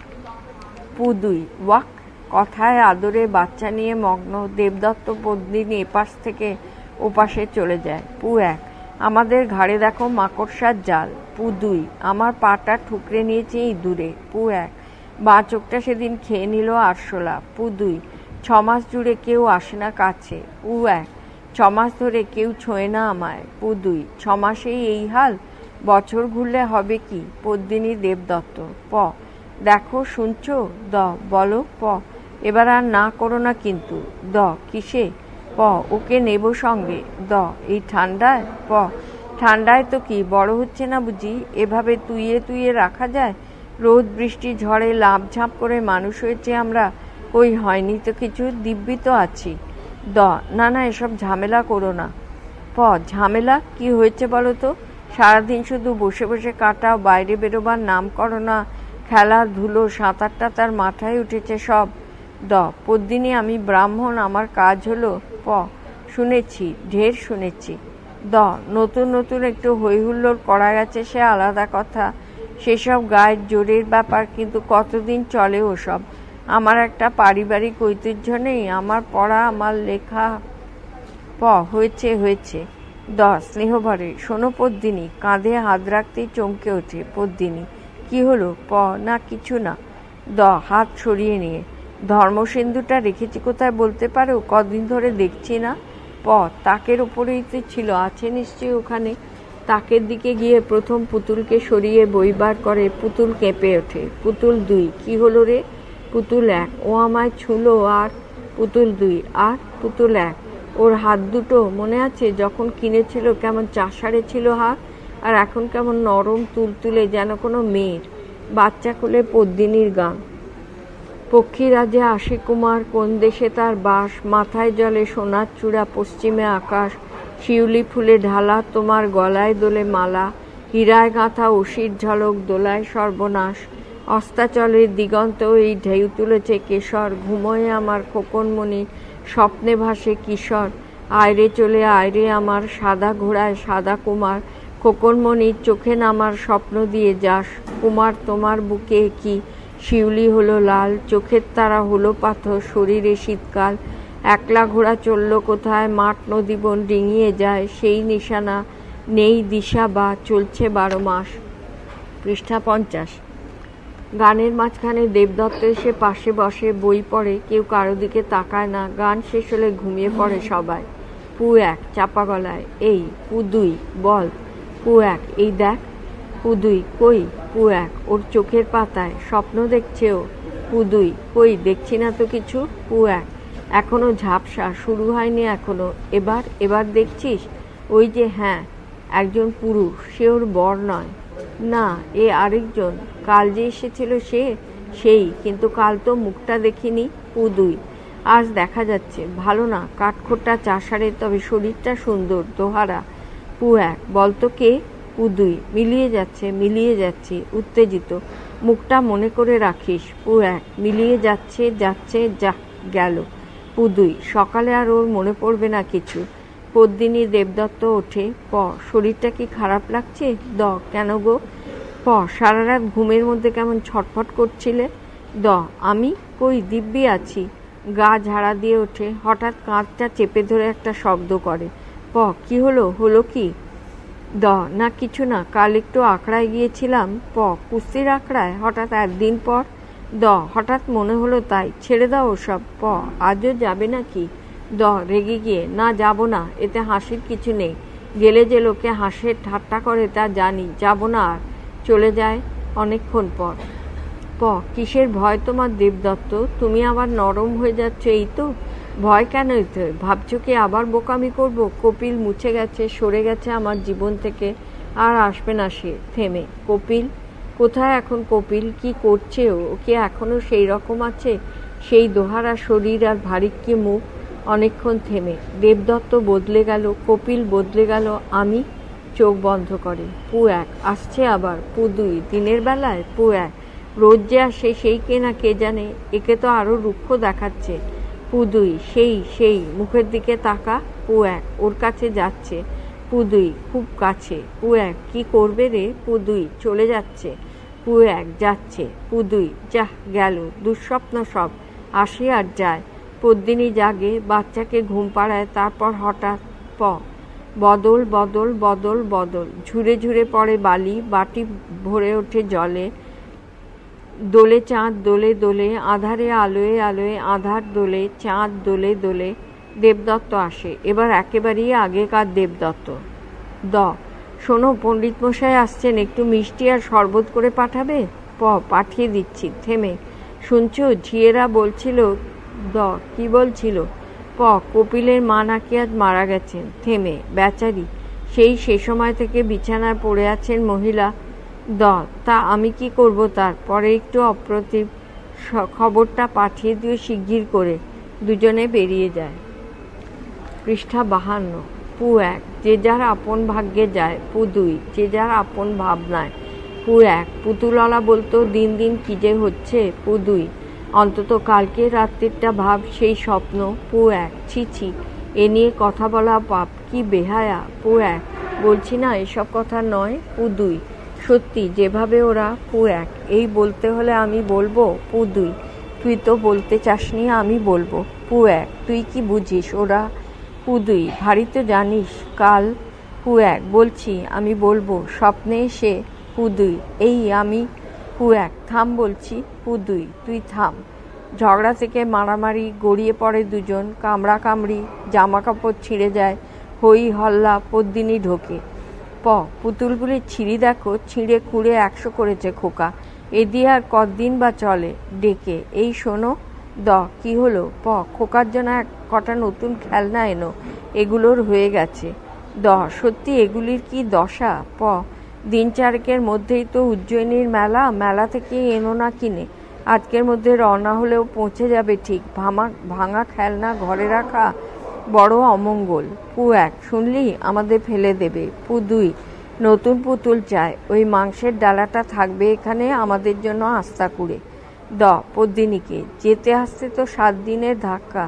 A: পু 2, ওয়াক, কথায় আদরে বাচ্চা নিয়ে মগ্ন। দেবদত্ত পদ্মিনী এপাশ থেকে ওপাশে চলে যায়। পু 1, আমাদের ঘাড়ে দেখো মাকড়সার জাল। পু 2, আমার পাটা ঠুকরে নিয়েছে ইঁদুরে। পু 1, বাঁ চোখটা সেদিন খেয়ে নিল আরশোলা। পু 2, 6 মাস জুড়ে কেউ আসে না কাছে। পু 1, 6 মাস ধরে কেউ ছোঁয় না আমায়। পু 2, 6 মাসেই এই হাল, বছর ঘুরলে হবে কি? পদ্মিনী দেবদত্ত। দেখো, শুনছো? বলো। এবার আর না করো না কিন্তু। কিসে? ওকে নেব সঙ্গে। এই ঠান্ডায়? ঠান্ডায় তো কি, বড় হচ্ছে না বুঝি? এভাবে তুইয়ে রাখা যায়? রোদ বৃষ্টি ঝড়ে লাফ ঝাঁপ করে মানুষ হয়েছে আমরা। কই হয়নি তো কিছু, দিব্যি তো আছি। না, এসব ঝামেলা করো না। ঝামেলা কি হয়েছে বলো তো? সারাদিন শুধু বসে বসে কাটাও, বাইরে বেরোবার নাম করো না। খেলাধুলো, সাঁতার টাতার মাথায় উঠেছে সব। পদ্মিনী, আমি ব্রাহ্মণ, আমার কাজ হলো। শুনেছি, ঢের শুনেছি। নতুন একটু হইহুল্লোড় করা গেছে, সে আলাদা কথা। সেসব গায়ের জোরের ব্যাপার, কিন্তু কতদিন চলে ওসব? আমার একটা পারিবারিক ঐতিহ্য নেই? আমার পড়া, আমার লেখা। হয়েছে। স্নেহভরে। শোনো পদ্মিনী। কাঁধে হাত রাখতেই চমকে ওঠে পদ্মিনী। কি হলো? না কিছু না। হাত সরিয়ে নিয়ে। ধর্মসিন্ধুটা রেখেছি কোথায় বলতে পারো? কদিন ধরে দেখছি না। তাকের ওপরেই তো ছিল, আছে নিশ্চয়ই ওখানে। তাকের দিকে গিয়ে প্রথম পুতুলকে সরিয়ে বই বার করে। পুতুল কেঁপে ওঠে। পুতুল 2, কি হলো রে? পুতুল 1, ও আমায় ছুঁলো। আর? পুতুল 2, আর? পুতুল 1, ওর হাত দুটো মনে আছে যখন কিনেছিল কেমন চাষারে ছিল হাত, আর এখন কেমন নরম তুলতুলে, যেন কোনো মেয়ের। বাচ্চা কোলে পদ্মিনীর গান। পক্ষীরাজে আসে কুমার, কোন দেশে তার বাস, মাথায় জলে সোনার চূড়া, পশ্চিমে আকাশ, শিউলি ফুলে ঢালা, তোমার গলায় দোলে মালা, হীরায় গাঁথা অসির ঝলক, দোলায় সর্বনাশ, অস্তাচলের দিগন্ত এই ঢেউ তুলেছে কেশর, ঘুমোয় আমার খোকনমণি, স্বপ্নে ভাসে কিশোর, আয়রে চলে আয়রে আমার, সাদা ঘোড়ায় সাদা কুমার, খোকনমণির চোখে নামার স্বপ্ন দিয়ে যাস, কুমার তোমার বুকে কি শিউলি হলো লাল, চোখের তারা হলো পাথর, শরীরে শীতকাল, একলা ঘোড়া চলল কোথায়, মাঠ নদী বন ডিঙিয়ে যায়, সেই নিশানা নেই দিশা বা, চলছে 12 মাস। পৃষ্ঠা 50। গানের মাঝখানে দেবদত্ত এসে পাশে বসে, বই পড়ে, কেউ কারো দিকে তাকায় না। গান শেষ হলে ঘুমিয়ে পড়ে সবাই। পু 1 চাপা গলায়, এই পু 2 বল। পু 1 এই দেখ। পু 2 কই? পু 1 ওর চোখের পাতায়, স্বপ্ন দেখছে ও। পু 2 কই, দেখছি না তো কিছু। পু 1 এখনো ঝাপসা, শুরু হয়নি এখনো। এবার দেখছিস? ওই যে, হ্যাঁ। একজন পুরুষ, সে ওর বর নয়। না, এ আরেকজন। কাল যে এসেছিল সেই, কিন্তু কাল তো মুখটা দেখিনি। পু 2, আজ দেখা যাচ্ছে। ভালো না, কাঠখোট্টা চাষারে, তবে শরীরটা সুন্দর। দোহারা। পু 1, বলতো কে? পু 2, মিলিয়ে যাচ্ছে, উত্তেজিত। মুখটা মনে করে রাখিস। পু 1, মিলিয়ে যাচ্ছে, যা গেল। পু 2, সকালে আর ওর মনে পড়বে না কিছু। পদ্মিনী দেবদত্ত ওঠে। প, শরীরটা কি খারাপ লাগছে? দ, কেন গো? প, সারা রাত ঘুমের মধ্যে কেমন ছটফট করছিলে? দ, আমি কই, দিব্যি আছি। গা ঝাড়া দিয়ে ওঠে। হঠাৎ কাঁধটা চেপে ধরে একটা শব্দ করে। প, কি হলো কি? দ, না কিছু না, কাল একটু আখড়ায় গিয়েছিলাম। প, কুস্তির আখড়ায়? হঠাৎ একদিন পর? দ, হঠাৎ মনে হলো তাই। ছেড়ে দাও ওসব। প, আজও যাবে নাকি? দ, রেগে গিয়ে, না যাব না, এতে হাসির কিছু নেই। গেলে যে লোকে হাসে ঠাট্টা করে তা জানি, যাব না আর। চলে যায় অনেকক্ষণ পর। প, কিসের ভয় তোমার দেবদত্ত? তুমি আবার নরম হয়ে যাচ্ছ এই তো। ভয় কেন এতে? ভাবছো কি আবার বোকামি করব? কপিল মুছে গেছে, সরে গেছে আমার জীবন থেকে, আর আসবে না সে। থেমে। কপিল কোথায় এখন? কপিল কি করছে? ও কি এখনো সেই রকম আছে? সেই দোহারা শরীর আর ভারিক্কি মুখ। অনেকক্ষণ থেমে। দেবদত্ত বদলে গেল, কপিল বদলে গেল, আমি? চোখ বন্ধ করে। পু 1, আসছে আবার। পু 2, দিনের বেলায়? পু 1, রোজ যে আসে, সেই কে না কে জানে, একে তো আরো রুক্ষ দেখাচ্ছে। পু 2, সেই মুখের দিকে তাকা। পু 1, ওর কাছে যাচ্ছে। পু 2, খুব কাছে। পু 1, কি করবে রে? পু 2, চলে যাচ্ছে। পু 1, যাচ্ছে। পু 2, যাহ গেল, দুঃস্বপ্ন সব, আসে আর যায়। পদ্মিনী জাগে, বাচ্চাকে ঘুম পাড়ায়, তারপর হঠাৎ প, বদল। ঝুরে ঝুরে পড়ে বালি, বাটি ভরে ওঠে জলে। দোলে চাঁদ, দোলে আধারে আলোয় আধার দোলে, চাঁদ দোলে। দেবদত্ত আসে, এবার একেবারেই আগেকার দেবদত্ত। দ, শোনো, পণ্ডিত মশাই আসছেন, একটু মিষ্টি আর শরবত করে পাঠাবে? প, পাঠিয়ে দিচ্ছি। থেমে। শুনছো, ঝিয়েরা বলছিল। দ, কি বলছিল? প, কপিলের মা নাকি আজ মারা গেছেন। থেমে। বেচারি, সে সময় থেকে বিছানায় পড়ে আছেন মহিলা। দ, তা আমি কি করব তার? পরে একটু অপ্রতিভ খবরটা পাঠিয়ে দিও শিগগির করে। দুজনে বেরিয়ে যায়। পৃষ্ঠা 52। পু 1, যে যার আপন ভাগ্যে যায়। পু 2, যে যার আপন ভাবনায়। পু 1, পুতুলওয়ালা বলতো, দিন দিন কি যে হচ্ছে। পু 2, অন্তত কালকে রাত্রিটা ভাব, সেই স্বপ্ন। পু 1, ছি, এ নিয়ে কথা বলা পাপ, কি বেহায়া। পু 1, বলছি না এসব কথা নয়। পু 2, সত্যি, যেভাবে ওরা। পু 1, এই বলতে হলে আমি বলবো? পু 2, তুই তো বলতে চাসনি, আমি বলবো। পু 1, তুই কি বুঝিস ওরা? পু 2, ভারী তো জানিস। কাল? পু 1, বলছি, আমি বলবো, স্বপ্নে এসে। পু 2, এই আমি। পু 1, থাম বলছি। পু 2, তুই থাম। ঝগড়া থেকে মারামারি, গড়িয়ে পড়ে দুজন, কামড়াকামড়ি, জামা কাপড় ছিঁড়ে যায়, হই হল্লা। পদ্মিনী ঢোকে। প, পুতুলগুলির ছিঁড়ি দেখো, ছিঁড়ে খুঁড়ে 100 করেছে খোকা, এ দিয়ে আর কতদিন বা চলে। ডেকে, এই শোনো। দ, কি হলো? প, খোকার জন্য কটা নতুন খেলনা এনো, এগুলোর হয়ে গেছে। দ, সত্যি এগুলির কি দশা? প, দিন চারেকের মধ্যেই তো উজ্জয়িনীর মেলা থেকে এনো না কিনে, আজকের মধ্যে রওনা হলেও পৌঁছে যাবে ঠিক। ভাঙা খেলনা ঘরে রাখা বড় অমঙ্গল। পু 1, শুনলি, আমাদের ফেলে দেবে। পু 2, নতুন পুতুল চায়, ওই মাংসের ডালাটা থাকবে এখানে আমাদের জন্য আস্তা করে। দ, পদ্মিনীকে, যেতে আসতে তো 7 দিনের ধাক্কা,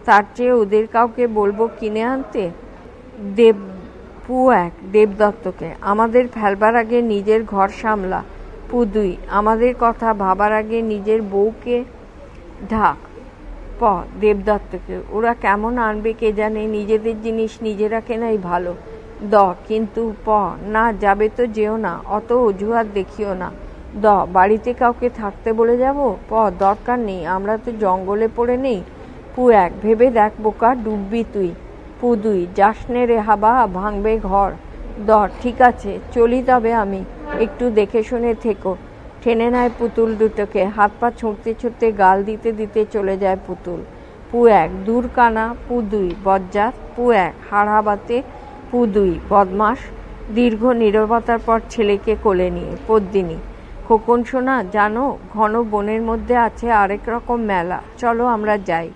A: তার চেয়ে ওদের কাউকে বলবো কিনে আনতে। পু 1, দেবদত্তকে, আমাদের ফেলবার আগে নিজের ঘর সামলা। পু 2, আমাদের কথা ভাবার আগে নিজের বউকে ঢাক। প, দেবদত্তকে, ওরা কেমন আনবে কে জানে, নিজেদের জিনিস নিজেরা কেনাই ভালো। দ, কিন্তু। প, না, যাবে তো যেও না, অত অজুহাত দেখিও না। দ, বাড়িতে কাউকে থাকতে বলে যাব? প, দরকার নেই, আমরা তো জঙ্গলে পড়ে নেই। পু 1, ভেবে দেখ বোকা, ডুববি তুই। পু 2, যাসনে রে হাবা, ভাঙবে ঘর। দ, ঠিক আছে, চলি তবে আমি, একটু দেখে শুনে থেকো। টেনে নেয় পুতুল দুটোকে, হাত পা ছুঁড়তে গাল দিতে চলে যায় পুতুল। পু 1, দূর কানা। পু 2, বজ্জাত। পু 1, হাড় হাবাতে। পু 2, বদমাস। দীর্ঘ নীরবতার পর ছেলেকে কোলে নিয়ে পদ্মিনী, খোকন সোনা, জানো ঘন বনের মধ্যে আছে আরেক রকম মেলা, চলো আমরা যাই।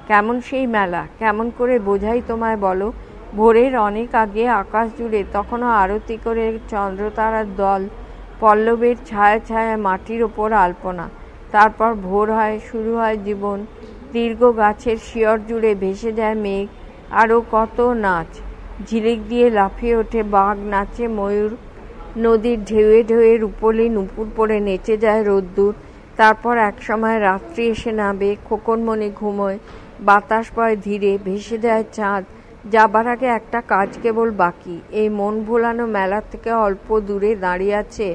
A: কেমন সেই মেলা, কেমন করে বোঝাই তোমায় বলো। ভোরের অনেক আগে আকাশ জুড়ে তখনও আরতি করে চন্দ্রতারার দল, পল্লবের ছায়া ছায়া মাটির ওপর আলপনা। তারপর ভোর হয়, শুরু হয় জীবন। দীর্ঘ গাছের শিয়র জুড়ে ভেসে যায় মেঘ, আরও কত নাচ। ঝিলিক দিয়ে লাফিয়ে ওঠে বাঘ, নাচে ময়ূর, নদীর ঢেউয়ে ঢেউয়ে রূপলি নুপুর পরে নেচে যায় রোদ্দুর। তারপর একসময় রাত্রি এসে নামে, খোকনমণি ঘুমোয়, বাতাস বয় ধীরে, ভেসে যায় চাঁদ। যাবার আগে একটা কাজ কেবল বাকি। এই মন ভোলানো মেলা থেকে অল্প দূরে দাঁড়িয়ে আছে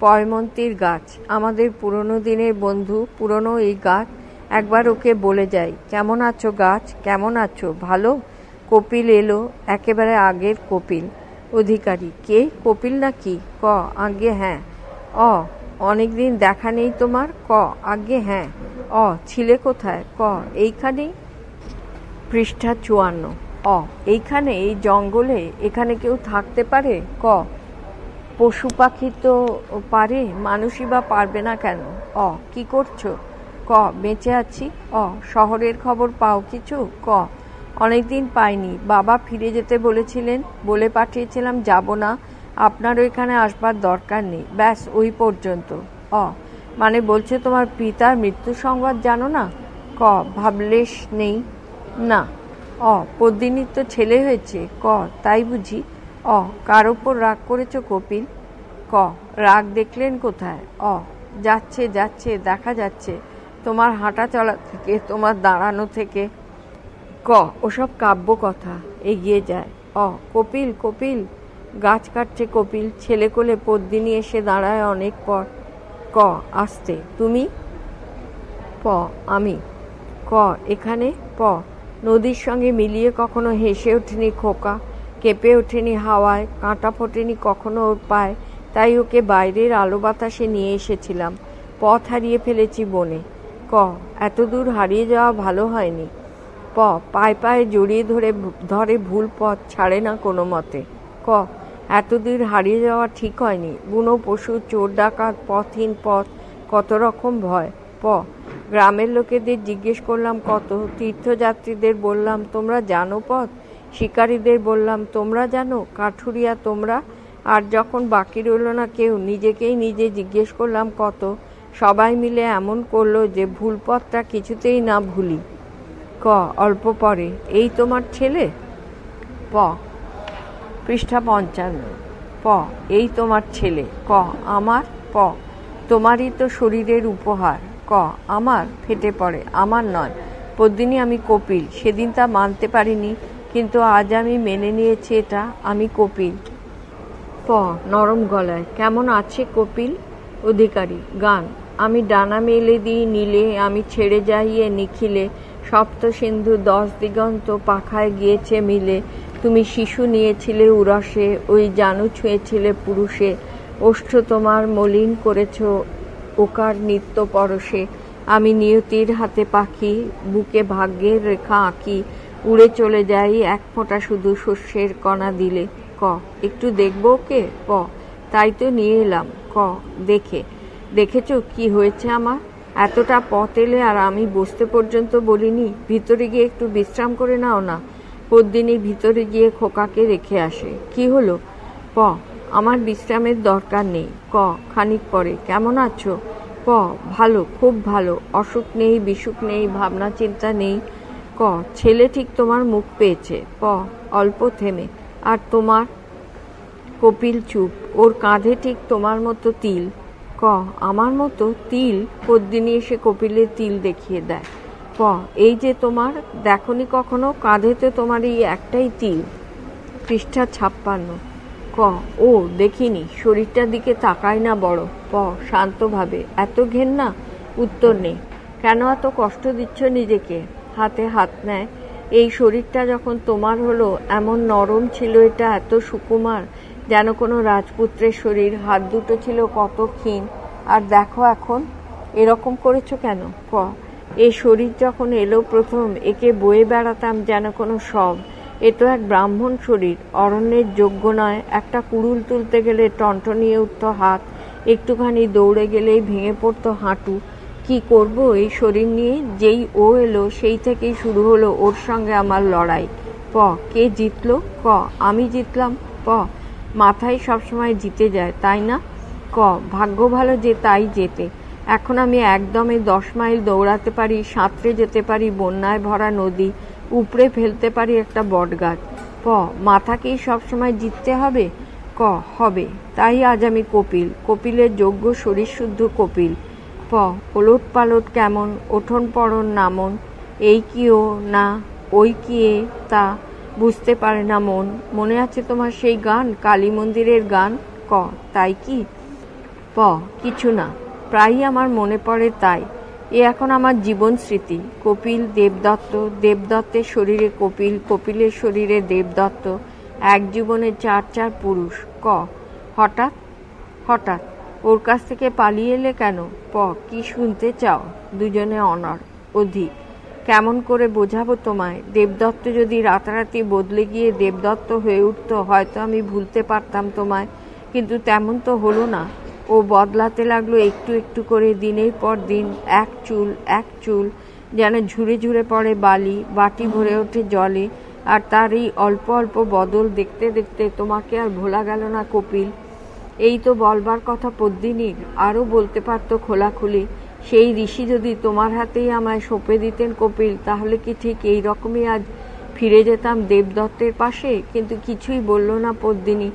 A: পয়মন্তীর গাছ, আমাদের পুরনো দিনের বন্ধু, পুরনো এই গাছ। একবার ওকে বলে যাই, কেমন আছো গাছ, কেমন আছো, ভালো? কপিল এলো, একেবারে আগের কপিল। অধিকারী, কে, কপিল নাকি? ক, আজ্ঞে হ্যাঁ। অ, অনেকদিন দেখা নেই তোমার? ক, আজ্ঞে হ্যাঁ। অ, ছিলে কোথায়? ক, এইখানেই। পৃষ্ঠা ৫৪। অ, এইখানে, এই জঙ্গলে? এখানে কেউ থাকতে পারে? ক, পশু পাখি তো পারে, মানুষই বা পারবে না কেন? অ, কি করছো? ক, বেঁচে আছি। অ, শহরের খবর পাও কিছু? ক, অনেকদিন পাইনি, বাবা ফিরে যেতে বলেছিলেন, বলে পাঠিয়েছিলাম যাব না, আপনারও এখানে আসবার দরকার নেই, ব্যাস ওই পর্যন্ত। অ, মানে বলছে তোমার পিতার মৃত্যু সংবাদ জানো না? ক, ভাবলেশ নেই। না। অ, পদ্মিনীর তো ছেলে হয়েছে। ক, তাই বুঝি? অ, কার ওপর রাগ করেছ কপিল? ক, রাগ দেখলেন কোথায়? অ, যাচ্ছে যাচ্ছে, দেখা যাচ্ছে, তোমার হাঁটা চলা থেকে, তোমার দাঁড়ানো থেকে। ক, ওসব কাব্য কথা, এগিয়ে যায়। অ, কপিল, কপিল, গাছ কাটছে কপিল। ছেলে কোলে পদ্মিনী এসে দাঁড়ায় অনেক পর। ক, আস্তে, তুমি? প, আমি। ক, এখানে? প, নদীর সঙ্গে মিলিয়ে কখনো হেসে ওঠেনি খোকা, কেঁপে ওঠেনি হাওয়ায়, কাঁটা ফোটেনি কখনো ওর পায়, তাই ওকে বাইরের আলো বাতাসে নিয়ে এসেছিলাম। পথ হারিয়ে ফেলেছি বনে। ক, এত দূর হারিয়ে যাওয়া ভালো হয়নি। প, পায়ে পায়ে জড়িয়ে ধরে ভুল পথ ছাড়ে না কোনো মতে। ক, এত দূর হারিয়ে যাওয়া ঠিক হয়নি, বুনো পশু, চোর ডাকাত, পথহীন পথ, কত রকম ভয়। প, গ্রামের লোকেদের জিজ্ঞেস করলাম কত, তীর্থযাত্রীদের বললাম তোমরা জানো পথ, শিকারীদের বললাম তোমরা জানো, কাঠুরিয়া তোমরা, আর যখন বাকি রইল না কেউ, নিজেকেই নিজে জিজ্ঞেস করলাম কত, সবাই মিলে এমন করলো যে ভুল পথটা কিছুতেই না ভুলি। ক, অল্প পরে, এই তোমার ছেলে? প, পৃষ্ঠা ৫৫। প, এই তোমার ছেলে। ক, আমার? প, তোমারই তো শরীরের উপহার। ক, আমার? ফেটে পড়ে, আমার নয় পদ্মিনী, আমি কপিল। সেদিন তা মানতে পারিনি, কিন্তু আজ আমি মেনে নিয়েছি এটা, আমি কপিল। প, নরম গলায়, কেমন আছে কপিল? অধিকারী, গান, আমি ডানা মেলে দিই নীলে, আমি ছেড়ে যাইয়ে নিখিলে, সপ্ত সিন্ধু ১০ দিগন্ত পাখায় গিয়েছে মিলে, তুমি শিশু নিয়েছিলে উরসে, ওই জানু ছুঁয়েছিলে পুরুষে, ওষ্ঠ তোমার মলিন করেছ ওকার নিত্য পরশে, আমি নিয়তির হাতে পাখি, বুকে ভাগ্যের রেখা আঁকি, উড়ে চলে যাই এক ফোঁটা শুধু শস্যের কণা দিলে। ক, একটু দেখবো ওকে? প, তাই তো নিয়ে এলাম। ক, দেখেছ কি হয়েছে আমার? এতটা পথ এলে আর আমি বসতে পর্যন্ত বলিনি, ভিতরে গিয়ে একটু বিশ্রাম করে নাও না। পদ্মিনী ভিতরে গিয়ে খোকাকে রেখে আসে। কি হলো? প, আমার বিশ্রামের দরকার নেই। ক, খানিক পরে। কেমন আছো? প, ভালো, খুব ভালো, অসুখ নেই, বিসুখ নেই, ভাবনা চিন্তা নেই। ক, ছেলে ঠিক তোমার মুখ পেয়েছে। প, অল্প থেমে, আর তোমার? কপিল চুপ, ওর কাঁধে ঠিক তোমার মতো তিল। ক, আমার মতো তিল? পদ্মিনী এসে কপিলের তিল দেখিয়ে দেয়। প, এই যে তোমার, দেখনি কখনো, কাঁধে তো তোমার এই একটাই তিল। পৃষ্ঠা ৫৬। ক, ও দেখিনি, শরীরটার দিকে তাকাই না বড়। প, শান্তভাবে, এত ঘেন্না? উত্তর নেই। কেন এত কষ্ট দিচ্ছ নিজেকে? হাতে হাত নেয়। এই শরীরটা যখন তোমার হলো, এমন নরম ছিল এটা, এত সুকুমার, যেন কোনো রাজপুত্রের শরীর। হাত দুটো ছিল কত ক্ষীণ, আর দেখো এখন এরকম করেছো কেন? ক, এই শরীর যখন এলো প্রথম, একে বয়ে বেড়াতাম যেন কোনো সব, এ তো এক ব্রাহ্মণ শরীর, অরণ্যের যোগ্য নয়। একটা কুড়ুল তুলতে গেলে টনটনিয়ে উঠত হাত, একটুখানি দৌড়ে গেলেই ভেঙে পড়তো হাঁটু। কি করব এই শরীর নিয়ে? যেই ও এলো সেই থেকেই শুরু হলো ওর সঙ্গে আমার লড়াই। কে জিতলো? আমি জিতলাম। মাথায় সবসময় জিতে যায়, তাই না? ভাগ্য ভালো যে তাই জেতে। এখন আমি একদমে 10 মাইল দৌড়াতে পারি, সাঁতরে যেতে পারি বন্যায় ভরা নদী, উপড়ে ফেলতে পারি একটা বটগাছ। মাথাকেই সবসময় জিততে হবে? হবে। তাই আজ আমি কপিল, কপিলের যোগ্য শরীরশুদ্ধ কপিল। ওলট পালট কেমন, ওঠন পড়ন নামন, এই কি ও না ওই কি এ তা বুঝতে পারে না মন। মনে আছে তোমার সেই গান, কালী মন্দিরের গান? তাই কি? কিছু না, প্রায়ই আমার মনে পড়ে তাই। এ এখন আমার জীবন স্মৃতি। কপিল, দেবদত্ত, দেবদত্তের শরীরে কপিল, কপিলের শরীরে দেবদত্ত, এক জীবনে 4 পুরুষ। হঠাৎ হঠাৎ ওর কাছ থেকে পালিয়ে এলে কেন? কি শুনতে চাও? দুজনে অনড়। অধিক কেমন করে বোঝাবো তোমায়? দেবদত্ত যদি রাতারাতি বদলে গিয়ে দেবদত্ত হয়ে উঠত, হয়তো আমি ভুলতে পারতাম তোমায়, কিন্তু তেমন তো হলো না। ও বদলাতে লাগলো একটু একটু করে, দিনের পর দিন, এক চুল যেন ঝুরে ঝুরে পড়ে বালি, বাটি ভরে ওঠে জলে। আর তার এই অল্প অল্প বদল দেখতে দেখতে তোমাকে আর ভোলা গেল না কপিল। এই তো বলবার কথা পদ্মিনীর, আরও বলতে পারত খোলাখুলি। সেই ঋষি যদি তোমার হাতেই আমায় সঁপে দিতেন কপিল, তাহলে কি ঠিক এই রকমই আজ ফিরে যেতাম দেবদত্তের পাশে? কিন্তু কিছুই বলল না পদ্মিনী,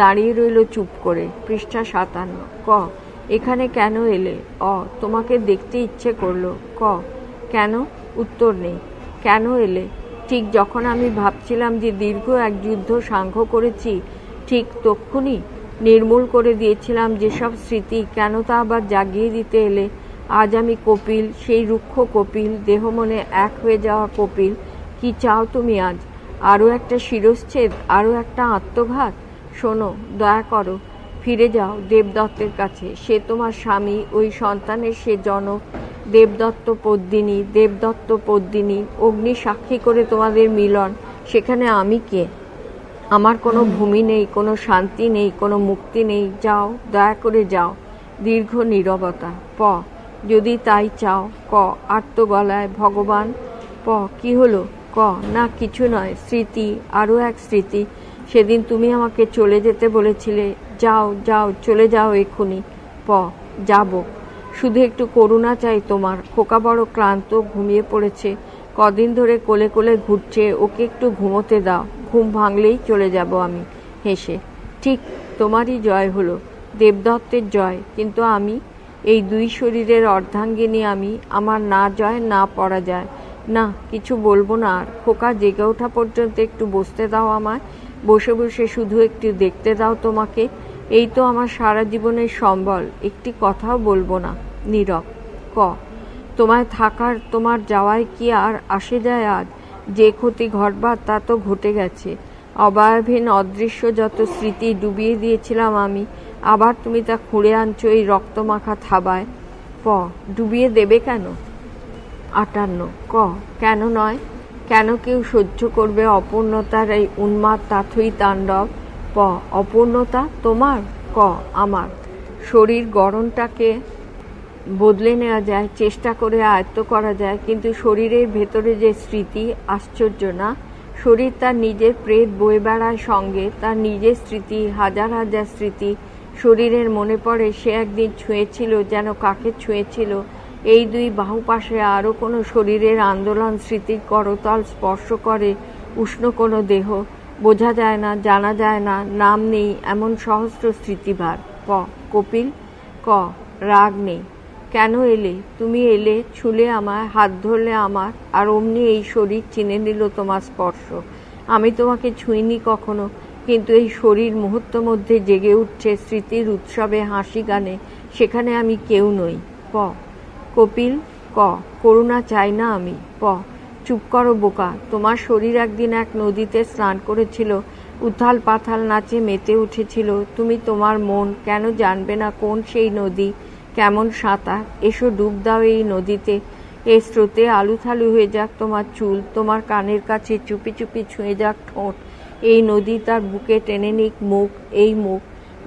A: দাঁড়িয়ে রইল চুপ করে। পৃষ্ঠা 57। এখানে কেন এলে? তোমাকে দেখতে ইচ্ছে করলো। কেন? উত্তর নেই। কেন এলে? ঠিক যখন আমি ভাবছিলাম যে দীর্ঘ এক যুদ্ধ সাংঘ্য করেছি, ঠিক তক্ষুনি নির্মূল করে দিয়েছিলাম যেসব স্মৃতি, কেন তা আবার জাগিয়ে দিতে এলে? আজ আমি কপিল, সেই রুক্ষ কপিল, দেহ মনে এক হয়ে যাওয়া কপিল। কি চাও তুমি আজ? আরও একটা শিরশ্ছেদ, আরও একটা আত্মঘাত? শোনো, দয়া করো, ফিরে যাও দেবদত্তের কাছে। সে তোমার স্বামী, ওই সন্তানের সে জনক। দেবদত্ত পদ্মিনী, অগ্নি সাক্ষী করে তোমাদের মিলন। সেখানে আমি কে? আমার কোনো ভূমি নেই, কোনো শান্তি নেই, কোনো মুক্তি নেই। যাও, দয়া করে যাও। দীর্ঘ নীরবতা। যদি তাই চাও। আর্ত গলায়। ভগবান। কি হলো? না কিছু নয়। স্মৃতি, আরও এক স্মৃতি। সেদিন তুমি আমাকে চলে যেতে বলেছিলে। যাও যাও, চলে যাও এক্ষুনি। যাব। শুধু একটু করুণা চাই তোমার। খোকা বড় ক্লান্ত, ঘুমিয়ে পড়েছে, কদিন ধরে কোলে কোলে ঘুরছে, ওকে একটু ঘুমোতে দাও। ঘুম ভাঙলেই চলে যাব আমি। হেসে। ঠিক তোমারই জয় হলো, দেবদত্তের জয়। কিন্তু আমি, এই 2 শরীরের অর্ধাঙ্গিনী আমি, আমার না জয় না পরাজয়। না, কিছু বলবো না আর। খোকা জেগে ওঠা পর্যন্ত একটু বসতে দাও আমায়। বসে বসে শুধু একটু দেখতে দাও তোমাকে। এই তো আমার সারা জীবনের সম্বল। একটি কথাও বলবো না। নীরব। তোমায় থাকার, তোমার যাওয়ায় কি আর আসে যায় আজ? যে ক্ষতি ঘটবার তা তো ঘটে গেছে। অবয়বহীন অদৃশ্য যত স্মৃতি ডুবিয়ে দিয়েছিলাম আমি, আবার তুমি তা খুঁড়ে আনছো এই রক্তমাখা থাবায়। ডুবিয়ে দেবে কেন? 58। কেন নয়? কেন কেউ সহ্য করবে অপূর্ণতার এই উন্মাদ তাথই তাণ্ডব? অপূর্ণতা তোমার? আমার। শরীর গড়নটাকে বদলে নেওয়া যায়, চেষ্টা করে আয়ত্ত করা যায়, কিন্তু শরীরের ভেতরে যে স্মৃতি, আশ্চর্য না? শরীর তার নিজের প্রেত বয়ে বেড়ায় সঙ্গে, তার নিজের স্মৃতি, হাজার হাজার স্মৃতি। শরীরের মনে পড়ে সে একদিন ছুঁয়েছিল, যেন কাকে ছুঁয়েছিল। এই 2 বাহু পাশে আরও কোনো শরীরের আন্দোলন, স্মৃতির করতল স্পর্শ করে উষ্ণ কোনো দেহ। বোঝা যায় না, জানা যায় না, নাম নেই এমন সহস্র স্মৃতিভার। কপিল। রাগ নেই। কেন এলে? তুমি এলে, ছুলে আমায়, হাত ধরলে আমার, আর অমনি এই শরীর চিনে নিল তোমার স্পর্শ। আমি তোমাকে ছুঁইনি কখনো, কিন্তু এই শরীর মুহূর্ত মধ্যে জেগে উঠছে স্মৃতির উৎসবে, হাসি গানে। সেখানে আমি কেউ নই। কপিল। করুণা চাই না আমি। চুপ করো বোকা। তোমার শরীর একদিন এক নদীতে স্নান করেছিল, উথাল পাথাল নাচে মেতে উঠেছিল। তুমি, তোমার মন কেন জানবে না কোন সেই নদী, কেমন সাঁতার? এসো ডুব দাও এই নদীতে। এই স্রোতে আলুথালু হয়ে যাক তোমার চুল, তোমার কানের কাছে চুপি চুপি ছুঁয়ে যাক ঠোঁট, এই নদী তার বুকে টেনে নিক মুখ, এই মুখ।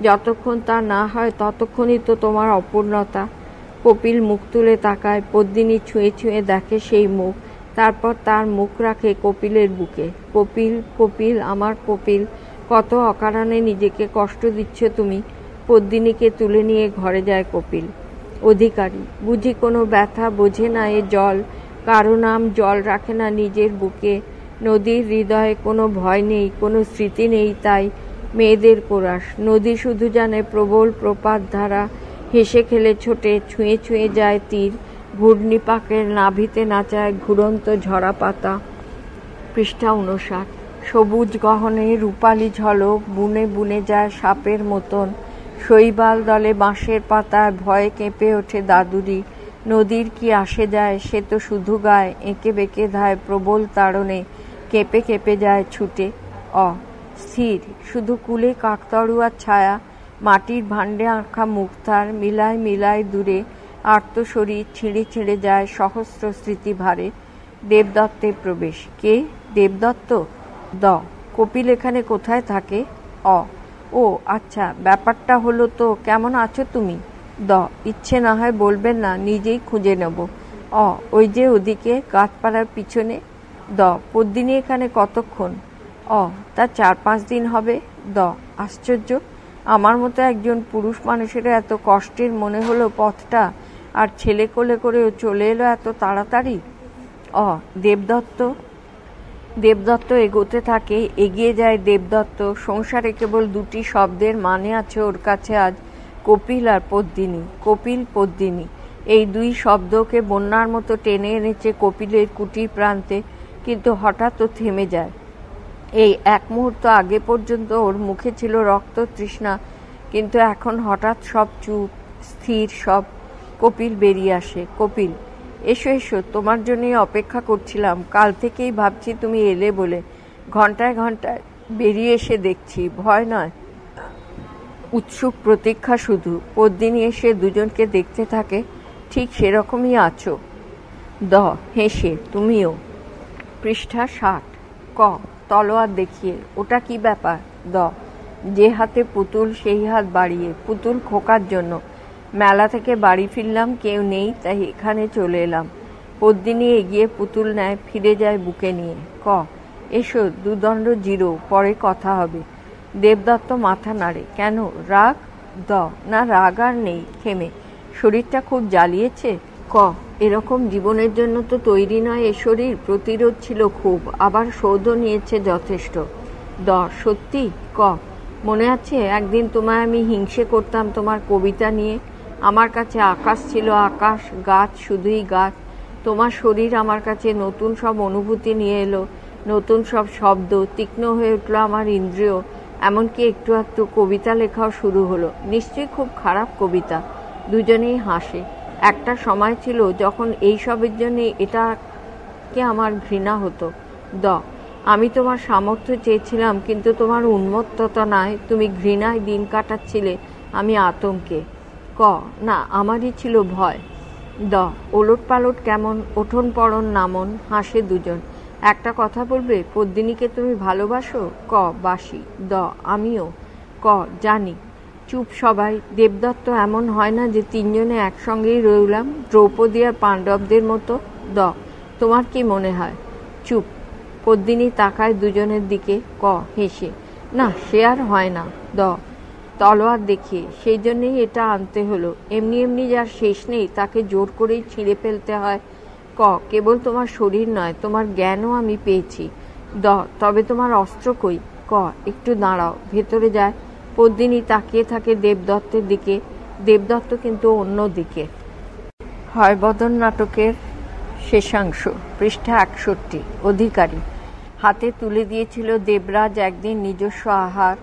A: যতক্ষণ তা না হয় ততক্ষণই তো তোমার অপূর্ণতা। কপিল মুখ তুলে তাকায়, পদ্মিনী ছুঁয়ে ছুঁয়ে দেখে সেই মুখ, তারপর তার মুখ রাখে কপিলের বুকে। কপিল, কপিল, আমার কপিল, কত অকারণে নিজেকে কষ্ট দিচ্ছ তুমি। পদ্মিনীকে তুলে নিয়ে ঘরে যায় কপিল। অধিকারী, বুঝি কোনো ব্যথা বোঝে না এ জল, কারো নাম জল রাখে না নিজের বুকে। নদীর হৃদয়ে কোনো ভয় নেই, কোনো স্মৃতি নেই, তাই মেয়েদের কোরাস। নদী শুধু জানে প্রবল প্রপাত ধারা, হেসে খেলে ছোটে, ছুঁয়ে ছুঁয়ে যায় তীর, ঘূর্ণিপাকের নাভিতে নাচায় ঘুরন্ত ঝরা পাতা। পৃষ্ঠা 59। সবুজ গহনে রূপালি ঝলক, বুনে বুনে যায় সাপের মতন। শৈবাল দলে বাঁশের পাতায় ভয়ে কেঁপে ওঠে দাদুরি। নদীর কি আসে যায়, সে তো শুধু গায়, এঁকে বেঁকে ধায় প্রবল তাড়নে, কেঁপে কেঁপে যায় ছুটে। স্থির, শুধু কূলে কাকতাড়ুয়ার ছায়া, মাটির ভাণ্ডে আঁকা মুখ তার, মিলায় মিলায় দূরে আর্ত শরীর ছিঁড়ে ছিঁড়ে যায় সহস্র স্মৃতি ভারে। দেবদত্তের প্রবেশ। কে? দেবদত্ত? কপিল এখানে কোথায় থাকে? ও আচ্ছা, ব্যাপারটা হলো তো, কেমন আছো তুমি? ইচ্ছে না হয় বলবেন না, নিজেই খুঁজে নেব। ওই যে ওদিকে গাছপালার পিছনে। পদ্মিনী এখানে কতক্ষণ? তা 4-5 দিন হবে। আশ্চর্য, আমার মতো একজন পুরুষ মানুষের এত কষ্টের মনে হলো পথটা, আর ছেলে কোলে করেও চলে এলো এত তাড়াতাড়ি। দেবদত্ত এগোতে থাকে, এগিয়ে যায় দেবদত্ত। সংসারে কেবল দুটি শব্দের মানে আছে ওর কাছে আজ, কপিল আর পদ্মিনী। কপিল, পদ্মিনী, এই দুই শব্দকে বন্যার মতো টেনে এনেছে কপিলের কুটির প্রান্তে, কিন্তু হঠাৎ ও থেমে যায়। এই এক মুহূর্ত আগে পর্যন্ত ওর মুখে ছিল রক্ত তৃষ্ণা, কিন্তু এখন হঠাৎ সব চুপ, স্থির সব। কপিল বেরিয়ে আসে। কপিল, এসো এসো, তোমার জন্যই অপেক্ষা করছিলাম, কাল থেকেই ভাবছি তুমি এলে বলে। ঘন্টায় ঘন্টায় বেরিয়ে এসে দেখছি, ভয় নয়, উৎসুক প্রতীক্ষা শুধু। পদ্মিনী এসে দুজনকে দেখতে থাকে। ঠিক সেরকমই আছো। হেসে, তুমিও। পৃষ্ঠা 60। তলোয়ার দেখিয়ে, ওটা কি ব্যাপার? যে হাতে পুতুল সেই হাত বাড়িয়ে, পুতুল খোকার জন্য। মেলা থেকে বাড়ি ফিরলাম, কেউ নেই, তাই এখানে চলে এলাম। পদ্মিনী এগিয়ে পুতুল নেয়, ফিরে যায় বুকে নিয়ে। এসো, দুদণ্ড জিরো, পরে কথা হবে। দেবদত্ত মাথা নাড়ে। কেন, রাগ? না, রাগ আর নেই, থেমে। শরীরটা খুব জ্বালিয়েছে। এরকম জীবনের জন্য তো তৈরি নয় এ শরীর। প্রতিরোধ ছিল খুব, আবার শোধও নিয়েছে যথেষ্ট। সত্যি? মনে আছে একদিন তোমায় আমি হিংসে করতাম তোমার কবিতা নিয়ে। আমার কাছে আকাশ ছিল আকাশ, গাছ শুধুই গাছ। তোমার শরীর আমার কাছে নতুন সব অনুভূতি নিয়ে এলো, নতুন সব শব্দ, তীক্ষ্ণ হয়ে উঠল আমার ইন্দ্রিয়। এমনকি একটু একটু কবিতা লেখাও শুরু হলো। নিশ্চয়ই খুব খারাপ কবিতা। দুজনেই হাসে। একটা সময় ছিল যখন এইসবের জন্যে এটাকে আমার ঘৃণা হতো। আমি তোমার সামর্থ্য চেয়েছিলাম, কিন্তু তোমার উন্মত্ততা নয়, তুমি ঘৃণায় দিন কাটাচ্ছিলে, আমি আতঙ্কে। না, আমারই ছিল ভয়। ওলট পালট কেমন, ওঠন পড়ন নামন, হাসে দুজন। একটা কথা বলবে, পদ্মিনীকে তুমি ভালোবাসো? বাসি। আমিও। জানি। চুপ সবাই। দেবদত্ত, এমন হয় না যে তিনজনে একসঙ্গেই রইলাম, দ্রৌপদী আর পাণ্ডবদের মতো? তোমার কি মনে হয়? চুপ। পদ্মিনী তাকায় দুজনের দিকে, হেসে। না, সে আর হয় না। তলোয়ার দেখিয়ে, সেই জন্যেই এটা আনতে হলো। এমনি এমনি যার শেষ নেই, তাকে জোর করেই ছিঁড়ে ফেলতে হয়। কেবল তোমার শরীর নয়, তোমার জ্ঞানও আমি পেয়েছি। তবে তোমার অস্ত্র কই? একটু দাঁড়াও, ভেতরে যায়। পদ্মিনী তাকিয়ে থাকে দেবদত্তের দিকে। দেবদত্ত কিন্তু অন্য দিকে। হয়বদন নাটকের শেষাংশ। পৃষ্ঠা 61। অধিকারী। হাতে তুলে দিয়েছিল দেবরাজ একদিন নিজস্ব আহার,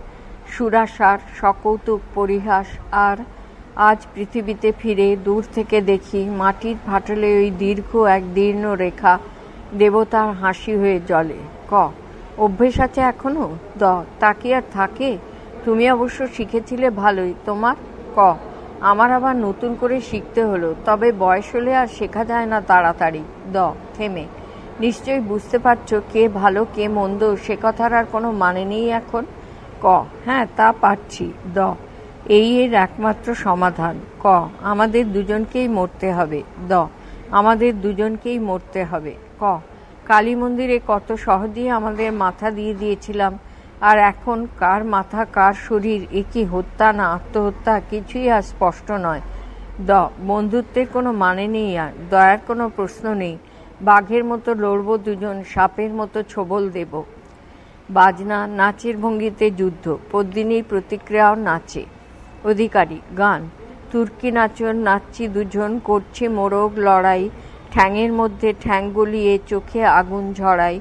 A: সুরাসার, সকৌতুক পরিহাস। আর আজ পৃথিবীতে ফিরে দূর থেকে দেখি মাটির ফাটলে ওই দীর্ঘ এক দীর্ণ রেখা দেবতার হাসি হয়ে জ্বলে। অভ্যেস আছে এখনো? তা কি আর থাকে? তুমি অবশ্য শিখেছিলে ভালোই। তোমার? আমার আবার নতুন করে শিখতে হলো, তবে বয়স হলে আর শেখা যায় না তাড়াতাড়ি। থেমে। নিশ্চয়ই বুঝতে পারছো কে ভালো কে মন্দ, সে কথার আর কোনো মানে নেই এখন। হ্যাঁ, তা পারছি। এই এর একমাত্র সমাধান। আমাদের দুজনকেই মরতে হবে। আমাদের দুজনকেই মরতে হবে। কালী মন্দিরে কত সহজেই আমাদের মাথা দিয়ে দিয়েছিলাম, আর এখন কার মাথা কার শরীর, এ কি হত্যা না আত্মহত্যা, কিছুই আর স্পষ্ট নয়। বন্ধুত্বের কোনো মানে নেই, আর দয়ার কোনো প্রশ্ন নেই। বাঘের মতো লড়ব দুজন, সাপের মতো ছোবল দেব। বাজনা, নাচের ভঙ্গিতে যুদ্ধ, পদ্মিনীর প্রতিক্রিয়াও নাচে। অধিকারী গান। তুর্কি নাচন, নাচছি দুজন, করছি মোরগ লড়াই, ঠ্যাঙের মধ্যে ঠ্যাং গলিয়ে চোখে আগুন ঝরাই।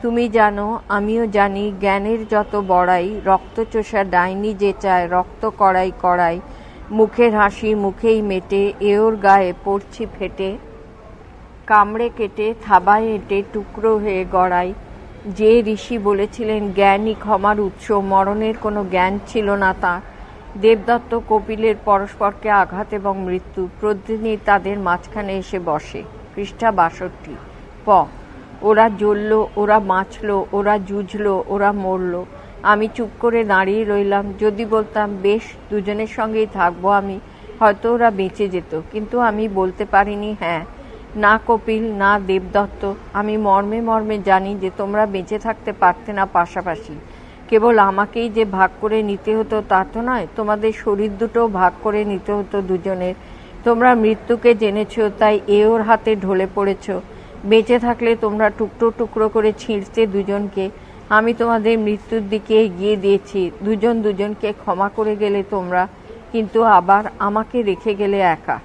A: তুমি জানো আমিও জানি, জ্ঞানের যত বড়াই, রক্তচোষা ডাইনি যে চায় রক্ত কড়াই কড়াই। মুখের হাসি মুখেই মেটে, এওর গায়ে পড়ছি ফেটে, কামড়ে কেটে থাবায় এঁটে টুকরো হয়ে গড়াই। যে ঋষি বলেছিলেন জ্ঞানই ক্ষমার উৎস, মরণের কোনো জ্ঞান ছিল না তাঁর। দেবদত্ত কপিলের পরস্পরকে আঘাত এবং মৃত্যু, পদ্মিনী তাদের মাঝখানে এসে বসে। পৃষ্ঠা ৬২। ওরা জ্বলল, ওরা বাঁচল, ওরা জুঝল, ওরা মরল। আমি চুপ করে দাঁড়িয়ে রইলাম। যদি বলতাম বেশ দুজনের সঙ্গেই থাকবো আমি, হয়তো ওরা বেঁচে যেত, কিন্তু আমি বলতে পারিনি হ্যাঁ। না কপিল, না দেবদত্ত, আমি মর্মে মর্মে জানি যে তোমরা বেঁচে থাকতে পারতে না পাশাপাশি। কেবল আমাকেই যে ভাগ করে নিতে হতো তা তো নয়, তোমাদের শরীর দুটোও ভাগ করে নিতে হতো দুজনের। তোমরা মৃত্যুকে জেনেছ, তাই ওর হাতে ঢলে পড়েছ। বেঁচে থাকলে তোমরা টুকরো টুকরো করে ছিঁড়তে দুজনকে। আমি তোমাদের মৃত্যুর দিকে এগিয়ে দিয়েছি, দুজন দুজনকে ক্ষমা করে গেলে তোমরা, কিন্তু আবার আমাকে রেখে গেলে একা।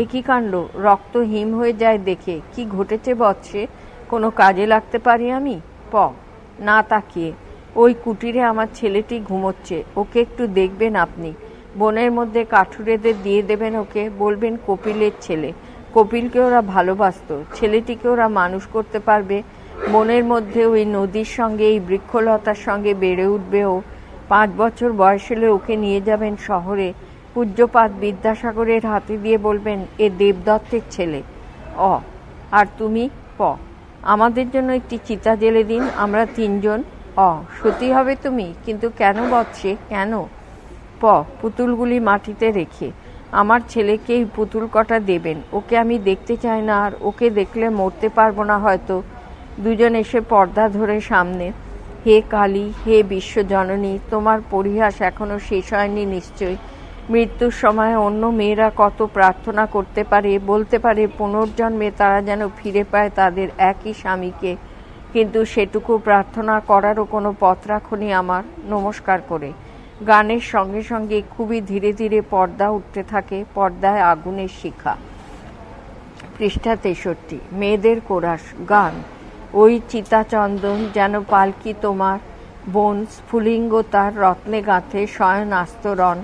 A: এ কি কাণ্ড, রক্ত হিম হয়ে যায় দেখে। কি ঘটেছে বৎসে, কোনো কাজে লাগতে পারি আমি? না তাকিয়ে। ওই কুটিরে আমার ছেলেটি ঘুমোচ্ছে, ওকে একটু দেখবেন আপনি। বনের মধ্যে কাঠুরেদের দিয়ে দেবেন ওকে, বলবেন কপিলের ছেলে। কপিলকে ওরা ভালোবাসত, ছেলেটিকে ওরা মানুষ করতে পারবে। বনের মধ্যে ওই নদীর সঙ্গে, এই বৃক্ষলতার সঙ্গে বেড়ে উঠবে ও। 5 বছর বয়স হলে ওকে নিয়ে যাবেন শহরে, পূজ্যপাদ বিদ্যাসাগরের হাতে দিয়ে বলবেন এ দেবদত্তের ছেলে। আর তুমি? আমাদের জন্য একটি চিতা জেলে দিন, আমরা 3 জন। সতী হবে তুমি? কিন্তু কেন বৎসে, কেন? পুতুলগুলি মাটিতে রেখে। আমার ছেলেকে এই পুতুল কটা দেবেন, ওকে আমি দেখতে চাই না, আর ওকে দেখলে মরতে পারবো না হয়তো। দুজন এসে পর্দা ধরে সামনে। হে কালী, হে বিশ্বজননী, তোমার পরিহাস এখনো শেষ হয়নি নিশ্চয়। মৃত্যুর সময় অন্য মেয়েরা কত প্রার্থনা করতে পারে, বলতে পারে পুনর্জন্মে তারা যেন ফিরে পায় তাদের একই স্বামীকে, কিন্তু সেটুকু প্রার্থনা করারও কোনো পথ রাখনি আমার। নমস্কার করে। গানের সঙ্গে সঙ্গে খুবই ধীরে ধীরে পর্দা উঠতে থাকে, পর্দায় আগুনের শিখা। পৃষ্ঠা ৬৩। মেয়েদের কোরাস গান। ওই চিতাচন্দন যেন পালকি তোমার, বোন স্ফুলিঙ্গ তার রত্নে গাঁথে শয়ন আস্তরণ।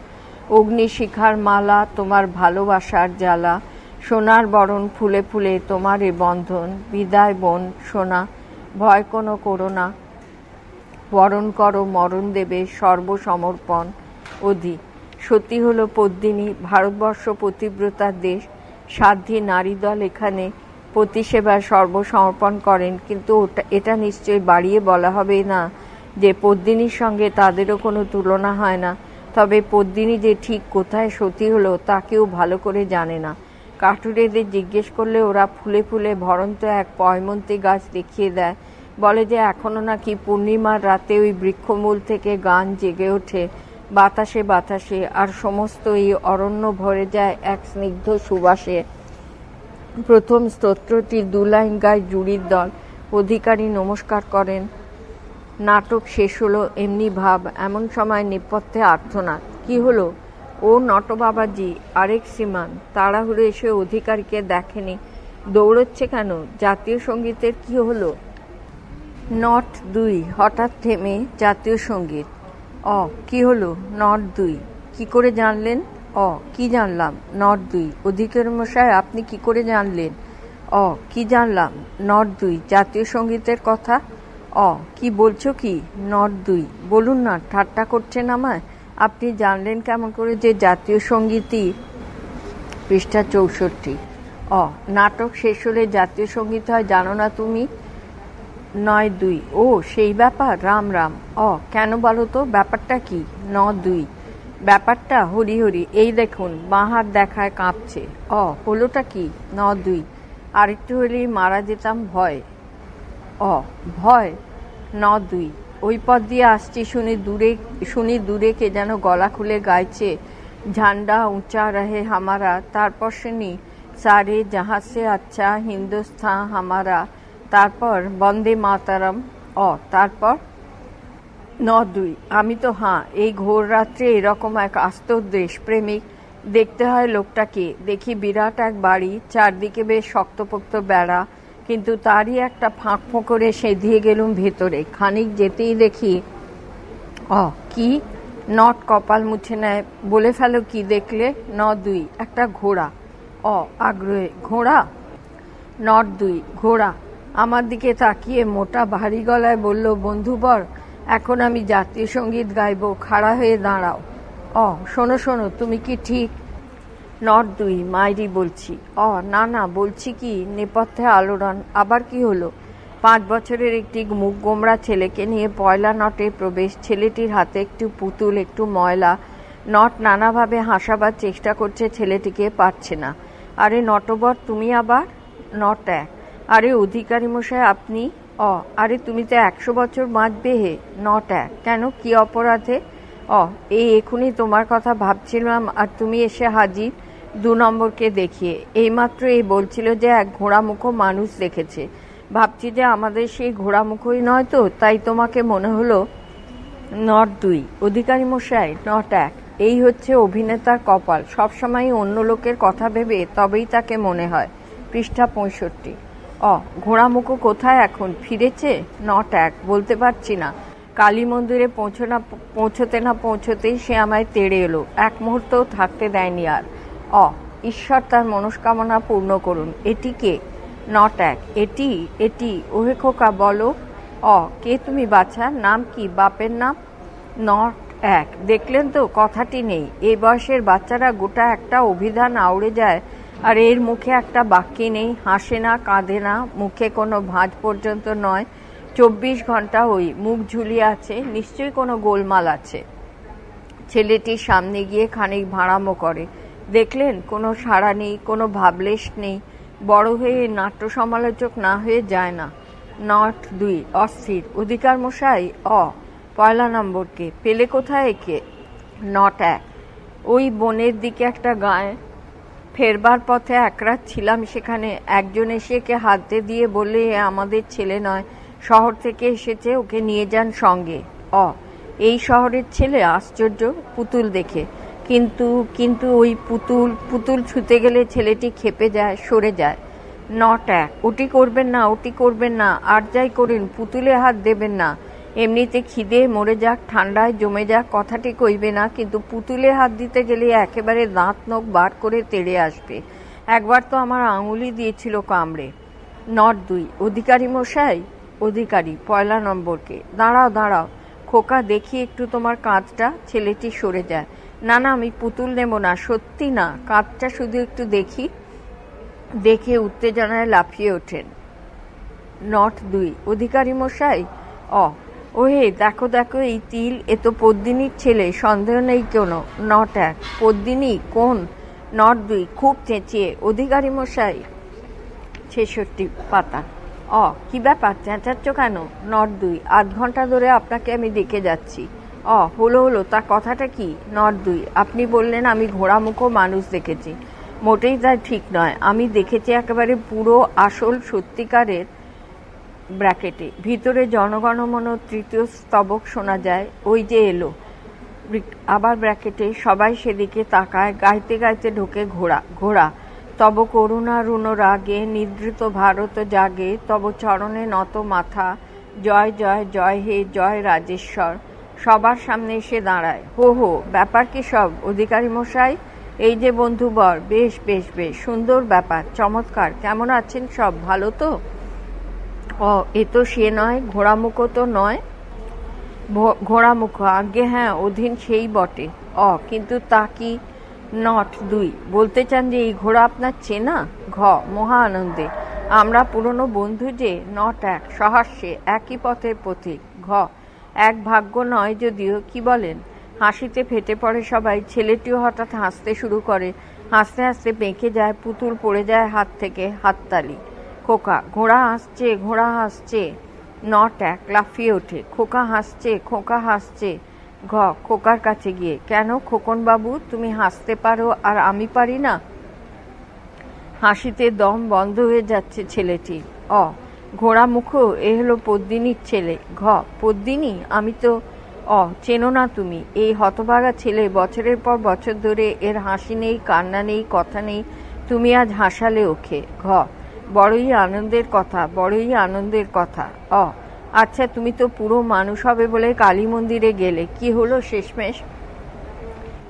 A: অগ্নিশিখার মালা তোমার ভালোবাসার জ্বালা, সোনার বরণ ফুলে ফুলে তোমার এ বন্ধন। বিদায় বোন সোনা, ভয় কোনো করো না, বরণ করো মরণ দেবে সর্বসমর্পণ। সতী হলো পদ্মিনী, ভারতবর্ষ পতিব্রতার দেশ। সাধ্বী নারীদল এখানে পতিসেবায় সর্বসমর্পণ করেন, কিন্তু এটা নিশ্চয়ই বাড়িয়ে বলা হবে না যে পদ্মিনীর সঙ্গে তাদেরও কোনো তুলনা হয় না। তবে পদ্মিনী যে ঠিক কোথায় সতী হলো তা কেউ ভালো করে জানে না। কাঠুরেদের জিজ্ঞেস করলে ওরা ফুলে ফুলে ভরন্ত এক পয়মন্তী গাছ দেখিয়ে দেয়, বলে যে এখনো নাকি পূর্ণিমার রাতে ওই বৃক্ষমূল থেকে গান জেগে ওঠে বাতাসে বাতাসে, আর সমস্ত এই অরণ্য ভরে যায় এক স্নিগ্ধ সুবাসে। প্রথম স্তোত্রটি 2 লাইন গায় জুড়ির দল। অধিকারী নমস্কার করেন। নাটক শেষ হলো এমনি ভাব, এমন সময় নেপথ্যে আর্তনাদ। কি হলো? ও নটবাবাজি, আরেক শ্রীমান তাড়াহুড়ো এসে অধিকারীকে দেখেনি। দৌড়চ্ছে কেন? জাতীয় সঙ্গীতের কি হলো? নট 2 হঠাৎ থেমে। জাতীয় সঙ্গীত। কি হলো? নট 2 কি করে জানলেন? কি জানলাম? নট 2 অধিকারী মশাই, আপনি কি করে জানলেন? কি জানলাম? নট 2 জাতীয় সঙ্গীতের কথা। কি বলছো কি? নট 2 বলুন না, ঠাট্টা করছেন আমায়? আপনি জানলেন কেমন করে যে জাতীয় সঙ্গীতই? পৃষ্ঠা 64। নাটক শেষ হলে জাতীয় সঙ্গীত হয় জানো না তুমি? 9-2। ও সেই ব্যাপার, রাম রাম। কেন বলো তো, ব্যাপারটা কি? 9-2। ব্যাপারটা হরি হরি, এই দেখুন বাঁ হাত দেখায় কাঁপছে। হলোটা কি? 9-2। আরেকটু হলেই মারা যেতাম ভয়। ভয়? 9-2। ওই পথ দিয়ে আসছি, শুনি দূরে কে যেন গলা খুলে গাইছে, ঝান্ডা উঁচা রহে হামারা। তারপর শুনি সারে জাহাঁ সে আচ্ছা হিন্দুস্তান হামারা। তারপর বন্দে মাতারম। তারপর 9-2। আমি তো এই ঘোর রাত্রে এরকম এক আস্ত দেশপ্রেমিক। দেখতে হয় লোকটাকে। দেখি বিরাট এক বাড়ি, চারদিকে বেশ শক্তপোক্ত বেড়া, কিন্তু তারই একটা ফাঁক ফোঁকরে সেধিয়ে গেলুম ভেতরে। খানিক যেতেই দেখি কি নট কপাল মুছে নেয়। বলে ফেলো কি দেখলে? 9-2। একটা ঘোড়া। আগ্রহে, ঘোড়া? 9-2। ঘোড়া আমার দিকে তাকিয়ে মোটা ভারী গলায় বলল, বন্ধুবর, এখন আমি জাতীয় সঙ্গীত গাইব, খাড়া হয়ে দাঁড়াও। শোনো শোনো, তুমি কি ঠিক? 9-2। মাইরি বলছি। না বলছি কি, নেপথ্যে আলোড়ন। আবার কি হলো? 5 বছরের একটি মুখ গোমড়া ছেলেকে নিয়ে পয়লা নটে প্রবেশ। ছেলেটির হাতে একটু পুতুল, একটু ময়লা। নট নানাভাবে হাসাবার চেষ্টা করছে, ছেলেটিকে পারছে না। আরে নটবর, তুমি আবার? 9-1। আরে অধিকারী মশাই, আপনি? আরে তুমি তো 100 বছর বাঁচবে হে। 9-1। কেন, কি অপরাধে? এই এখুনি তোমার কথা ভাবছিলাম, আর তুমি এসে হাজির 2 নম্বরকে দেখিয়ে। এইমাত্র এই বলছিল যে এক ঘোড়ামুখো মানুষ দেখেছে। ভাবছি যে আমাদের সেই ঘোড়ামুখোই নয় তো, তাই তোমাকে মনে হলো। 9-2। অধিকারী মশাই, 9-1। এই হচ্ছে অভিনেতার কপাল, সবসময় অন্য লোকের কথা ভেবে তবেই তাকে মনে হয়। পৃষ্ঠা 65। ঘোড়ামুখো কোথায় এখন? ফিরেছে? 9-1। বলতে পারছি না। কালী মন্দিরে পৌঁছতে না পৌঁছতেই সে আমায় তেড়ে এলো, এক মুহূর্তও থাকতে দেয়নি আর। ঈশ্বর তার মনস্কামনা পূর্ণ করুন। এটি কে? 9-1। এটি ওহে খোকা, বলো। কে তুমি বাছা? নাম কি? বাপের নাম? 9-1। দেখলেন তো, কথাটি নেই। এই বয়সের বাচ্চারা গোটা একটা অভিধান আউড়ে যায়, আর এর মুখে একটা বাক্য নেই, হাসে না, কাঁদে না, মুখে কোনো ভাঁজ পর্যন্ত নয়। 24 ঘন্টা ওই মুখ ঝুলিয়ে আছে, নিশ্চয়ই কোনো গোলমাল আছে। ছেলেটির সামনে গিয়ে খানিক ভাঁড়ামো করে। দেখলেন, কোনো সাড়া নেই, কোনো ভাবলেশ নেই। বড় হয়ে নাট্য সমালোচক না হয়ে যায় না। 9-2। অস্থির। অধিকার মশাই, পয়লা নম্বরকে পেলে কোথায় একে? 9-1। ওই বনের দিকে একটা গায়ে। ফেরবার পথে একরাত ছিলাম সেখানে। একজন এসে একে হাতে দিয়ে বললে, এ আমাদের ছেলে নয়, শহর থেকে এসেছে, ওকে নিয়ে যান সঙ্গে। এই শহরের ছেলে? আশ্চর্য। পুতুল দেখে। কিন্তু ওই পুতুল ছুতে গেলে ছেলেটি ক্ষেপে যায়, সরে যায়। 9-1। ওটি করবেন না, আর যাই করেন পুতুলে হাত দেবেন না। এমনিতে খিদে মরে যাক, ঠান্ডায় জমে যাক, কথাটি কইবে না, কিন্তু পুতুলে হাত দিতে গেলে একেবারে দাঁত নখ বার করে তেড়ে আসবে। একবার তো আমার আঙুলি দিয়েছিল কামড়ে। 9-2। অধিকারী মশাই? অধিকারী। পয়লা নম্বরকে। দাঁড়াও খোকা, দেখি একটু তোমার কাঁধটা। ছেলেটি সরে যায়। না আমি পুতুল নেব না, সত্যি না, কাঁধটা শুধু একটু দেখি। দেখে উত্তেজনায় লাফিয়ে ওঠেন। 9-2। অধিকারী মশাই? ওহে, দেখো এই তিল, এ তো পদ্মিনীর ছেলে, সন্দেহ নেই কোনো। 9-1। পদ্মিনী? কোন? 9-2। খুব চেঁচিয়ে। অধিকারী মশাই। 66 পাতা। কি ব্যাপার, চেঁচাচ্ছ কেন? 9-2। আধ ঘন্টা ধরে আপনাকে আমি ডেকে যাচ্ছি। হলো, তা কথাটা কি? 9-2। আপনি বললেন আমি ঘোড়ামুখো মানুষ দেখেছি। মোটেই তাই ঠিক নয়। আমি দেখেছি একেবারে পুরো আসল সত্যিকারের। ব্র্যাকেটে ভিতরে জনগণমন তৃতীয় স্তবক শোনা যায়। ওই যে এলো। আবার ব্র্যাকেটে সবাই সেদিকে তাকায়। গাইতে গাইতে ঢোকে ঘোড়া। তব করুণা রুণ রাগে নিদ্রিত ভারত জাগে, তব চরণে নত মাথা, জয় জয় জয় হে জয় রাজেশ্বর। সবার সামনে এসে দাঁড়ায়। হো, ব্যাপার কি সব? অধিকারী মশাই? এই যে বন্ধুবর। বেশ সুন্দর ব্যাপার, চমৎকার। কেমন আছেন সব? ভালো তো? এ তো সে নয়, ঘোড়ামুখো তো নয়। ঘোড়া মুখ, আজ্ঞে হ্যাঁ, অধীন সেই বটে। কিন্তু তা কি? নট 2, বলতে চান যে এই ঘোড়া আপনার চেনা? মহা আনন্দে, আমরা পুরনো বন্ধু যে। নট 1, সহাস্যে, একই পথের পথিক। এক ভাগ্য নয় যদিও, কি বলেন? হাসিতে ফেটে পড়ে সবাই। ছেলেটিও হঠাৎ হাসতে শুরু করে, হাসতে হাসতে বেঁকে যায়, পুতুল পড়ে যায় হাত থেকে। হাততালি। খোকা, ঘোড়া হাসছে, ঘোড়া হাসছে। নট 1 লাফিয়ে ওঠে, খোকা হাসছে, খোকা হাসছে। খোকার কাছে গিয়ে, কেন খোকন বাবু, তুমি হাসতে পারো আর আমি পারি না? হাসিতে দম বন্ধ হয়ে যাচ্ছে ছেলেটি। ঘোড়া মুখ, এ হলো পদ্মিনীর ছেলে। পদ্মিনী? আমি তো চেনো না তুমি? এই হতভাগা ছেলে, বছরের পর বছর ধরে এর হাসি নেই, কান্না নেই, কথা নেই, তুমি আজ হাসালে ওকে। বড়ই আনন্দের কথা, বড়ই আনন্দের কথা। আচ্ছা, তুমি তো পুরো মানুষ হবে বলে কালী মন্দিরে গেলে, কি হলো শেষমেশ?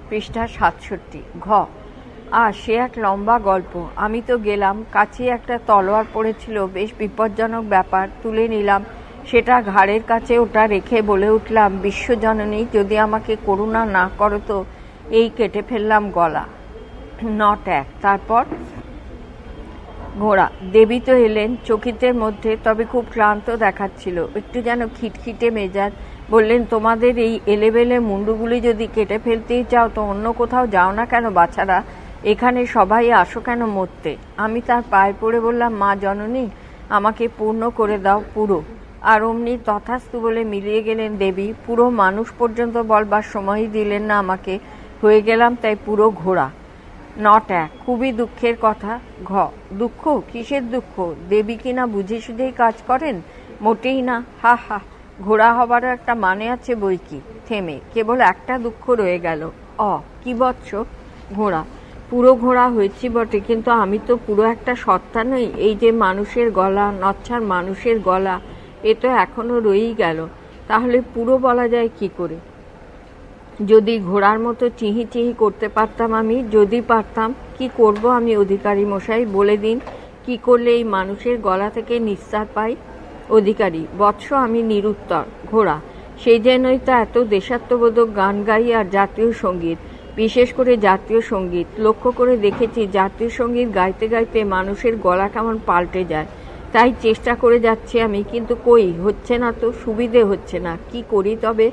A: পৃষ্ঠা 67। সে এক লম্বা গল্প। আমি তো গেলাম, কাছে একটা তলোয়ার পড়েছিল, বেশ বিপজ্জনক ব্যাপার, তুলে নিলাম সেটা ঘাড়ের কাছে, ওটা রেখে বলে উঠলাম, বিশ্বজননী, যদি আমাকে করুণা না করো তো এই কেটে ফেললাম গলা। নট 1, তারপর? ঘোড়া, দেবী তো এলেন চকিতের মধ্যে, তবে খুব ক্লান্ত দেখাচ্ছিল, একটু যেন খিটখিটে মেজাজ। বললেন, তোমাদের এই এলেবেলে মুন্ডুগুলি যদি কেটে ফেলতেই চাও তো অন্য কোথাও যাও না কেন বাছারা, এখানে সবাই আসো কেন মরতে? আমি তার পায়ে পড়ে বললাম, মা জননী, আমাকে পূর্ণ করে দাও, পুরো। আর অমনি তথাস্তু বলে মিলিয়ে গেলেন দেবী। পুরো মানুষ পর্যন্ত বলবার সময়ই দিলেন না আমাকে, হয়ে গেলাম তাই পুরো ঘোড়া। নট 1, খুবই দুঃখের কথা। দুঃখ? কিসের দুঃখ? দেবী কিনা বুঝে সুঝেই কাজ করেন? মোটেই না। হা হা, ঘোড়া হবারও একটা মানে আছে বই কি। থেমে, কেবল একটা দুঃখ রয়ে গেল। কি বৎস? ঘোড়া, পুরো ঘোড়া হয়েছি বটে, কিন্তু আমি তো পুরো একটা সত্তা নই। এই যে মানুষের গলা, নচ্ছার মানুষের গলা, এ তো এখনো রয়েই গেল। তাহলে পুরো বলা যায় কি করে? যদি ঘোড়ার মতো চিহি চিহি করতে পারতাম আমি, যদি পারতাম। কি করব আমি অধিকারী মশাই, বলে দিন, কি করলে এই মানুষের গলা থেকে নিস্তার পাই? অধিকারী, বৎস, আমি নিরুত্তর। ঘোড়া, সেই জন্যই তো এত দেশাত্মবোধক গান গাই আর জাতীয় সঙ্গীত, বিশেষ করে জাতীয় সঙ্গীত। লক্ষ্য করে দেখেছি জাতীয় সঙ্গীত গাইতে গাইতে মানুষের গলা কেমন পাল্টে যায়। তাই চেষ্টা করে যাচ্ছি আমি, কিন্তু কই, হচ্ছে না তো, সুবিধে হচ্ছে না। কি করি তবে?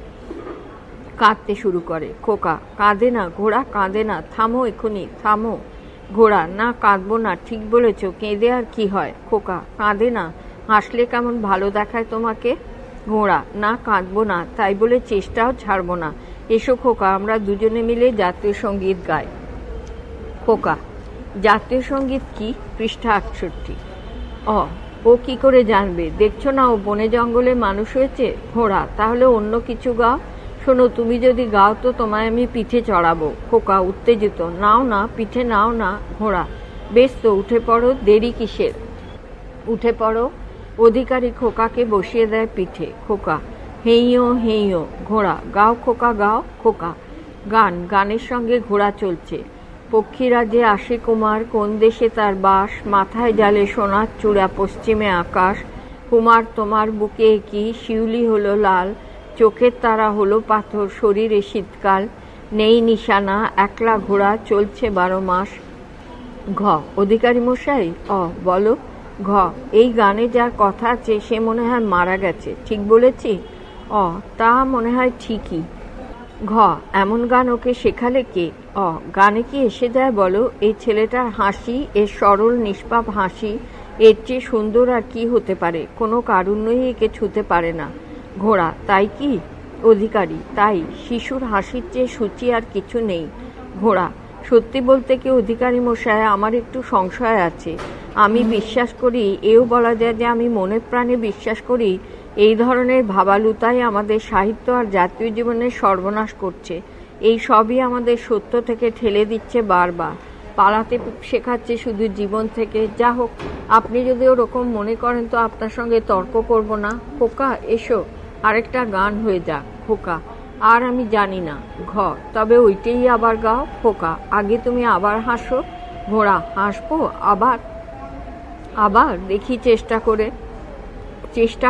A: কাঁদতে শুরু করে। খোকা, কাঁদে না ঘোড়া, কাঁদে না, থামো এক্ষুনি, থামো। ঘোড়া, না কাঁদবো না, ঠিক বলেছ, কেঁদে আর কি হয়? খোকা, কাঁদে না, হাসলে কেমন ভালো দেখায় তোমাকে। ঘোড়া, না কাঁদবো না, তাই বলে চেষ্টাও ছাড়বো না। এসো খোকা, আমরা দুজনে মিলে জাতীয় সঙ্গীত গাই। খোকা, জাতীয় সঙ্গীত কি? পৃষ্ঠা 68। ও কি করে জানবে? দেখছো না ও বনে জঙ্গলে মানুষ হয়েছে। ঘোড়া, তাহলে অন্য কিছু গাও। শোনো, তুমি যদি গাও তো তোমায় আমি পিঠে চড়াবো। খোকা উত্তেজিত, নাও না, পিঠে নাও না। ঘোড়া, বেশ তো, উঠে পড়ো, দেরি কিসের? উঠে পড়ো। অধিকারী খোকাকে বসিয়ে দেয় পিঠে। খোকা, হেইও হেইও। ঘোড়া, গাও খোকা, গাও। খোকা, গান। গানের সঙ্গে ঘোড়া চলছে। পক্ষীরা যে আসে কুমার, কোন দেশে তার বাস, মাথায় জালে সোনার চূড়া, পশ্চিমে আকাশ। কুমার তোমার বুকে কি শিউলি হলো লাল, চোখের তারা হলো পাথর, শরীরে শীতকাল, নেই নিশানা, একলা ঘোড়া, চলছে 12 মাস। অধিকারী মশাই, বলো। এই গানে যার কথা আছে সে মনে হয় মারা গেছে, ঠিক বলেছি? তা মনে হয় ঠিকই। এমন গান ওকে শেখালে কে? গানে কি এসে যায় বলো? এই ছেলেটার হাসি, এর সরল নিষ্পাপ হাসি, এর চেয়ে সুন্দর আর কি হতে পারে? কোনো কারুণ্যই একে ছুতে পারে না। ঘোড়া, তাই কি? অধিকারী, তাই। শিশুর হাসির চেয়ে সূচি আর কিছু নেই। ঘোড়া, সত্যি বলতে কি অধিকারী মশাই, আমার একটু সংশয় আছে। আমি বিশ্বাস করি, এও বলা যায় যে আমি মনে প্রাণে বিশ্বাস করি, এই ধরনের ভাবালুতাই আমাদের সাহিত্য আর জাতীয় জীবনের সর্বনাশ করছে। এই সবই আমাদের সত্য থেকে ঠেলে দিচ্ছে বারবার, পালাতে শেখাচ্ছে শুধু জীবন থেকে। যা হোক, আপনি যদি ওরকম মনে করেন তো আপনার সঙ্গে তর্ক করব না। খোকা, এসো, আরেকটা গান হয়ে যাক। খোকা, আর আমি জানি না। তবে ওইটাই আবার গাও। খোকা, আগে তুমি আবার হাসো। ঘোড়া, হাসবো আবার? আবার দেখি, চেষ্টা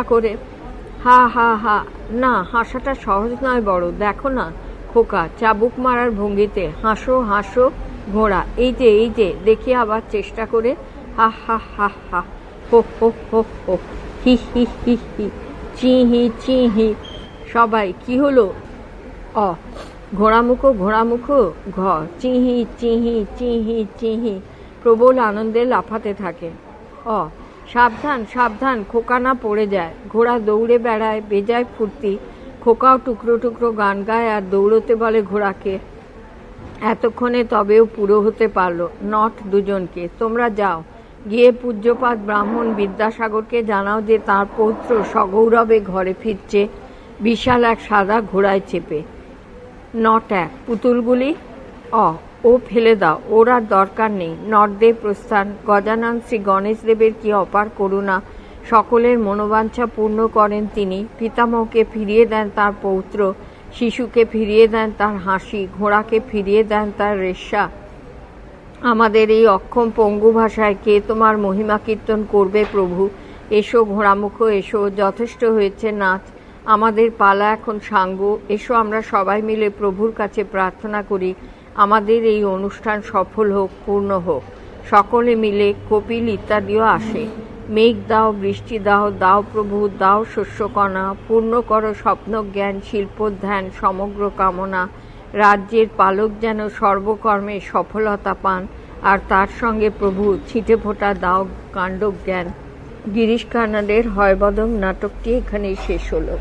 A: করে। হা হা হা, না, হাসাটা সহজ নয় বড়, দেখো না খোকা, চাবুক মারার ভঙ্গিতে হাসো হাসো ঘোড়া, এই যে দেখি আবার চেষ্টা করে, হা হা হা হা, হো হো হো হো, হি হি হি হি, চি হি। সবাই, কি হলো? অ, ঘোড়ামুখো ঘোড়ামুখো, ঘ, চিহি চিহি চিহি চিহি, প্রবল আনন্দে লাফাতে থাকে। অ, সাবধান সাবধান, খোকা না পড়ে যায়। ঘোড়া দৌড়ে বেড়ায়, বেজায় ফুর্তি। খোকাও টুকরো টুকরো গান গায় আর দৌড়তে বলে ঘোড়াকে। এতক্ষণে তবেও পুরো হতে পারল। নট দুজনকে, তোমরা যাও, গিয়ে পূজ্যপাদ ব্রাহ্মণ বিদ্যাসাগরকে জানাও যে তার পৌত্র সগৌরবে ঘরে ফিরছে বিশাল এক সাদা ঘোড়ায় চেপে। নট এক, পুতুলগুলি? ও ফেলে দাও, ওর আর দরকার নেই। নটদে প্রস্থান। গজানন শ্রী গণেশ দেবের কি অপার করুণা, সকলের মনোবাঞ্ছা পূর্ণ করেন তিনি। পিতামহকে ফিরিয়ে দেন তার পৌত্র, শিশুকে ফিরিয়ে দেন তার হাসি, ঘোড়াকে ফিরিয়ে দেন তার রেশা। আমাদের এই অক্ষম পঙ্গু ভাষায় কে তোমার মহিমা কীর্তন করবে প্রভু? এসো ঘোড়ামুখো, এসো, যথেষ্ট হয়েছে নাচ, আমাদের পালা এখন সাঙ্গ। এসো আমরা সবাই মিলে প্রভুর কাছে প্রার্থনা করি আমাদের এই অনুষ্ঠান সফল হোক, পূর্ণ হোক। সকলে মিলে কপিল ইত্যাদিও আসে। মেঘ দাও, বৃষ্টি দাও, দাও প্রভু, দাও শস্যকণা, পূর্ণ করো স্বপ্নজ্ঞান, শিল্পধ্যান, সমগ্র কামনা। রাজ্যের পালক যেন সর্বকর্মে সফলতা পান, আর তার সঙ্গে প্রভু ছিটে ফোঁটা দাও কাণ্ডজ্ঞান। গিরিশ কার্নাডের হয়বদম নাটকটি এখানেই শেষ হলো।